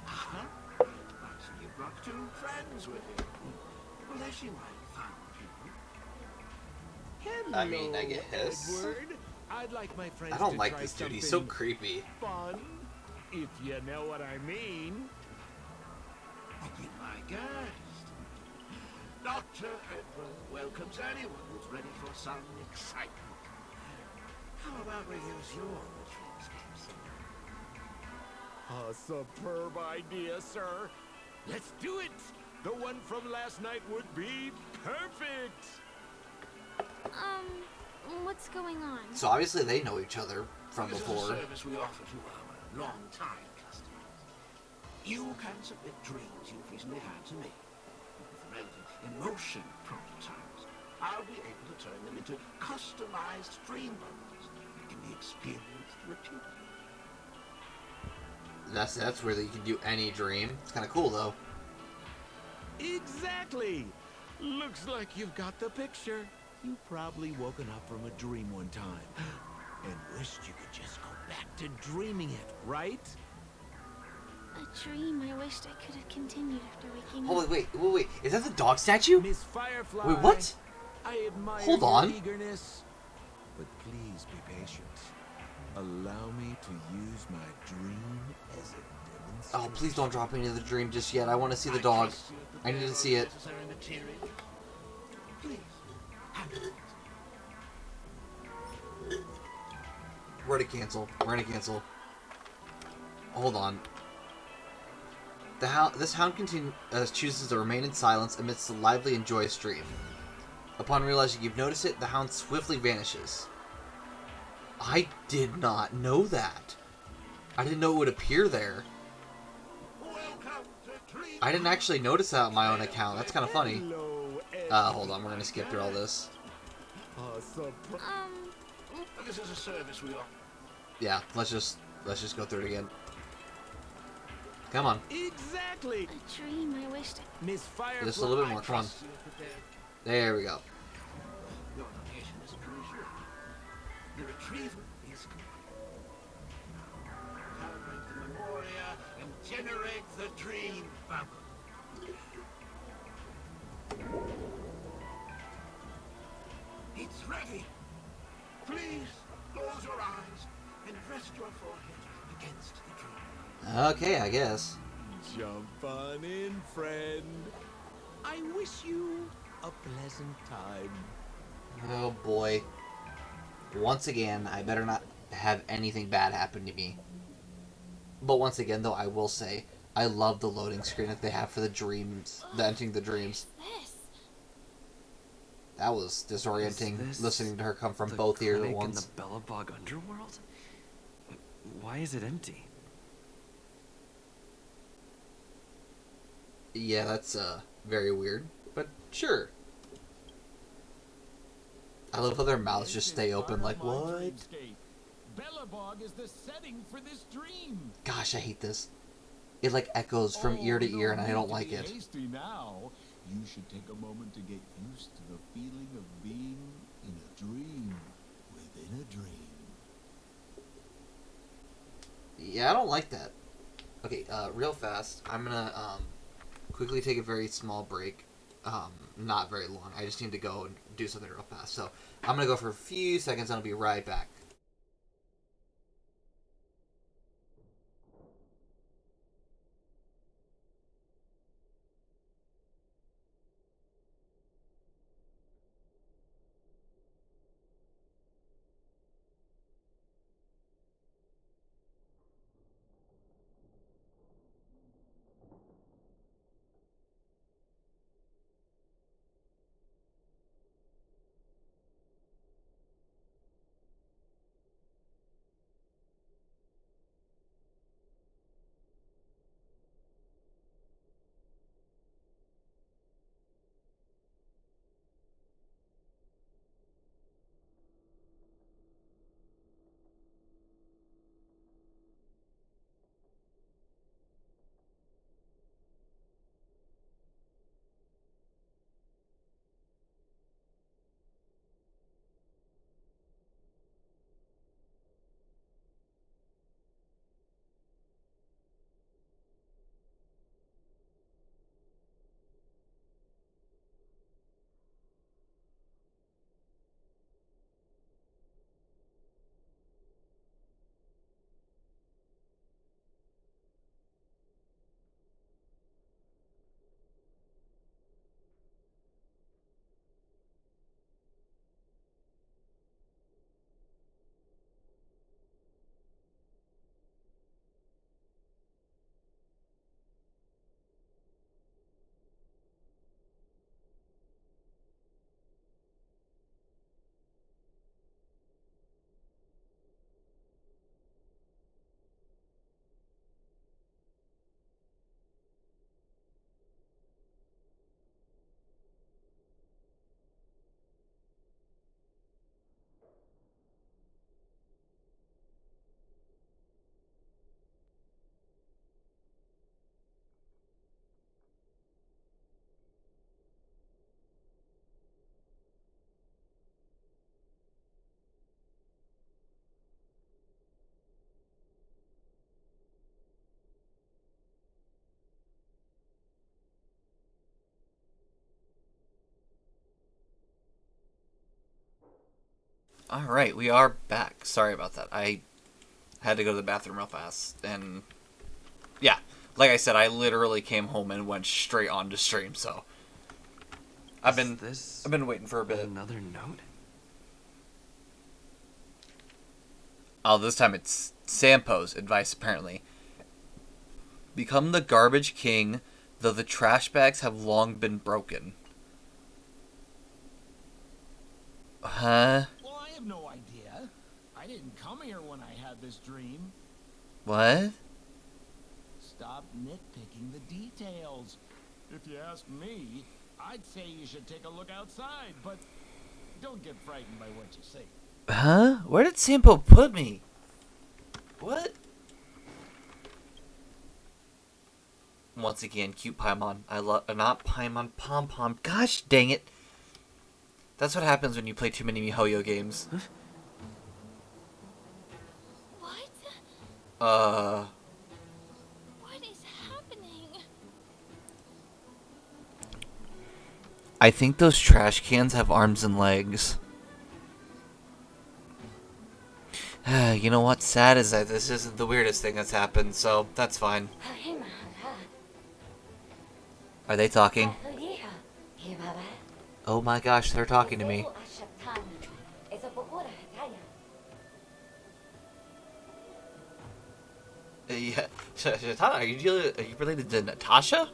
Huh? I see you brought two friends with you. Well, they seem like fun people. Hello, I mean, I guess. Edward. I'd like my friends I don't to like try this dude. He's so something creepy. Fun, if you know what I mean. Be my guest. Dr. Edward welcomes anyone who's ready for some excitement. How about we use your dreamscapes? A superb idea, sir. Let's do it. The one from last night would be perfect. What's going on? So obviously they know each other from This before. is a service we offer to our long-time customers. You can submit dreams you've recently had to me. With relevant emotion prototypes, I'll be able to turn them into customized dream bundles that can be experienced repeatedly. That's where you can do any dream. It's kind of cool though. Exactly. Looks like you've got the picture. You've probably woken up from a dream one time and wished you could just go back to dreaming it, right? A dream I wished I could have continued after waking Oh up. wait. Is that the dog statue? Miss Firefly. Wait, what? I admire Hold your on. eagerness, but please be patient. Allow me to use my dream as a demonstration. Oh, please don't drop me into the dream just yet. I want to see the dog. I need to see it. We're gonna cancel. Hold on. This hound chooses to remain in silence amidst a lively and joyous dream. Upon realizing you've noticed it, the hound swiftly vanishes. I did not know that. I didn't know it would appear there. I didn't actually notice that on my own account. That's kind of funny. Hold on. We're gonna skip through all this. This is a service we offer. Yeah, let's just go through it again. Come on. Exactly. A dream I wished I... Miss Firefly. Just a little bit more. Come on. There we go. Your location is crucial. The retrieval is complete. Calibrate the memoria and generate the dream bubble. It's ready. Please close your eyes and rest your forehead against the dream. Okay, I guess. Jump on in, friend. I wish you a pleasant time. Oh boy. Once again, I better not have anything bad happen to me. But once again, though, I will say, I love the loading screen that they have for the dreams, the entering the dreams. That was disorienting, listening to her come from both ears at once. In the Bellabog underworld? Why is it empty? Yeah, that's very weird, but sure. I love how their mouths just stay open like, what? Bellabog is the setting for this dream. Gosh, I hate this. It like echoes from ear to ear and I don't like it. Hasty now. You should take a moment to get used to the feeling of being in a dream within a dream. Yeah, I don't like that. Okay, real fast, I'm gonna quickly take a very small break. Not very long. I just need to go and do something real fast. So I'm gonna go for a few seconds and I'll be right back. Alright, we are back. Sorry about that. I had to go to the bathroom real fast. And yeah, like I said, I literally came home and went straight on to stream, so I've been waiting for a bit. Another note? Oh, this time it's Sampo's advice, apparently. Become the garbage king, though the trash bags have long been broken. Huh? Well, I have no idea. I didn't come here when I had this dream. What? Stop nitpicking the details. If you ask me, I'd say you should take a look outside, but don't get frightened by what you see. Huh? Where did Sampo put me? What? Once again, cute Paimon. I love... not Paimon, Pom-Pom. Gosh dang it. That's what happens when you play too many MiHoYo games. What? What is happening? I think those trash cans have arms and legs. You know what's sad is that this isn't the weirdest thing that's happened, so that's fine. Are they talking? Oh my gosh, they're talking to me. Yeah, Shatana, are you related to Natasha?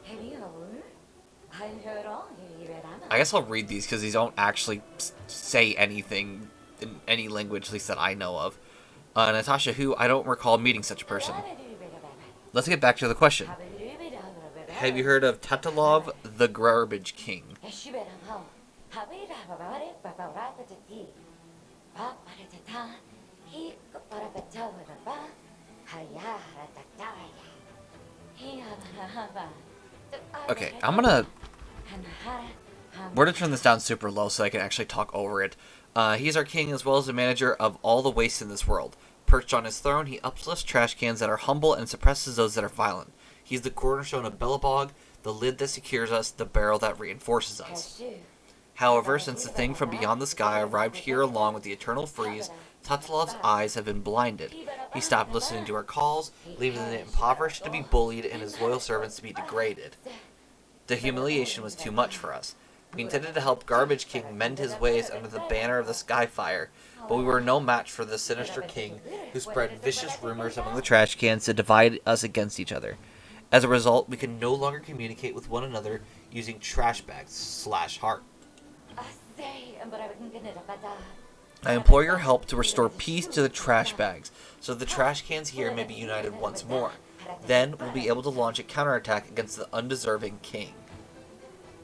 I guess I'll read these because these don't actually say anything in any language, at least that I know of. Natasha, who I don't recall meeting such a person. Let's get back to the question. Have you heard of Tatalov, the Garbage King? Okay, we're gonna turn this down super low so I can actually talk over it. He's our king as well as the manager of all the waste in this world. Perched on his throne, he uplifts trash cans that are humble and suppresses those that are violent. He's the cornerstone of Belobog, the lid that secures us, the barrel that reinforces us. However, since the thing from beyond the sky arrived here along with the eternal freeze, Tatalov's eyes have been blinded. He stopped listening to our calls, leaving the impoverished to be bullied and his loyal servants to be degraded. The humiliation was too much for us. We intended to help Garbage King mend his ways under the banner of the Skyfire, but we were no match for the sinister king who spread vicious rumors among the trash cans to divide us against each other. As a result, we can no longer communicate with one another using trash bags / heart. I implore your help to restore peace to the trash bags, so the trash cans here may be united once more. Then we'll be able to launch a counterattack against the undeserving king.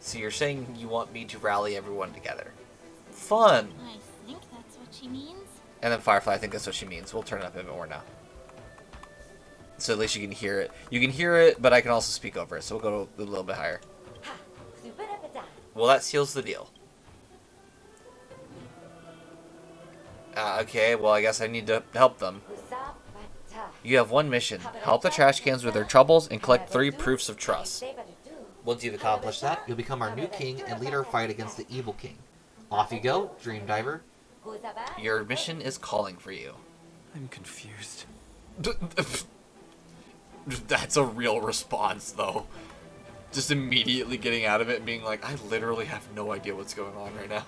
So you're saying you want me to rally everyone together. Fun! I think that's what she means. And then Firefly, I think that's what she means. We'll turn it up a bit more now. So at least you can hear it. You can hear it, but I can also speak over it, so we'll go a little bit higher. Well, that seals the deal. Okay, well, I guess I need to help them. You have one mission. Help the trash cans with their troubles and collect 3 proofs of trust. Once you've accomplished that, you'll become our new king and lead our fight against the evil king. Off you go, Dream Diver. Your mission is calling for you. I'm confused. That's a real response, though. Just immediately getting out of it and being like, I literally have no idea what's going on right now.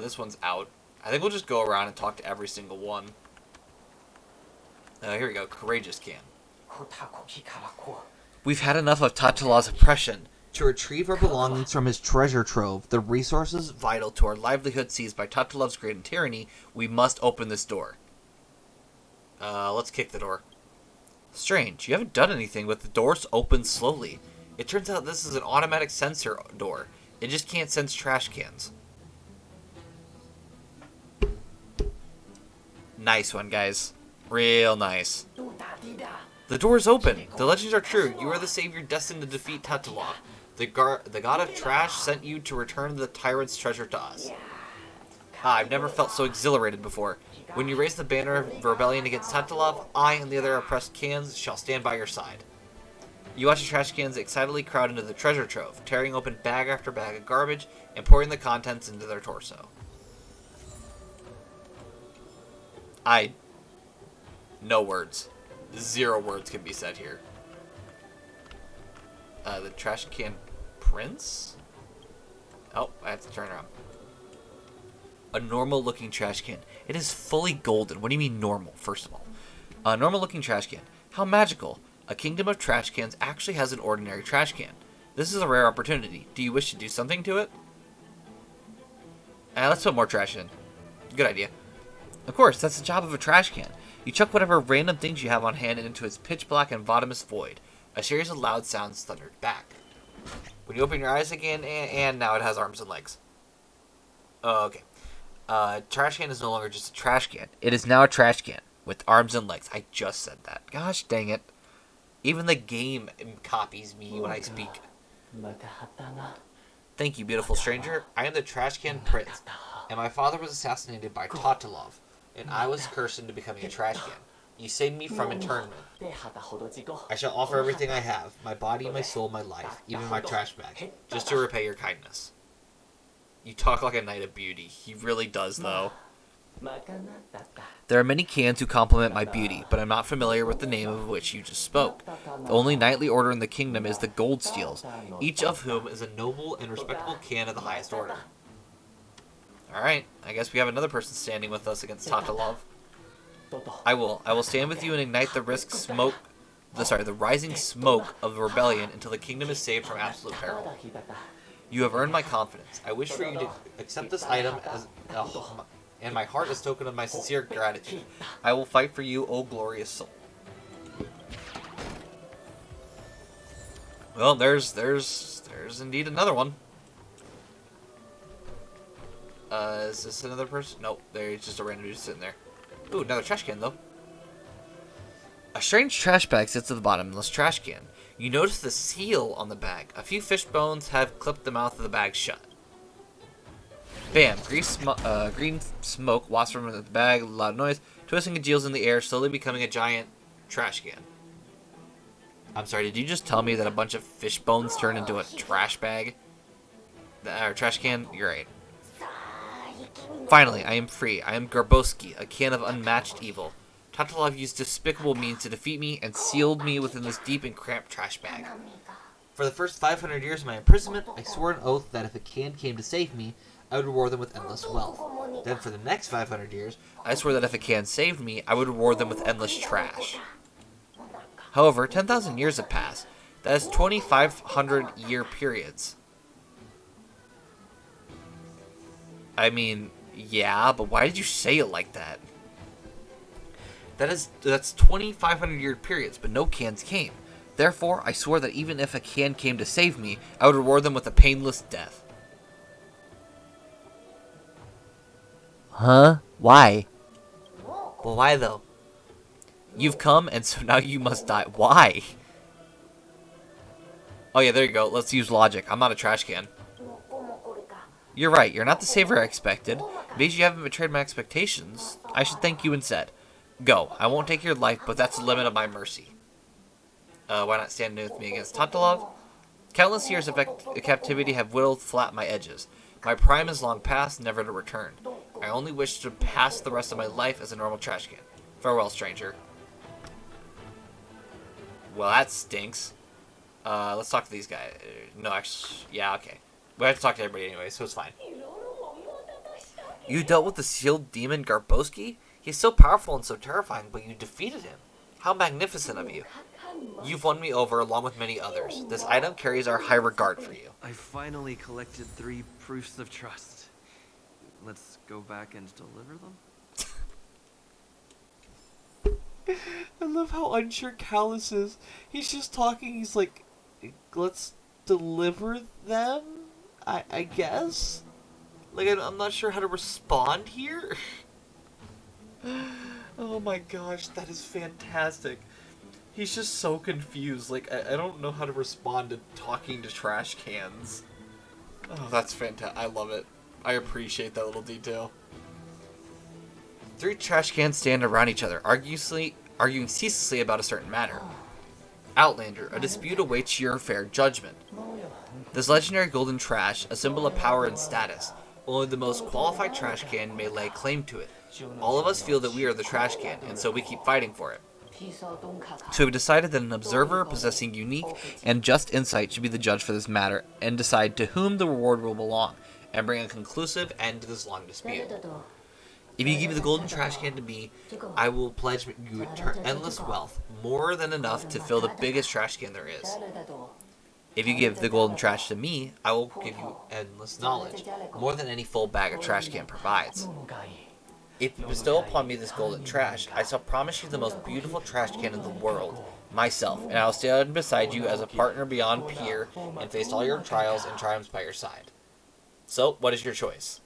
This one's out. I think we'll just go around and talk to every single one. Here we go. Courageous Can. We've had enough of Tatalov's oppression. To retrieve our belongings from his treasure trove, the resources vital to our livelihood seized by Tatalov's great tyranny, we must open this door. Let's kick the door. Strange, you haven't done anything, but the doors open slowly. It turns out this is an automatic sensor door. It just can't sense trash cans. Nice one, guys. Real nice. The door's open. The legends are true. You are the savior destined to defeat Tatalov. The god of trash sent you to return the tyrant's treasure to us. I've never felt so exhilarated before. When you raise the banner of rebellion against Tatalov, I and the other oppressed cans shall stand by your side. You watch the trash cans excitedly crowd into the treasure trove, tearing open bag after bag of garbage and pouring the contents into their torso. No words. 0 words can be said here. The trash can prince? Oh, I have to turn around. A normal looking trash can. It is fully golden. What do you mean normal, first of all? A normal looking trash can. How magical. A kingdom of trash cans actually has an ordinary trash can. This is a rare opportunity. Do you wish to do something to it? Let's put more trash in. Good idea. Of course, that's the job of a trash can. You chuck whatever random things you have on hand into its pitch black and bottomless void. A series of loud sounds thundered back. When you open your eyes again, and now it has arms and legs. Okay. Trash can is no longer just a trash can. It is now a trash can with arms and legs. I just said that. Gosh dang it. Even the game copies me when I speak. Thank you, beautiful stranger. I am the trash can prince, and my father was assassinated by Tatalov, and I was cursed into becoming a trash can. You saved me from internment. I shall offer everything I have, my body, my soul, my life, even my trash bag, just to repay your kindness. You talk like a knight of beauty. He really does, though. There are many cans who compliment my beauty, but I'm not familiar with the name of which you just spoke. The only knightly order in the kingdom is the Gold Steels, each of whom is a noble and respectable can of the highest order. Alright, I guess we have another person standing with us against Tatalov. I will stand with you and ignite the the rising smoke of the rebellion until the kingdom is saved from absolute peril. You have earned my confidence. I wish for you to accept this item as and my heart is token of my sincere gratitude. I will fight for you, O glorious soul. Well, there's indeed another one. Is this another person? Nope, there's just a random dude sitting there. Ooh, another trash can, though. A strange trash bag sits at the bottom of this trash can. You notice the seal on the bag. A few fish bones have clipped the mouth of the bag shut. Bam! Green smoke wafts from the bag, loud noise, twisting congeals in the air, slowly becoming a giant trash can. I'm sorry, did you just tell me that a bunch of fish bones turned into a trash bag? Or trash can? You're right. Finally, I am free. I am Garboski, a can of unmatched evil. Tatalov used despicable means to defeat me and sealed me within this deep and cramped trash bag. For the first 500 years of my imprisonment, I swore an oath that if a can came to save me, I would reward them with endless wealth. Then for the next 500 years, I swore that if a can saved me, I would reward them with endless trash. However, 10,000 years have passed. That is 2,500 year periods. I mean, yeah, but why did you say it like that? That's 2,500 year periods, but no cans came. Therefore, I swore that even if a can came to save me, I would reward them with a painless death. Huh? Why? Well, why though? You've come, and so now you must die. Why? Oh yeah, there you go. Let's use logic. I'm not a trash can. You're right. You're not the savior I expected. Because you haven't betrayed my expectations, I should thank you instead. Go. I won't take your life, but that's the limit of my mercy. Why not stand with me against Tatalov? Countless years of captivity have whittled flat my edges. My prime is long past, never to return. I only wish to pass the rest of my life as a normal trash can. Farewell, stranger. Well, that stinks. Let's talk to these guys. No, actually, yeah, okay. We have to talk to everybody anyway, so it's fine. You dealt with the sealed demon Garboski? He's so powerful and so terrifying, but you defeated him. How magnificent of you. You've won me over along with many others. This item carries our high regard for you. I finally collected 3 proofs of trust. Let's go back and deliver them? I love how unsure Callus is. He's just talking, he's like, let's deliver them? I guess? Like, I'm not sure how to respond here. Oh my gosh, that is fantastic. He's just so confused. Like, I don't know how to respond to talking to trash cans. Oh, that's fantastic. I love it. I appreciate that little detail. 3 trash cans stand around each other, arguing ceaselessly about a certain matter. Outlander, a dispute awaits your fair judgment. This legendary golden trash, a symbol of power and status. Only the most qualified trash can may lay claim to it. All of us feel that we are the trash can, and so we keep fighting for it. So we decided that an observer possessing unique and just insight should be the judge for this matter and decide to whom the reward will belong and bring a conclusive end to this long dispute. If you give the golden trash can to me, I will pledge you endless wealth, more than enough to fill the biggest trash can there is. If you give the golden trash to me, I will give you endless knowledge, more than any full bag of trash can provides. If you bestow upon me this golden trash, I shall promise you the most beautiful trash can in the world, myself, and I will stand beside you as a partner beyond peer and face all your trials and triumphs by your side. So, what is your choice?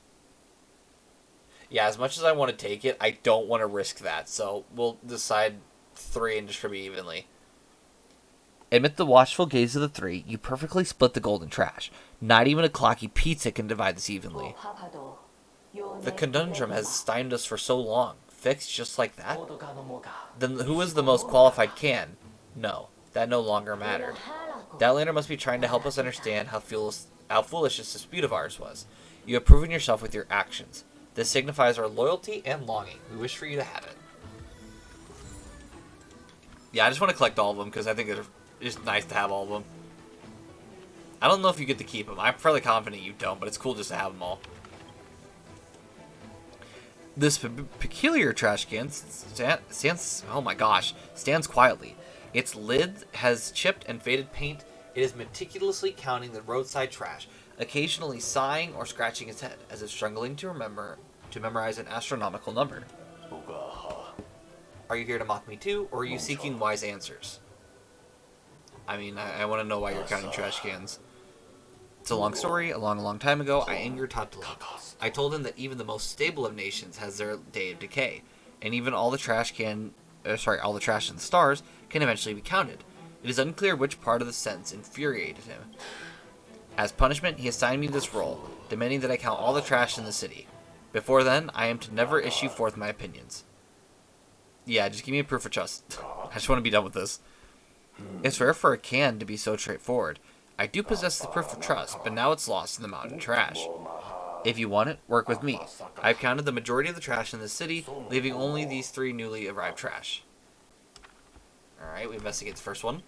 Yeah, as much as I want to take it, I don't want to risk that, so we'll decide 3 and distribute evenly. Amid the watchful gaze of the 3, you perfectly split the golden trash. Not even a clocky pizza can divide this evenly. The conundrum has stymied us for so long. Fixed just like that? Then who is the most qualified can? No, that no longer mattered. That lander must be trying to help us understand how foolish this dispute of ours was. You have proven yourself with your actions. This signifies our loyalty and longing. We wish for you to have it. Yeah, I just want to collect all of them because I think it's just nice to have all of them. I don't know if you get to keep them. I'm fairly confident you don't, but it's cool just to have them all. This peculiar trash can stands quietly. Its lid has chipped and faded paint. It is meticulously counting the roadside trash, occasionally sighing or scratching its head, as if struggling to memorize an astronomical number. Are you here to mock me too, or are you seeking wise answers? I mean, I want to know why you're counting trash cans. It's a long story. A long time ago, I angered Tatalov. I told him that even the most stable of nations has their day of decay, and even all the trash in the stars can eventually be counted. It is unclear which part of the sentence infuriated him. As punishment, he assigned me this role, demanding that I count all the trash in the city. Before then, I am to never issue forth my opinions. Yeah, just give me a proof of trust. I just want to be done with this. It's rare for a can to be so straightforward. I do possess the proof of trust, but now it's lost in the mountain trash. If you want it, work with me. I've counted the majority of the trash in the city, leaving only these 3 newly arrived trash. Alright, we investigate the first one.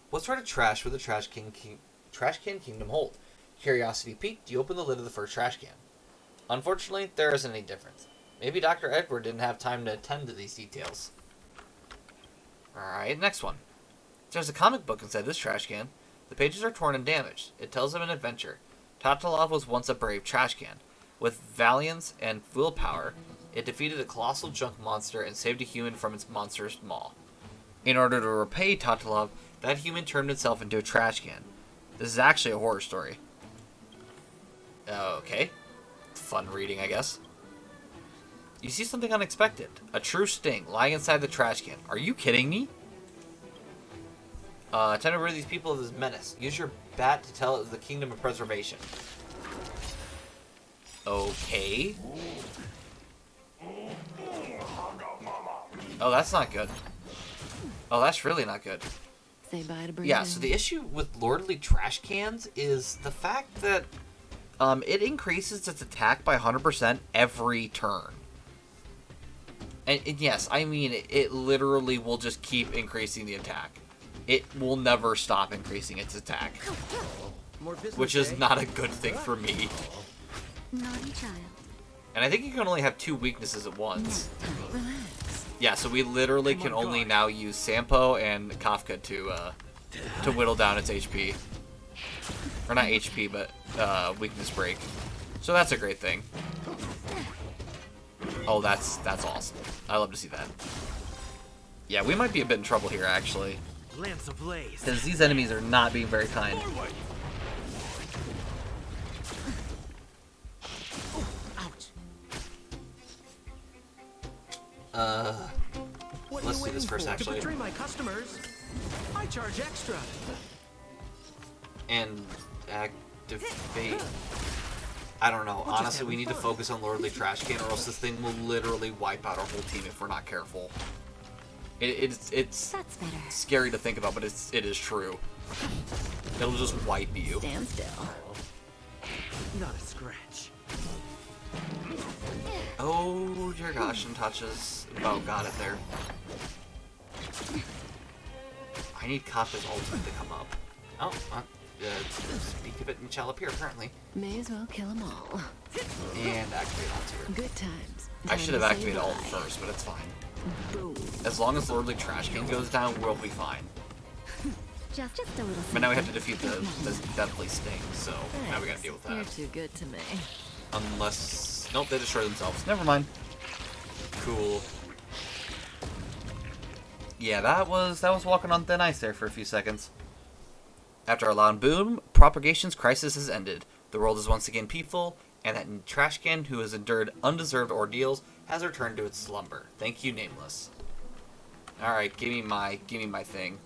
What sort of trash would the Trash Can Kingdom hold? Curiosity piqued, you open the lid of the first trash can. Unfortunately, there isn't any difference. Maybe Dr. Edward didn't have time to attend to these details. Alright, next one. There's a comic book inside this trash can. The pages are torn and damaged. It tells of an adventure. Tatalov was once a brave trash can. With valiance and willpower, it defeated a colossal junk monster and saved a human from its monstrous maw. In order to repay Tatalov, that human turned itself into a trash can. This is actually a horror story. Okay. Fun reading, I guess. You see something unexpected. A true sting lying inside the trash can. Are you kidding me? Time to rid these people of this menace. Use your bat to tell it the kingdom of preservation. Okay. Oh, that's not good. Oh, that's really not good. Say bye to Yeah, so the issue with lordly trash cans is the fact that it increases its attack by 100% every turn. And yes, I mean, it literally will just keep increasing the attack. It will never stop increasing its attack. Which is not a good thing for me. Naughty child. And I think you can only have 2 weaknesses at once. Yeah, so we literally can only now use Sampo and Kafka to whittle down its HP. Or not HP, but weakness break. So that's a great thing. Oh, that's awesome. I love to see that. Yeah, we might be a bit in trouble here, actually. Lance ablaze. Because these enemies are not being very kind. Let's do this first, actually. To betray my customers, I charge extra. And activate. I don't know. Honestly, we need to focus on Lordly Trash Can, or else this thing will literally wipe out our whole team if we're not careful. It's scary to think about, but it is true. It'll just wipe you. Stand still. Not a scratch. Oh dear gosh, and touches. Oh, got it there. I need Kappa's ultimate to come up. Oh, speak of it and shall appear, apparently. May as well kill them all. And activate Onto. Good times. I should have activated ult first, but it's fine. Boom. As long as Lordly Trash Can goes down, we'll be fine. Just a little. But now we have to defeat the Deathly Sting, so now we gotta deal with that. You're too good to me. Unless... Nope, they destroy themselves. Never mind. Cool. Yeah, that was walking on thin ice there for a few seconds. After a loud boom, Propagation's crisis has ended. The world is once again peaceful, and that trash can who has endured undeserved ordeals has returned to its slumber. Thank you, Nameless. Alright, give me my thing.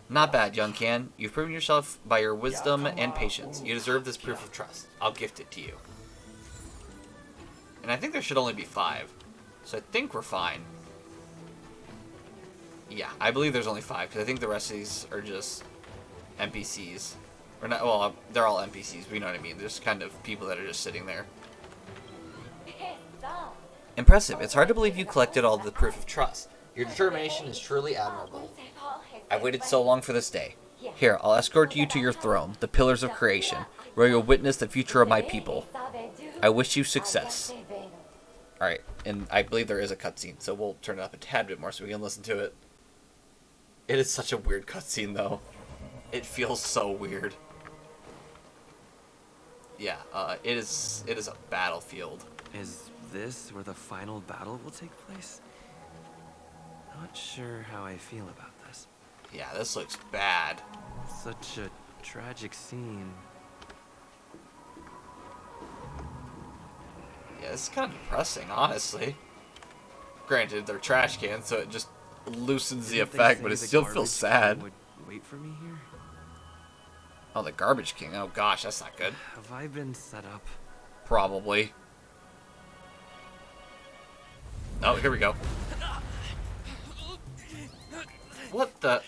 Not bad, young can. You've proven yourself by your wisdom and patience. You deserve this proof of trust. I'll gift it to you. And I think there should only be 5. So I think we're fine. Yeah, I believe there's only 5, because I think the rest of these are just NPCs. Or not, well, they're all NPCs, but you know what I mean. There's kind of people that are just sitting there. Impressive. It's hard to believe you collected all the proof of trust. Your determination is truly admirable. I've waited so long for this day. Here, I'll escort you to your throne, the Pillars of Creation, where you'll witness the future of my people. I wish you success. Alright, and I believe there is a cutscene, so we'll turn it up a tad bit more so we can listen to it. It is such a weird cutscene, though. It feels so weird. Yeah, it is a battlefield. Is this where the final battle will take place? Not sure how I feel about this. Yeah, this looks bad. Such a tragic scene. Yeah, this is kind of depressing, honestly. Granted, they're trash cans, so it just loosens the effect, but it still feels sad. Would wait for me here? Oh, the Garbage King. Oh gosh, that's not good. Have I been set up? Probably. Oh, here we go. What the?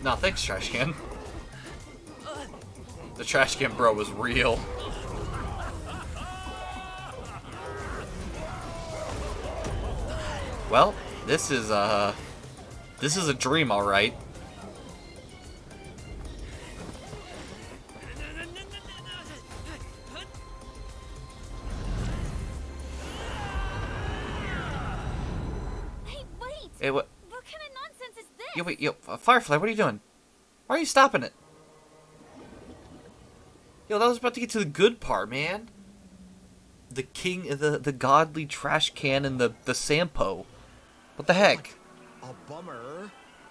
No, thanks, Trash Can. The Trash Can bro was real. Well, this is a dream, all right. Hey, wait! Hey, what? What kind of nonsense is this? Yo, wait, yo, Firefly, what are you doing? Why are you stopping it? Yo, that was about to get to the good part, man. The king, the godly trash can and the Sampo. What the heck? A bummer.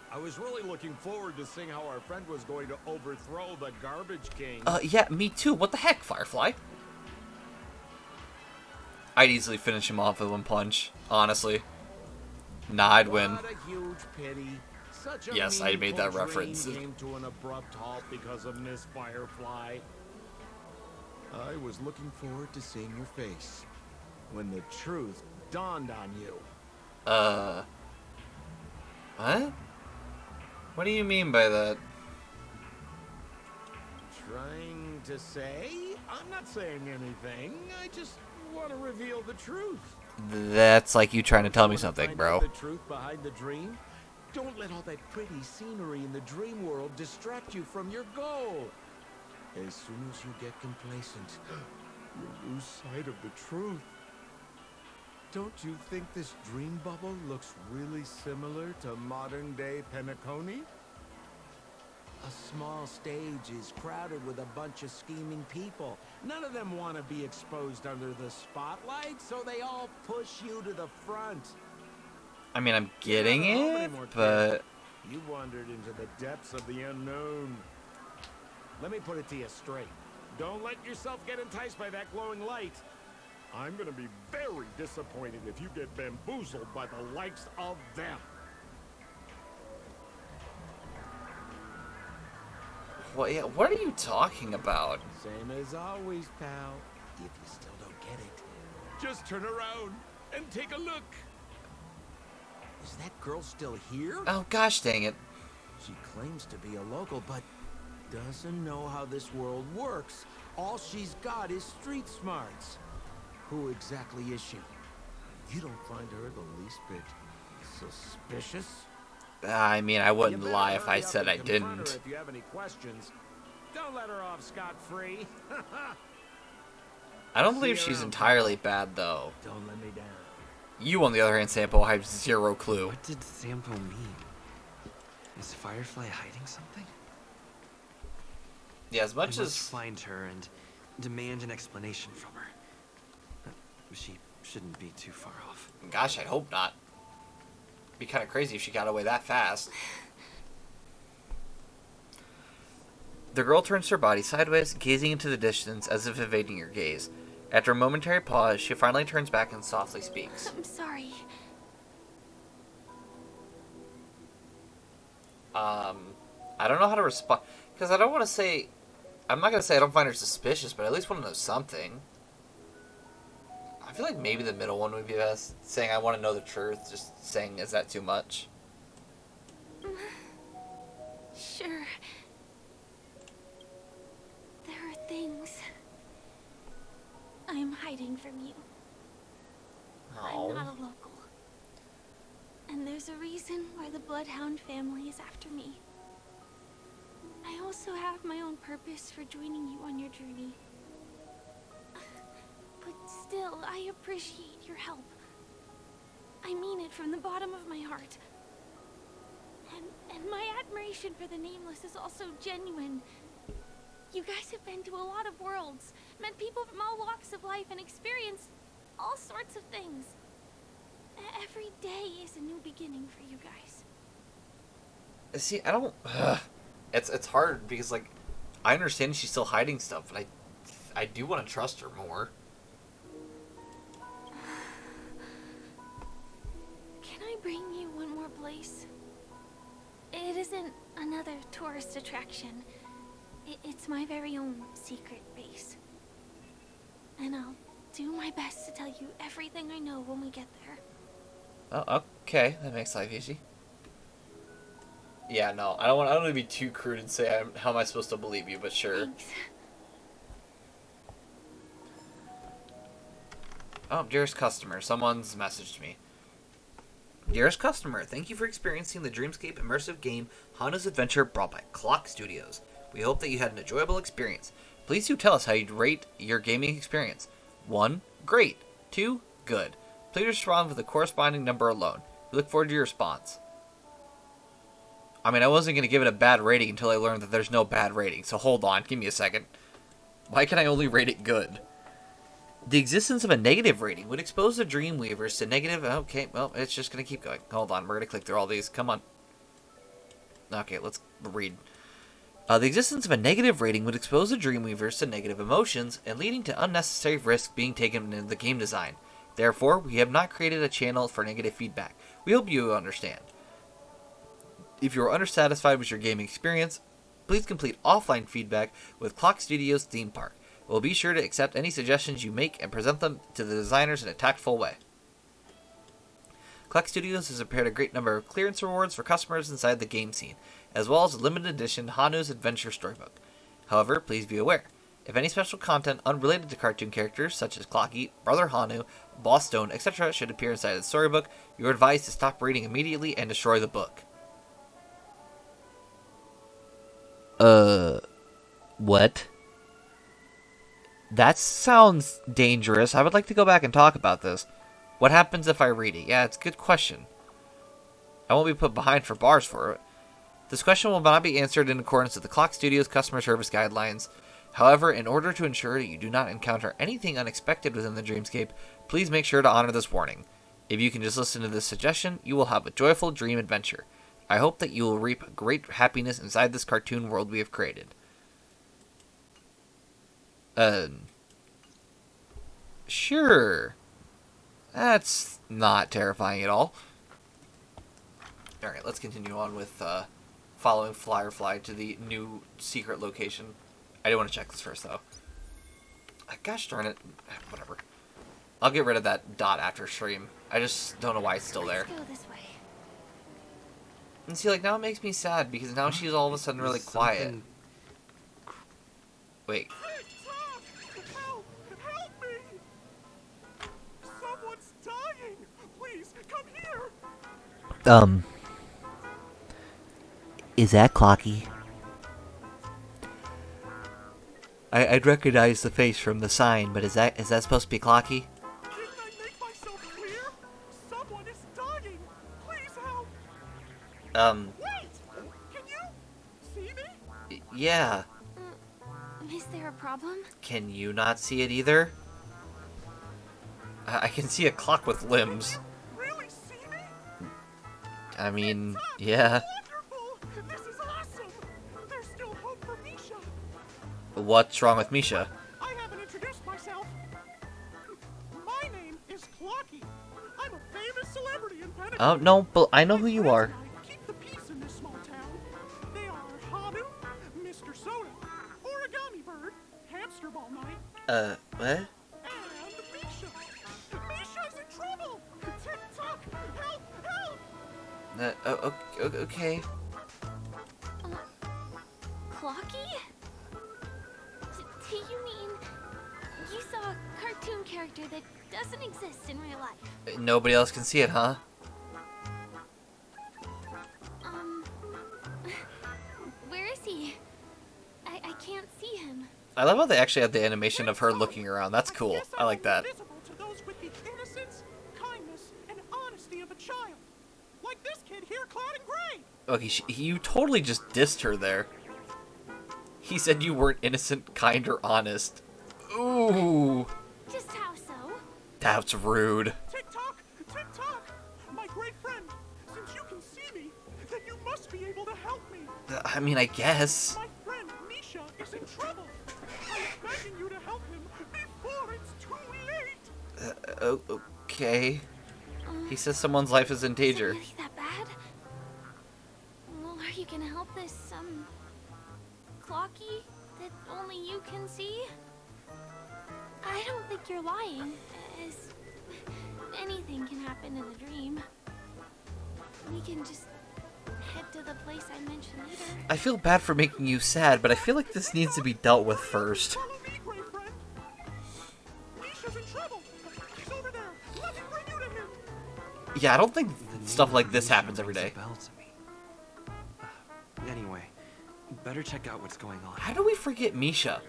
I was really looking forward to seeing how our friend was going to overthrow the Garbage King. Yeah, me too. What the heck, Firefly? I'd easily finish him off with one punch, honestly. Nah, I'd win. What a huge pity. Such a yes, I made that meaningful reference. dream came to an abrupt halt because of Miss Firefly. I was looking forward to seeing your face when the truth dawned on you. What? What do you mean by that? Trying to say? I'm not saying anything. I just want to reveal the truth. That's like you trying to tell me something, bro. The truth behind the dream? Don't let all that pretty scenery in the dream world distract you from your goal. As soon as you get complacent, you lose sight of the truth. Don't you think this dream bubble looks really similar to modern-day Penacony? A small stage is crowded with a bunch of scheming people. None of them want to be exposed under the spotlight, so they all push you to the front. I mean, I'm getting it, but... You wandered into the depths of the unknown. Let me put it to you straight. Don't let yourself get enticed by that glowing light. I'm gonna be very disappointed if you get bamboozled by the likes of them. What are you talking about? Same as always, pal. If you still don't get it, just turn around and take a look. Is that girl still here? Oh, gosh dang it. She claims to be a local, but doesn't know how this world works. All she's got is street smarts. Who exactly is she? You don't find her the least bit suspicious? I mean, I wouldn't You better lie if I hurry up said and I confront her didn't. If you have any questions, don't let her off scot-free. I don't believe See you she's around, entirely bad, though. Don't let me down. You, on the other hand, Sampo, have zero clue. What did Sampo mean? Is Firefly hiding something? Yeah, as much I must as... find her and demand an explanation from her. She shouldn't be too far off. Gosh, I hope not. It'd be kind of crazy if she got away that fast. The girl turns her body sideways, gazing into the distance as if evading your gaze. After a momentary pause, she finally turns back and softly speaks. I'm sorry. I don't know how to respond, because I don't want to say... I'm not going to say I don't find her suspicious, but I at least want to know something. I feel like maybe the middle one would be best. Saying I want to know the truth, just saying, is that too much? Sure. There are things I'm hiding from you. Oh. I'm not a local. And there's a reason why the Bloodhound family is after me. I also have my own purpose for joining you on your journey. But still, I appreciate your help. I mean it from the bottom of my heart. And my admiration for the Nameless is also genuine. You guys have been to a lot of worlds, met people from all walks of life, and experienced all sorts of things. Every day is a new beginning for you guys. See, I don't... It's hard, because, like, I understand she's still hiding stuff, but I do want to trust her more. Can I bring you one more place? It isn't another tourist attraction. It's my very own secret base. And I'll do my best to tell you everything I know when we get there. Oh, okay. That makes life easy. Yeah, no. I don't want to be too crude and say how am I supposed to believe you, but sure. Thanks. Oh, dearest customer, someone's messaged me. Dearest customer, thank you for experiencing the Dreamscape immersive game Hana's Adventure brought by Clock Studios. We hope that you had an enjoyable experience. Please do tell us how you'd rate your gaming experience. 1, great. 2, good. Please respond with a corresponding number alone. We look forward to your response. I mean, I wasn't going to give it a bad rating until I learned that there's no bad rating, so hold on, give me a second. Why can I only rate it good? The existence of a negative rating would expose the Dreamweavers to negative... Okay, well, it's just going to keep going. Hold on, we're going to click through all these. Come on. Okay, let's read. The existence of a negative rating would expose the Dreamweavers to negative emotions and leading to unnecessary risks being taken in the game design. Therefore, we have not created a channel for negative feedback. We hope you understand. If you are unsatisfied with your gaming experience, please complete offline feedback with Clock Studios Theme Park. We'll be sure to accept any suggestions you make and present them to the designers in a tactful way. Clock Studios has prepared a great number of clearance rewards for customers inside the game scene, as well as a limited edition Hanu's Adventure Storybook. However, please be aware, if any special content unrelated to cartoon characters such as Clocky, Brother Hanu, Boss Stone, etc. should appear inside the storybook, you are advised to stop reading immediately and destroy the book. What? That sounds dangerous. I would like to go back and talk about this. What happens if I read it? Yeah, it's a good question. I won't be put behind for bars for it. This question will not be answered in accordance with the Clock Studios customer service guidelines. However, in order to ensure that you do not encounter anything unexpected within the Dreamscape, please make sure to honor this warning. If you can just listen to this suggestion, you will have a joyful dream adventure. I hope that you will reap great happiness inside this cartoon world we have created. Sure. That's not terrifying at all. Alright, let's continue on with following Firefly to the new secret location. I do want to check this first, though. Gosh darn it. Whatever. I'll get rid of that dot after stream. I just don't know why it's still there. Let's go this way. And see, like, now it makes me sad, because now she's all of a sudden really quiet. Something Wait. Help! Help me! Someone's dying! Please, come here! Is that Clocky? I'd recognize the face from the sign, but is that supposed to be Clocky? Didn't I make myself clear? Someone is dying! Please help! Wait! Can you see me? Yeah. Is there a problem? Can you not see it either? I can see a clock with limbs. Really see me? I mean, yeah. Wonderful! This is awesome! There's still hope for Misha! What's wrong with Misha? I haven't introduced myself. My name is Clocky. I'm a famous celebrity in Penacony. Oh, no, but I know who you are. Keep the peace in this small town. They are Hamu, Mr. Soda, Origami Bird, Hamster Ball Night, What? and Misha. Misha's in trouble! Tick-tock! Help! Help! Okay. Clocky? Do you mean you saw a cartoon character that doesn't exist in real life? Nobody else can see it, huh? Where is he? I can't see him. I love how they actually have the animation of her looking around. That's cool. I like that. Visible to those with the innocence, kindness, and honesty of a child. Like this kid here clad in gray. Okay, you totally just dissed her there. He said you weren't innocent, kind, or honest. Ooh. Just how so? That's rude. Tick-tock! Tick-tock! My great friend, since you can see me, then you must be able to help me. I mean, I guess. My friend Misha is in trouble. I'm begging you to help him before it's too late. Okay. He says someone's life is in danger. Is it really that bad? Well, are you gonna help this, Clocky that only you can see? I don't think you're lying, as anything can happen in a dream. We can just head to the place I mentioned later. I feel bad for making you sad, but I feel like this needs to be dealt with first. Follow me, great friend. Misha's in trouble. He's over there. Let me bring you to him. Yeah, I don't think stuff like this happens every day. Anyway, better check out what's going on. How do we forget Misha?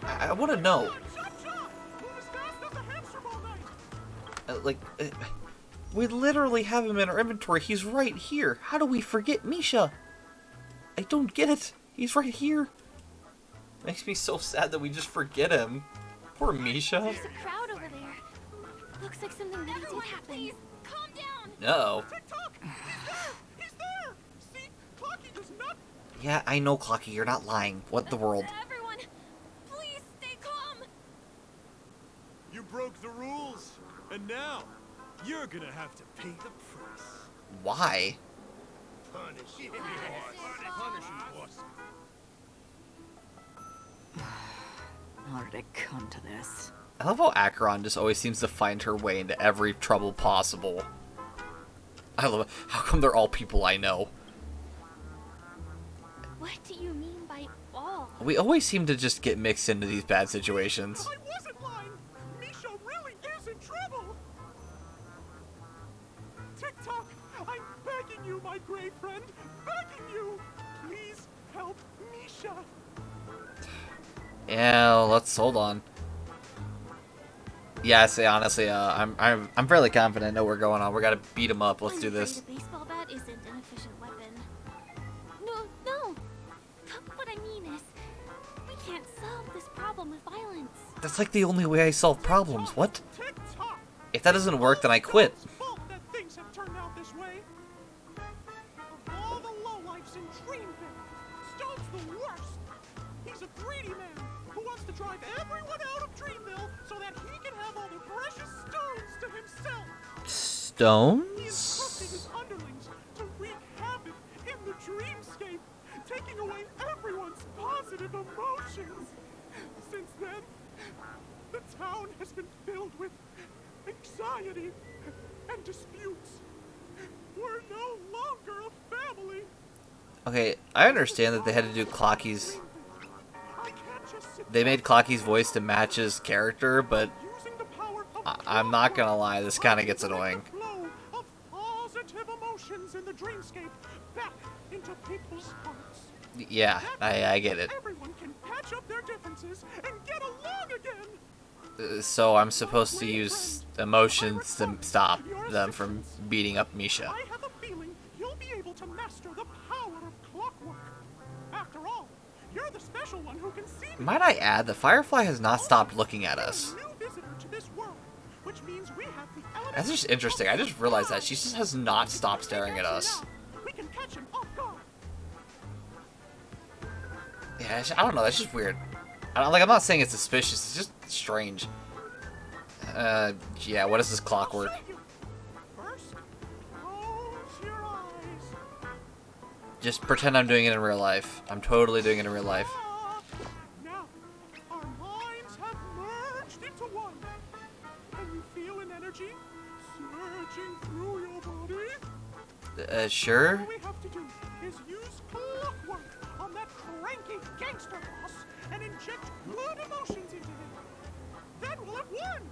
I want to know. We literally have him in our inventory. He's right here. How do we forget Misha? I don't get it. He's right here. Makes me so sad that we just forget him. Poor Misha. There's a crowd over there. Looks like something really did happen. Please, calm down. No. Tick-tock! He's there! See? Clocky does not... Yeah, I know, Clocky. You're not lying. What the world? Everyone, please stay calm. You broke the rules, and now you're gonna have to pay the price. Why? Punish him, boss. Punish him, boss. How did it come to this? I love how Acheron just always seems to find her way into every trouble possible. I love it. How come they're all people I know? What do you mean by all? We always seem to just get mixed into these bad situations. I wasn't lying. Misha really is in trouble. Tick-tock, I'm begging you, my great friend. Begging you. Please help Misha. Yeah, let's hold on. Yeah, say honestly, I'm fairly confident I know what's going on. We gotta beat him up. Let's do this. A baseball bat isn't an efficient weapon. No. What I mean is, we can't solve this problem with violence. That's like the only way I solve problems. What? If that doesn't work, then I quit. Fault that things have turned out this way. Of all the lowlifes in Dreamville, Stone's the worst. He's a greedy man who wants to drive everyone out of Dreamville so that he can have all the precious stones to himself. He is trusting his Stones? underlings to wreak havoc in the dreamscape, taking away everyone's positive emotions. Since then, the town has been filled with anxiety and disputes. We're no longer a family. Okay, I understand that they had to do Clocky's. I can't they made Clocky's voice to match his character, but I'm not gonna lie, this kind of gets annoying. Positive emotions in the dreamscape back into people's hearts. Yeah, I get it. Everyone can patch up their differences and get along again. So I'm supposed to use emotions to stop them from beating up Misha. I have a feeling you'll be able to master the power of clockwork. After all, you're the special one who can see. Might I add, the Firefly has not stopped looking at us. New visitor to this world, which means we have the elements. That's just interesting. I just realized that she just has not stopped staring at us. We can catch him off guard. Yeah, I don't know. That's just weird. I'm not saying it's suspicious. It's just strange. Yeah. What is this clockwork? First, close your eyes. Just pretend I'm doing it in real life. I'm totally doing it in real life. Now, our minds have merged into one. Can you feel an energy surging through your body? Sure. All we have to do is use clockwork on that cranky gangster boss and inject good emotions into him. Then we'll have won.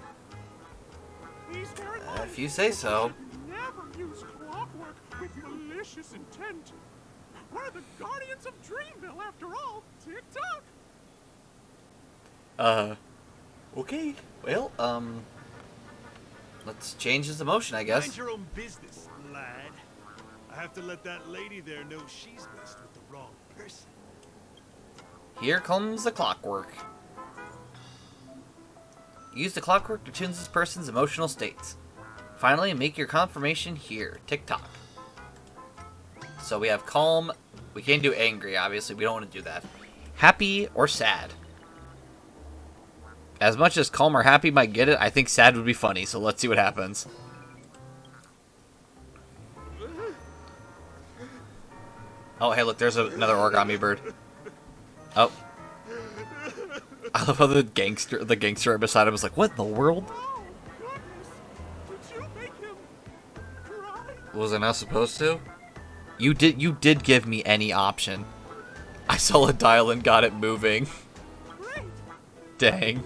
Please bear in mind, If you say so. never use clockwork with malicious intent. We're the guardians of Dreamville, after all. Tick-tock. Okay. Well, let's change his emotion, I guess. Mind your own business, lad. I have to let that lady there know she's messed with the wrong person. Here comes the clockwork. Use the clockwork to tune this person's emotional states. Finally, make your confirmation here. Tick-tock. So we have calm. We can't do angry, obviously. We don't want to do that. Happy or sad. As much as calm or happy might get it, I think sad would be funny. So let's see what happens. Oh, hey, look, there's another origami bird. Oh. I love how the gangster right beside him was like, what in the world? Was I not supposed to? You did give me any option. I saw a dial and got it moving. Dang.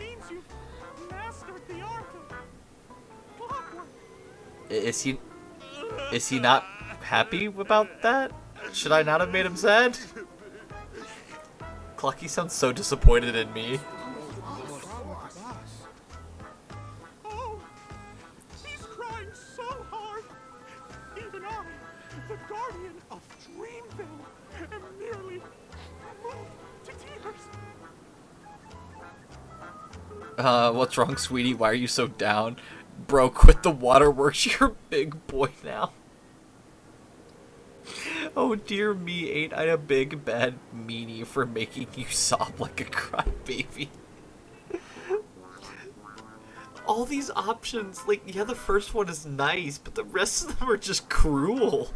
Is he not happy about that? Should I not have made him sad? Clocky sounds so disappointed in me. Oh, he's crying so hard. Even I, the guardian of Dreamville, am nearly moved to tears. What's wrong, sweetie? Why are you so down? Bro, quit the waterworks. You're a big boy now. Oh dear me, ain't I a big bad meanie for making you sob like a crybaby. All these options, like, yeah, the first one is nice, but the rest of them are just cruel.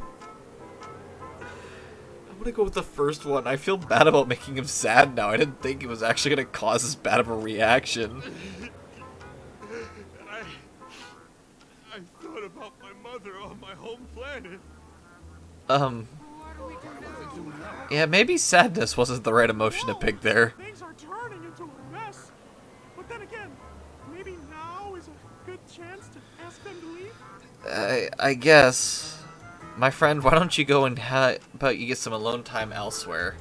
I'm gonna go with the first one. I feel bad about making him sad now. I didn't think it was actually gonna cause as bad of a reaction. I thought about my mother on my home planet. Yeah, maybe sadness wasn't the right emotion to pick there. Things are turning into a mess. But then again, maybe now is a good chance to ask them to leave? I guess. My friend, why don't you go and you get some alone time elsewhere?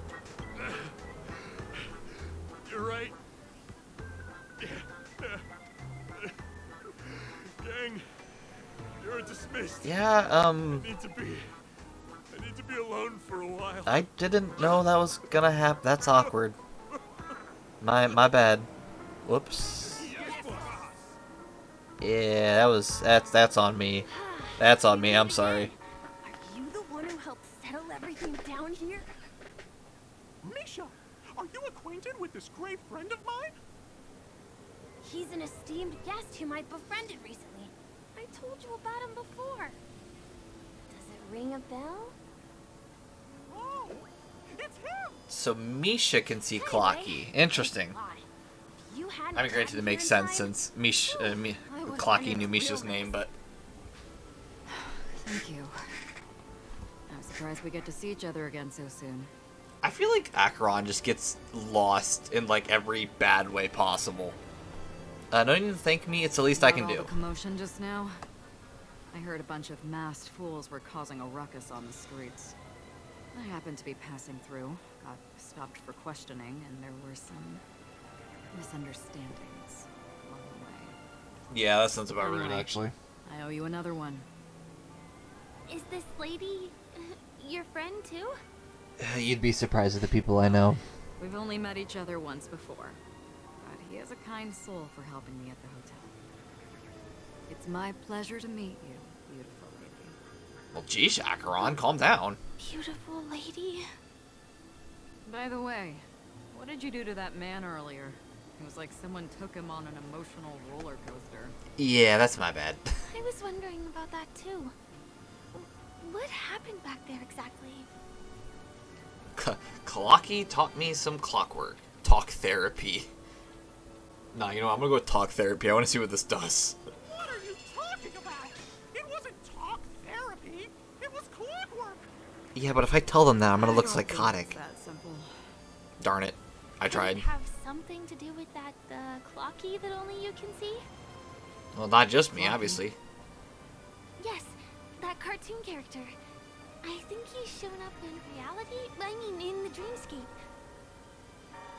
You're right. Gang, you're dismissed. Yeah, I need to be alone for a while. I didn't know that was gonna happen. That's awkward. My bad. Whoops. Yeah, that's on me. That's on me. I'm sorry. Are you the one who helped settle everything down here? Misha, are you acquainted with this great friend of mine? He's an esteemed guest whom I befriended recently. I told you about him before. Does it ring a bell? Oh, it's him! So Misha can see Clocky. Interesting. I mean, granted, it makes sense since Clocky knew Misha's name, but... Thank you. I'm surprised we get to see each other again so soon. I feel like Acheron just gets lost in like every bad way possible. No need to thank me, it's the least I can All do. the commotion just now. I heard a bunch of masked fools were causing a ruckus on the streets. I happened to be passing through, got stopped for questioning, and there were some misunderstandings along the way. Yeah, that sounds about right, Anyway, actually. I owe you another one. Is this lady your friend too? You'd be surprised at the people I know. We've only met each other once before, but he has a kind soul for helping me at the hotel. It's my pleasure to meet you, beautiful lady. Well, geez, Acheron, calm down. Beautiful lady. By the way, what did you do to that man earlier? It was like someone took him on an emotional roller coaster. Yeah, that's my bad. I was wondering about that too. What happened back there exactly? Kalaki taught me some clockwork. Talk therapy. Nah, you know what? I'm gonna go with talk therapy. I want to see what this does. What are you talking about? It wasn't talk therapy. It was clockwork. Yeah, but if I tell them that, I'm gonna look I don't think psychotic. it's that simple. Darn it. I Does tried. it have something to do with that clocky that only you can see? Well, not just me, obviously. Yes, that cartoon character. I think he's shown up in reality. I mean, in the dreamscape.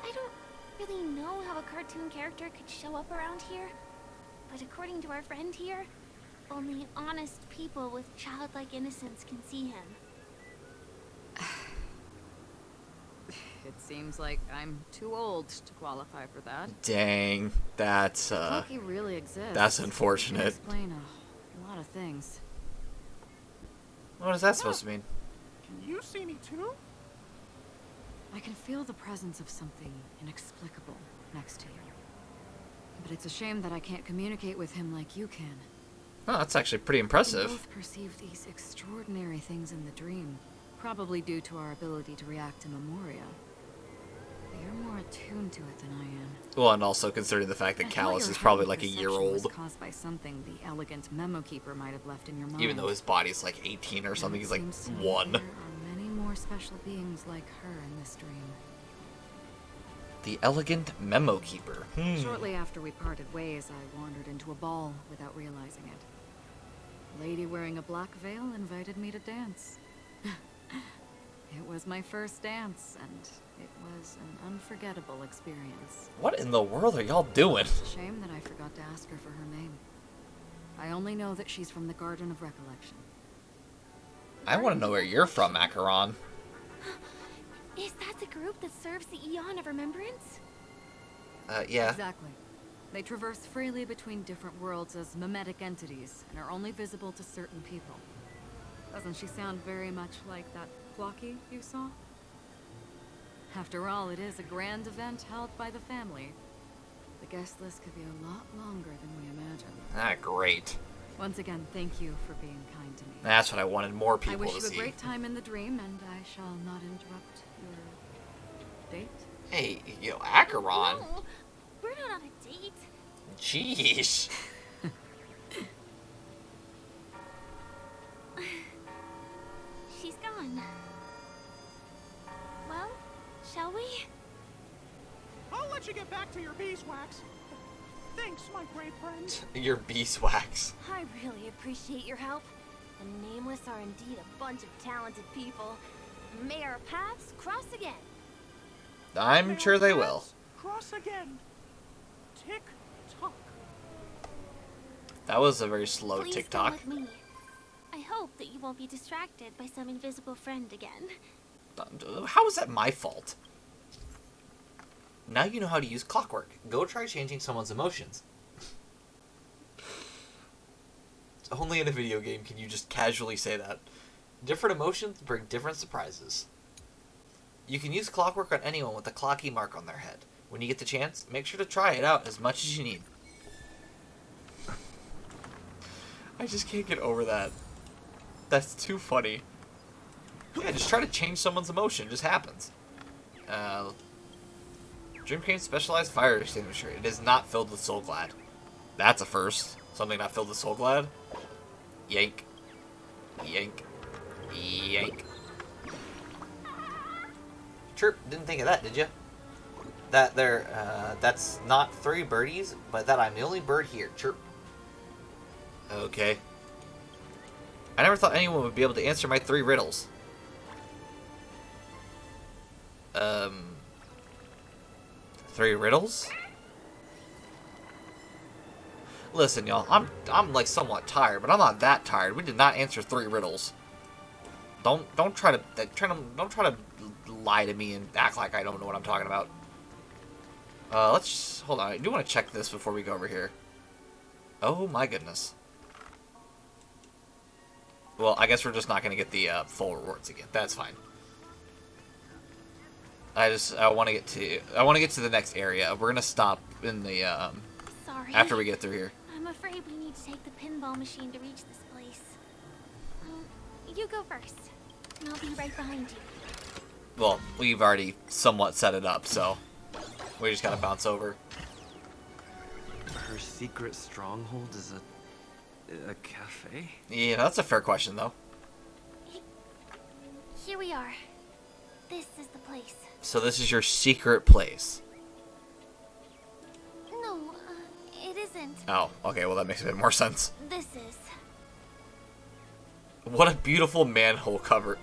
I don't really know how a cartoon character could show up around here, but according to our friend here, only honest people with childlike innocence can see him. It seems like I'm too old to qualify for that. Dang, that's Clocky really exists. that's It can unfortunate. explain a lot of things. What is that supposed to mean? Can you see me too? I can feel the presence of something inexplicable next to you. But it's a shame that I can't communicate with him like you can. Oh, that's actually pretty We impressive. both perceive these extraordinary things in the dream, probably due to our ability to react to memoria. But you're more attuned to it than I am. Well, and also considering the fact that I thought Callus your is probably heightened like a year perception was old. caused by something the elegant memo keeper might have left in your mind. Even though his body's like 18 or something, he's like Seems to me 1. There are many more special beings like her in this dream. The elegant memo keeper. Shortly after we parted ways, I wandered into a ball without realizing it. A lady wearing a black veil invited me to dance. It was my first dance, and it was an unforgettable experience. What in the world are y'all doing? Shame that I forgot to ask her for her name. I only know that she's from the Garden of Recollection. I want to know where you're from, Acheron. Is that the group that serves the Eon of Remembrance? Yeah. Exactly. They traverse freely between different worlds as mimetic entities, and are only visible to certain people. Doesn't she sound very much like that Clocky you saw? After all, it is a grand event held by the family. The guest list could be a lot longer than we imagined. Ah, great. Once again, thank you for being kind to me. That's what I wanted more I people wish to you see. a great time in the dream, and I shall not interrupt your date. Hey, yo, Acheron. No, we're not on a date. Jeez. She's gone. Well, shall we? I'll let you get back to your beeswax. Thanks, my brave friend. Your beeswax. I really appreciate your help. The Nameless are indeed a bunch of talented people. May our paths cross again. I'm sure they will. Cross again. Tick tock. That was a very slow Please TikTok. come with me. I hope that you won't be distracted by some invisible friend again. How is that my fault? Now you know how to use clockwork. Go try changing someone's emotions. Only in a video game can you just casually say that. Different emotions bring different surprises. You can use clockwork on anyone with a clocky mark on their head. When you get the chance, make sure to try it out as much as you need. I just can't get over that. That's too funny. Yeah, just try to change someone's emotion. It just happens. Dream Cane's specialized fire extinguisher. It is not filled with Soul Glad. That's a first. Something not filled with Soul Glad. Yank. Yank. Yank. Chirp, didn't think of that, did you? That that's not 3 birdies, but that I'm the only bird here. Chirp. Okay. I never thought anyone would be able to answer my 3 riddles. 3 riddles? Listen, y'all, I'm like somewhat tired, but I'm not that tired. We did not answer 3 riddles. Don't try to lie to me and act like I don't know what I'm talking about. Let's hold on. I do want to check this before we go over here. Oh my goodness. Well, I guess we're just not going to get the full rewards again. That's fine. I want to get to the next area. We're gonna stop in the Sorry. after we get through here. I'm afraid we need to take the pinball machine to reach this place. You go first, and I'll be right behind you. Well, we've already somewhat set it up, so we just gotta bounce over. Her secret stronghold is a cafe? Yeah, that's a fair question, though. Here we are. This is the place. So this is your secret place. No, it isn't. Oh, okay. Well, that makes a bit more sense. This is. What a beautiful manhole cover.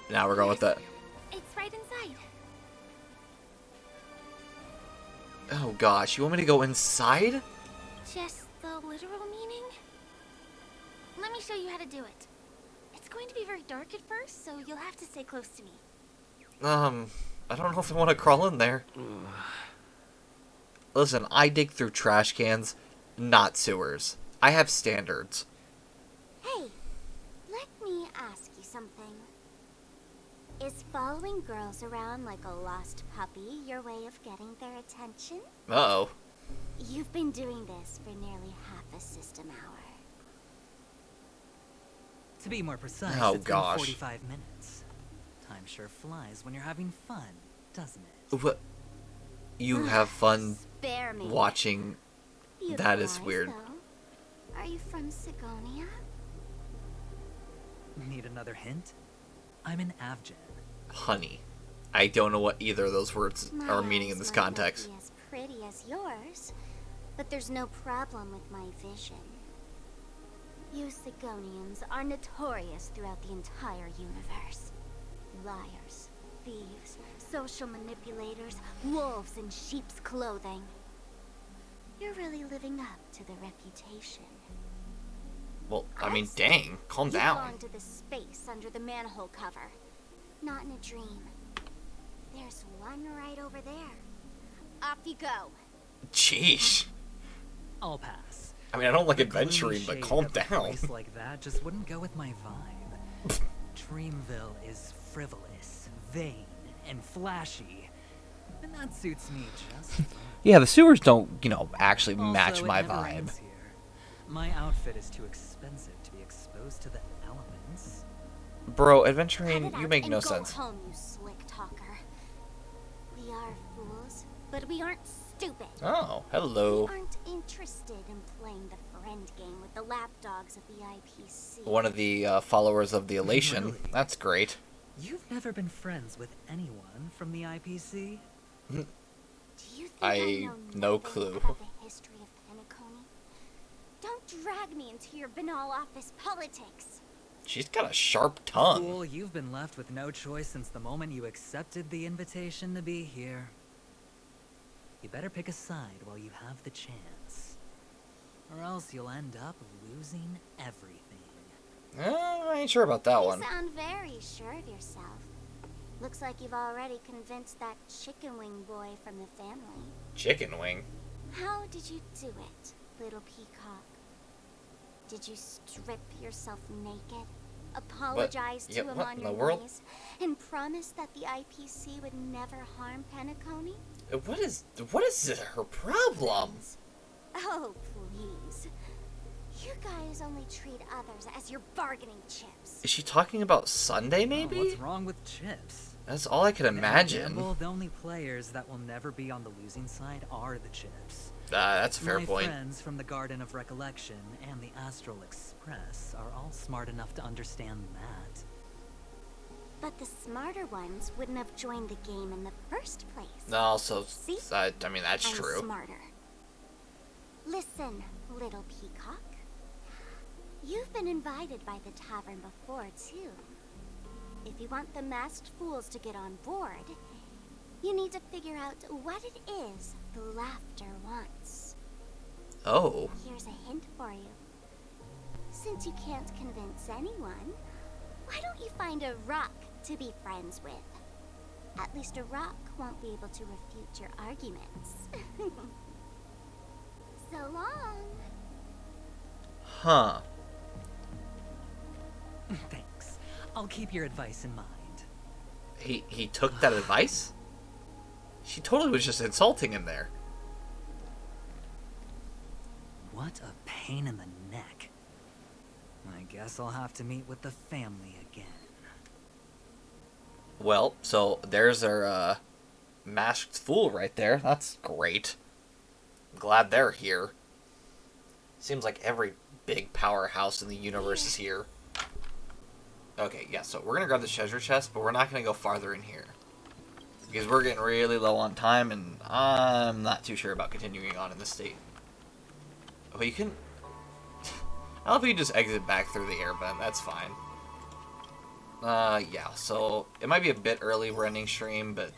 Now we're going with that. It's right inside. Oh gosh, you want me to go inside? Just the literal meaning? Let me show you how to do it. It's going to be very dark at first, so you'll have to stay close to me. I don't know if I want to crawl in there. Listen, I dig through trash cans, not sewers. I have standards. Hey, let me ask you something. Is following girls around like a lost puppy your way of getting their attention? Uh-oh. You've been doing this for nearly half a system hour. To be more precise, Oh, it's gosh. been 45 minutes. Time sure flies when you're having fun, doesn't it? What? You have fun Spare me. watching? Beautiful That is eyes, weird. though. Are you from Sigonia? Need another hint? I'm an Avgen. Honey. I don't know what either of those words My are meaning in eyes this might not context. be as pretty as yours, but there's no problem with my vision. You Sigonians are notorious throughout the entire universe. Liars, thieves, social manipulators, wolves in sheep's clothing. You're really living up to the reputation. Well, I mean, dang. Calm You down. belong to the space under the manhole cover. Not in a dream. There's one right over there. Off you go. Jeez. I'll pass. I mean, I don't like The adventuring, gloomy but shade calm of a down. place like that just wouldn't go with my vibe. Dreamville is frivolous, vain, and flashy. And that suits me just fine. Yeah, the sewers don't, actually match Also, it my never vibe. rains here. My outfit is too expensive to be exposed to the elements. Bro, Cut adventuring, it you out make and no go sense. home, you slick talker. We are fools, but we aren't stupid. Oh, hello. We aren't interested in playing the friend game with the lapdogs of the IPC. One of the followers of the Elation. Really? That's great. You've never been friends with anyone from the IPC? Do you think I no nothing clue. about the history of Penacony? Don't drag me into your banal office politics. She's got a sharp tongue. Fool, you've been left with no choice since the moment you accepted the invitation to be here. You better pick a side while you have the chance. Or else you'll end up losing everything. I ain't sure about that You one. sound very sure of yourself. Looks like you've already convinced that chicken wing boy from the family. Chicken wing? How did you do it, little peacock? Did you strip yourself naked, apologize Yeah, to him what on in your the world? knees, and promise that the IPC would never harm Penacony? What is her problem? Oh, please. You guys only treat others as your bargaining chips. Is she talking about Sunday, Oh, maybe? what's wrong with chips? That's all I could In any imagine. gamble, the only players that will never be on the losing side are the chips. That's a fair My point. friends from the Garden of Recollection and the Astral Express are all smart enough to understand that. But the smarter ones wouldn't have joined the game in the first place. No, so See? I mean that's I'm true. smarter. Listen, little peacock. You've been invited by the tavern before, too. If you want the masked fools to get on board, you need to figure out what it is the laughter wants. Oh. Here's a hint for you. Since you can't convince anyone, why don't you find a rock to be friends with? At least a rock won't be able to refute your arguments. So long. Huh. Thanks. I'll keep your advice in mind. He took that advice? She totally was just insulting him there. What a pain in the neck. I guess I'll have to meet with the family again. Well, so there's our masked fool right there. That's great. I'm glad they're here. Seems like every big powerhouse in the universe is here. Okay, yeah, so we're going to grab the treasure chest, but we're not going to go farther in here. Because we're getting really low on time, and I'm not too sure about continuing on in this state. Oh, you can... I love if you just exit back through the air vent, that's fine. Yeah, so it might be a bit early we're ending stream, but...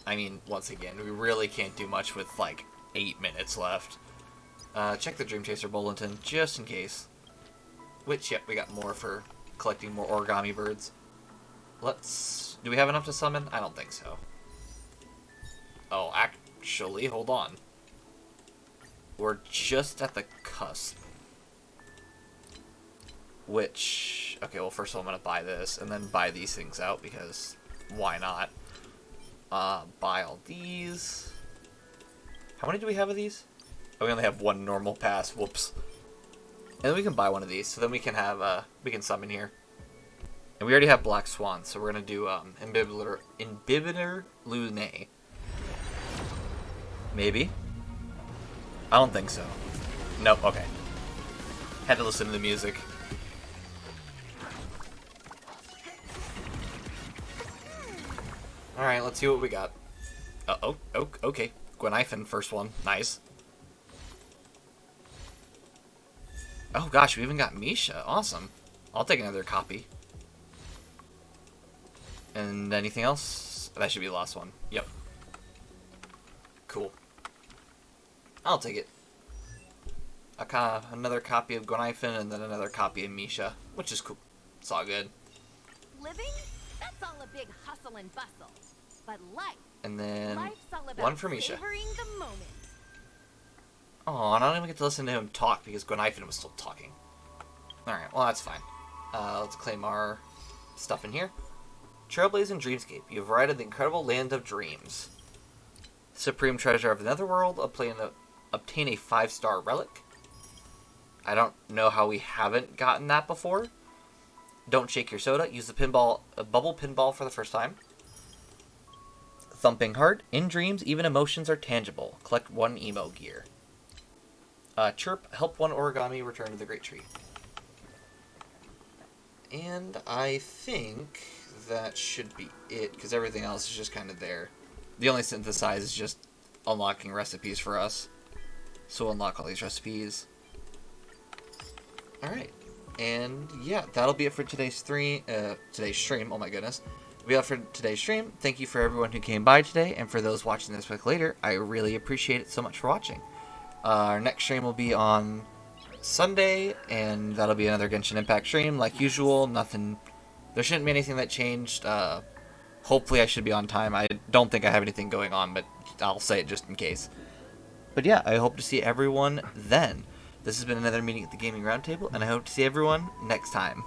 I mean, once again, we really can't do much with, like, 8 minutes left. Check the Dream Chaser Bulletin, just in case. Which, yep, we got more for collecting more origami birds. Let's... Do we have enough to summon? I don't think so. Oh, actually, hold on. We're just at the cusp. Which... Okay, well, first of all, I'm going to buy this, and then buy these things out, because why not? Buy all these. How many do we have of these? Oh, we only have one normal pass. Whoops. And then we can buy one of these, so then we can have, we can summon here. And we already have Black Swan, so we're going to do, Imbibitor Lunae. Maybe? I don't think so. Nope, okay. Had to listen to the music. Alright, let's see what we got. Oh, okay. Gwenhyphen, first one. Nice. Oh gosh, we even got Misha. Awesome. I'll take another copy. And anything else? That should be the last one. Yep. Cool. I'll take it. Another copy of Gwenhyphen and then another copy of Misha, which is cool. It's all good. Living? That's all a big hustle and bustle. But life. And then Life's all about one for Misha. savoring the moment. Oh, and I don't even get to listen to him talk because Gwenhyphen was still talking. Alright, well that's fine. Let's claim our stuff in here. Trailblaze and Dreamscape. You have arrived at the incredible land of dreams. Supreme treasure of the Netherworld. Obtain a 5-star relic. I don't know how we haven't gotten that before. Don't shake your soda. Use the bubble pinball for the first time. Thumping heart. In dreams, even emotions are tangible. Collect 1 emo gear. Chirp. Help 1 origami return to the Great Tree. And I think that should be it, because everything else is just kind of there. The only synthesize is just unlocking recipes for us. So we'll unlock all these recipes. Alright. And yeah, that'll be it for today's stream. Oh my goodness. Be all for today's stream. Thank you for everyone who came by today, and for those watching this back later, I really appreciate it so much for watching. Our next stream will be on Sunday, and that'll be another Genshin Impact stream, like usual. Nothing, there shouldn't be anything that changed. Hopefully I should be on time. I don't think I have anything going on, but I'll say it just in case. But yeah, I hope to see everyone then. This has been another meeting at the Gaming Roundtable, and I hope to see everyone next time.